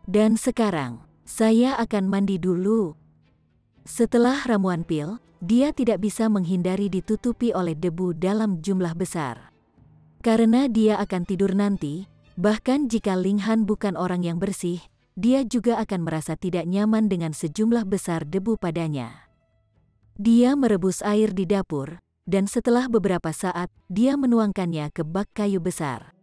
Dan sekarang, saya akan mandi dulu. Setelah ramuan pil, dia tidak bisa menghindari ditutupi oleh debu dalam jumlah besar. Karena dia akan tidur nanti, bahkan jika Ling Han bukan orang yang bersih, dia juga akan merasa tidak nyaman dengan sejumlah besar debu padanya. Dia merebus air di dapur, dan setelah beberapa saat, dia menuangkannya ke bak kayu besar.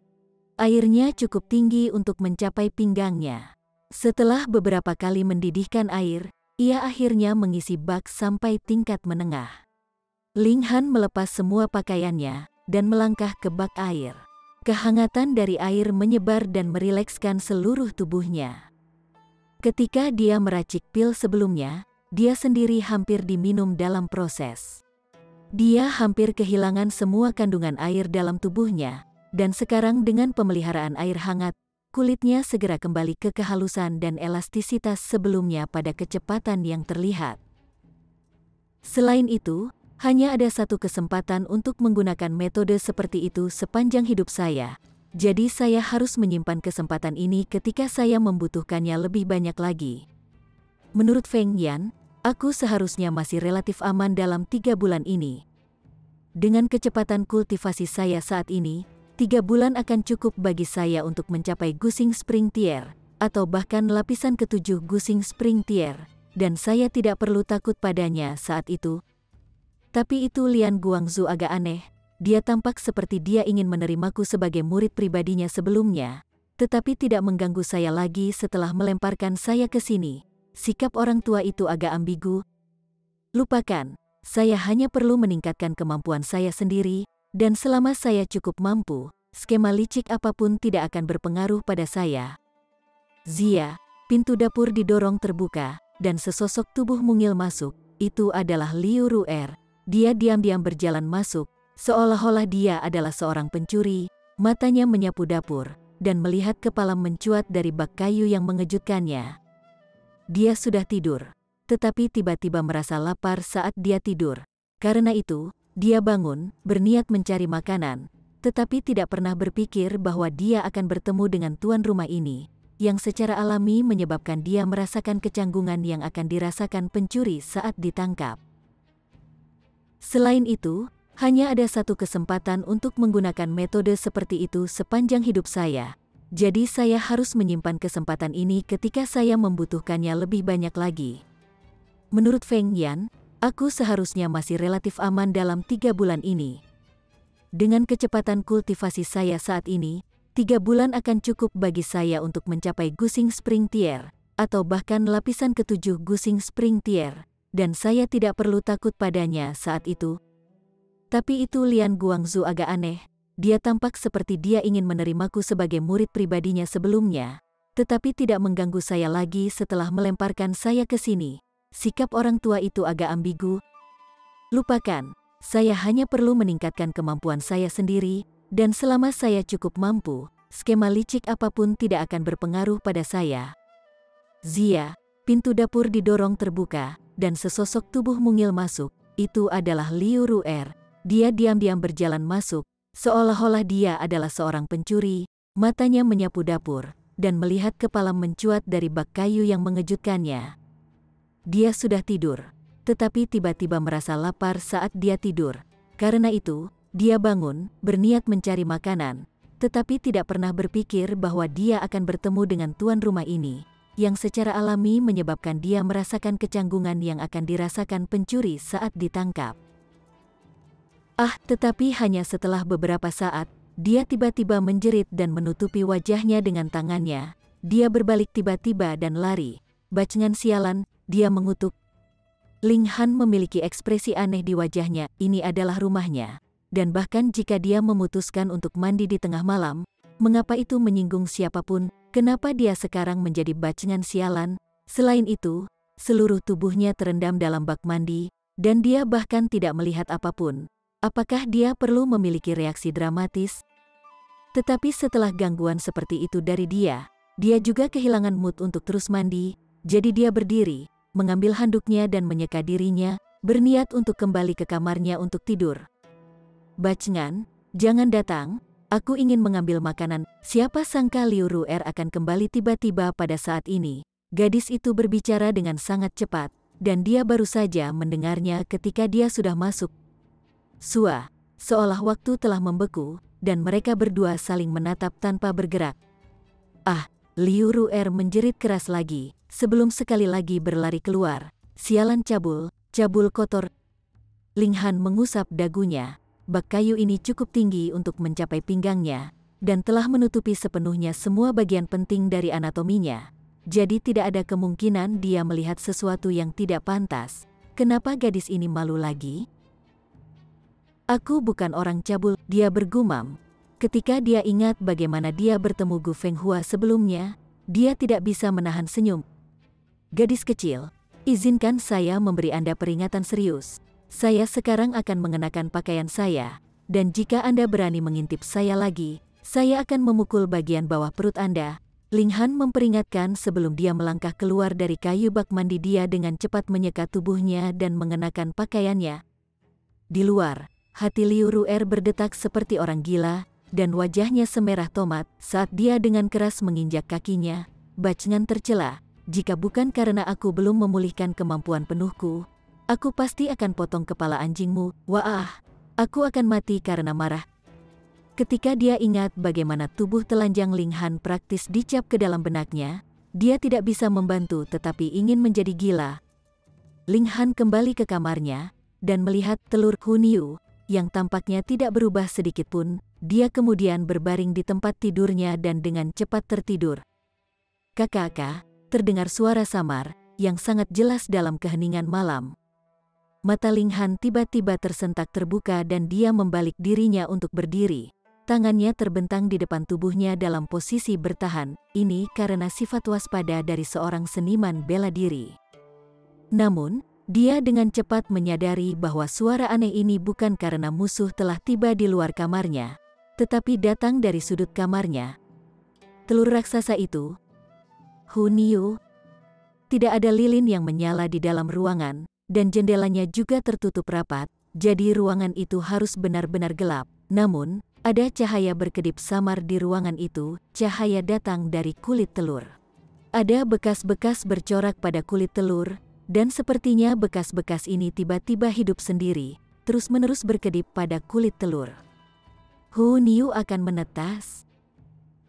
Airnya cukup tinggi untuk mencapai pinggangnya. Setelah beberapa kali mendidihkan air, ia akhirnya mengisi bak sampai tingkat menengah. Ling Han melepas semua pakaiannya, dan melangkah ke bak air. Kehangatan dari air menyebar dan merilekskan seluruh tubuhnya. Ketika dia meracik pil sebelumnya, dia sendiri hampir diminum dalam proses. Dia hampir kehilangan semua kandungan air dalam tubuhnya, dan sekarang dengan pemeliharaan air hangat, kulitnya segera kembali ke kehalusan dan elastisitas sebelumnya pada kecepatan yang terlihat. Selain itu, hanya ada satu kesempatan untuk menggunakan metode seperti itu sepanjang hidup saya. Jadi saya harus menyimpan kesempatan ini ketika saya membutuhkannya lebih banyak lagi. Menurut Feng Yan, aku seharusnya masih relatif aman dalam 3 bulan ini. Dengan kecepatan kultivasi saya saat ini, 3 bulan akan cukup bagi saya untuk mencapai Gusing Spring Tier, atau bahkan lapisan ke-7 Gusing Spring Tier, dan saya tidak perlu takut padanya saat itu. Tapi itu Lian Guangzu agak aneh. Dia tampak seperti dia ingin menerimaku sebagai murid pribadinya sebelumnya, tetapi tidak mengganggu saya lagi setelah melemparkan saya ke sini. Sikap orang tua itu agak ambigu. Lupakan, saya hanya perlu meningkatkan kemampuan saya sendiri, dan selama saya cukup mampu, skema licik apapun tidak akan berpengaruh pada saya. Zia, pintu dapur didorong terbuka, dan sesosok tubuh mungil masuk. Itu adalah Liu Ru'er. Dia diam-diam berjalan masuk, seolah-olah dia adalah seorang pencuri. Matanya menyapu dapur, dan melihat kepala mencuat dari bak kayu yang mengejutkannya. Dia sudah tidur, tetapi tiba-tiba merasa lapar saat dia tidur. Karena itu, dia bangun, berniat mencari makanan, tetapi tidak pernah berpikir bahwa dia akan bertemu dengan tuan rumah ini, yang secara alami menyebabkan dia merasakan kecanggungan yang akan dirasakan pencuri saat ditangkap. Selain itu, Hanya ada satu kesempatan untuk menggunakan metode seperti itu sepanjang hidup saya. Jadi saya harus menyimpan kesempatan ini ketika saya membutuhkannya lebih banyak lagi. Menurut Feng Yan, aku seharusnya masih relatif aman dalam 3 bulan ini. Dengan kecepatan kultivasi saya saat ini, 3 bulan akan cukup bagi saya untuk mencapai Gusing Spring Tier, atau bahkan lapisan ke-7 Gusing Spring Tier, dan saya tidak perlu takut padanya saat itu. Tapi itu Lian Guangzu agak aneh. Dia tampak seperti dia ingin menerimaku sebagai murid pribadinya sebelumnya, tetapi tidak mengganggu saya lagi setelah melemparkan saya ke sini. Sikap orang tua itu agak ambigu. Lupakan, saya hanya perlu meningkatkan kemampuan saya sendiri, dan selama saya cukup mampu, skema licik apapun tidak akan berpengaruh pada saya. Zia, pintu dapur didorong terbuka, dan sesosok tubuh mungil masuk. Itu adalah Liu Ru'er. Dia diam-diam berjalan masuk, seolah-olah dia adalah seorang pencuri. Matanya menyapu dapur, dan melihat kepala mencuat dari bak kayu yang mengejutkannya. Dia sudah tidur, tetapi tiba-tiba merasa lapar saat dia tidur. Karena itu, dia bangun, berniat mencari makanan, tetapi tidak pernah berpikir bahwa dia akan bertemu dengan tuan rumah ini, yang secara alami menyebabkan dia merasakan kecanggungan yang akan dirasakan pencuri saat ditangkap. Tetapi hanya setelah beberapa saat, dia tiba-tiba menjerit dan menutupi wajahnya dengan tangannya. Dia berbalik tiba-tiba dan lari. Bajingan sialan, dia mengutuk. Ling Han memiliki ekspresi aneh di wajahnya. Ini adalah rumahnya. Dan bahkan jika dia memutuskan untuk mandi di tengah malam, mengapa itu menyinggung siapapun? Kenapa dia sekarang menjadi bajingan sialan? Selain itu, seluruh tubuhnya terendam dalam bak mandi, dan dia bahkan tidak melihat apapun. Apakah dia perlu memiliki reaksi dramatis? Tetapi setelah gangguan seperti itu dari dia juga kehilangan mood untuk terus mandi, jadi dia berdiri, mengambil handuknya dan menyeka dirinya, berniat untuk kembali ke kamarnya untuk tidur. Bajingan, jangan datang, aku ingin mengambil makanan. Siapa sangka Liu Ru'er akan kembali tiba-tiba pada saat ini. Gadis itu berbicara dengan sangat cepat, dan dia baru saja mendengarnya ketika dia sudah masuk. Seolah waktu telah membeku, dan mereka berdua saling menatap tanpa bergerak. Liu Ru'er menjerit keras lagi, sebelum sekali lagi berlari keluar. Sialan cabul kotor. Ling Han mengusap dagunya. Bak kayu ini cukup tinggi untuk mencapai pinggangnya, dan telah menutupi sepenuhnya semua bagian penting dari anatominya. Jadi tidak ada kemungkinan dia melihat sesuatu yang tidak pantas. Kenapa gadis ini malu lagi? Aku bukan orang cabul, dia bergumam. Ketika dia ingat bagaimana dia bertemu Gu Fenghua sebelumnya, dia tidak bisa menahan senyum. Gadis kecil, izinkan saya memberi Anda peringatan serius. Saya sekarang akan mengenakan pakaian saya, dan jika Anda berani mengintip saya lagi, saya akan memukul bagian bawah perut Anda. Ling Han memperingatkan sebelum dia melangkah keluar dari kayu bak mandi. Dia dengan cepat menyeka tubuhnya dan mengenakan pakaiannya. Di luar, hati Liu Ru'er berdetak seperti orang gila, dan wajahnya semerah tomat saat dia dengan keras menginjak kakinya. Bajingan tercela, jika bukan karena aku belum memulihkan kemampuan penuhku, aku pasti akan potong kepala anjingmu. Wah, aku akan mati karena marah. Ketika dia ingat bagaimana tubuh telanjang Ling Han praktis dicap ke dalam benaknya, dia tidak bisa membantu tetapi ingin menjadi gila. Ling Han kembali ke kamarnya, dan melihat telur Hunyu, yang tampaknya tidak berubah sedikitpun. Dia kemudian berbaring di tempat tidurnya dan dengan cepat tertidur. Kakak, terdengar suara samar, yang sangat jelas dalam keheningan malam. Mata Ling Han tiba-tiba tersentak terbuka dan dia membalik dirinya untuk berdiri. Tangannya terbentang di depan tubuhnya dalam posisi bertahan, ini karena sifat waspada dari seorang seniman bela diri. Namun, dia dengan cepat menyadari bahwa suara aneh ini bukan karena musuh telah tiba di luar kamarnya, tetapi datang dari sudut kamarnya. Telur raksasa itu, Hunyu. Tidak ada lilin yang menyala di dalam ruangan, dan jendelanya juga tertutup rapat, jadi ruangan itu harus benar-benar gelap. Namun, ada cahaya berkedip samar di ruangan itu. Cahaya datang dari kulit telur. Ada bekas-bekas bercorak pada kulit telur, dan sepertinya bekas-bekas ini tiba-tiba hidup sendiri, terus-menerus berkedip pada kulit telur. Hu Niu akan menetas?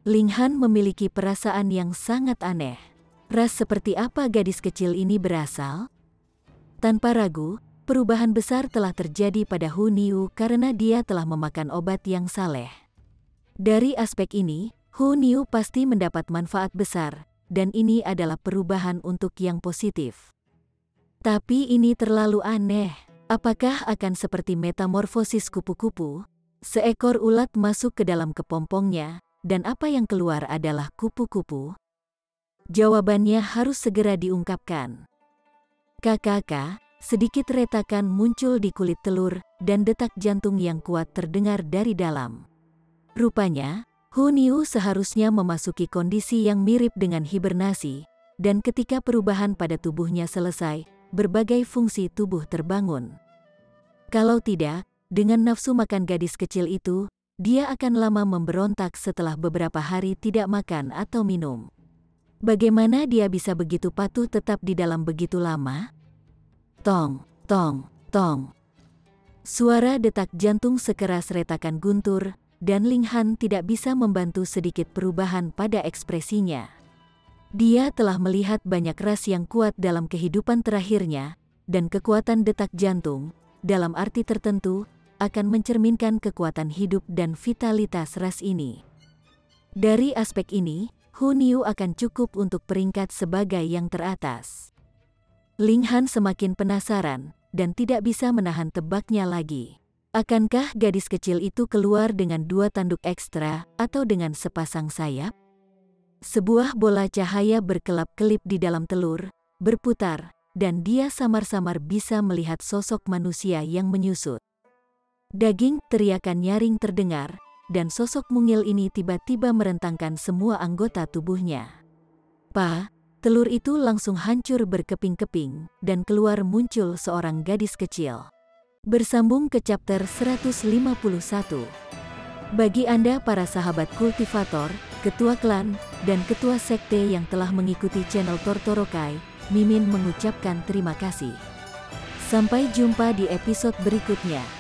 Ling Han memiliki perasaan yang sangat aneh. Ras seperti apa gadis kecil ini berasal? Tanpa ragu, perubahan besar telah terjadi pada Hu Niu karena dia telah memakan obat yang saleh. Dari aspek ini, Hu Niu pasti mendapat manfaat besar, dan ini adalah perubahan untuk yang positif. Tapi ini terlalu aneh. Apakah akan seperti metamorfosis kupu-kupu? Seekor ulat masuk ke dalam kepompongnya, dan apa yang keluar adalah kupu-kupu? Jawabannya harus segera diungkapkan. KKK, sedikit retakan muncul di kulit telur, dan detak jantung yang kuat terdengar dari dalam. Rupanya, Hu Niu seharusnya memasuki kondisi yang mirip dengan hibernasi, dan ketika perubahan pada tubuhnya selesai, berbagai fungsi tubuh terbangun. Kalau tidak, dengan nafsu makan gadis kecil itu, dia akan lama memberontak setelah beberapa hari tidak makan atau minum. Bagaimana dia bisa begitu patuh tetap di dalam begitu lama? Tong, tong, tong. Suara detak jantung sekeras retakan guntur, dan Ling Han tidak bisa membantu sedikit perubahan pada ekspresinya. Dia telah melihat banyak ras yang kuat dalam kehidupan terakhirnya, dan kekuatan detak jantung, dalam arti tertentu, akan mencerminkan kekuatan hidup dan vitalitas ras ini. Dari aspek ini, Hu Niu akan cukup untuk peringkat sebagai yang teratas. Ling Han semakin penasaran, dan tidak bisa menahan tebaknya lagi. Akankah gadis kecil itu keluar dengan 2 tanduk ekstra, atau dengan sepasang sayap? Sebuah bola cahaya berkelap-kelip di dalam telur, berputar, dan dia samar-samar bisa melihat sosok manusia yang menyusut. Daging, teriakan nyaring terdengar, dan sosok mungil ini tiba-tiba merentangkan semua anggota tubuhnya. Telur itu langsung hancur berkeping-keping, dan keluar muncul seorang gadis kecil. Bersambung ke chapter 151. Bagi Anda para sahabat kultivator, ketua klan, dan ketua sekte yang telah mengikuti channel Tortorokai, Mimin mengucapkan terima kasih. Sampai jumpa di episode berikutnya.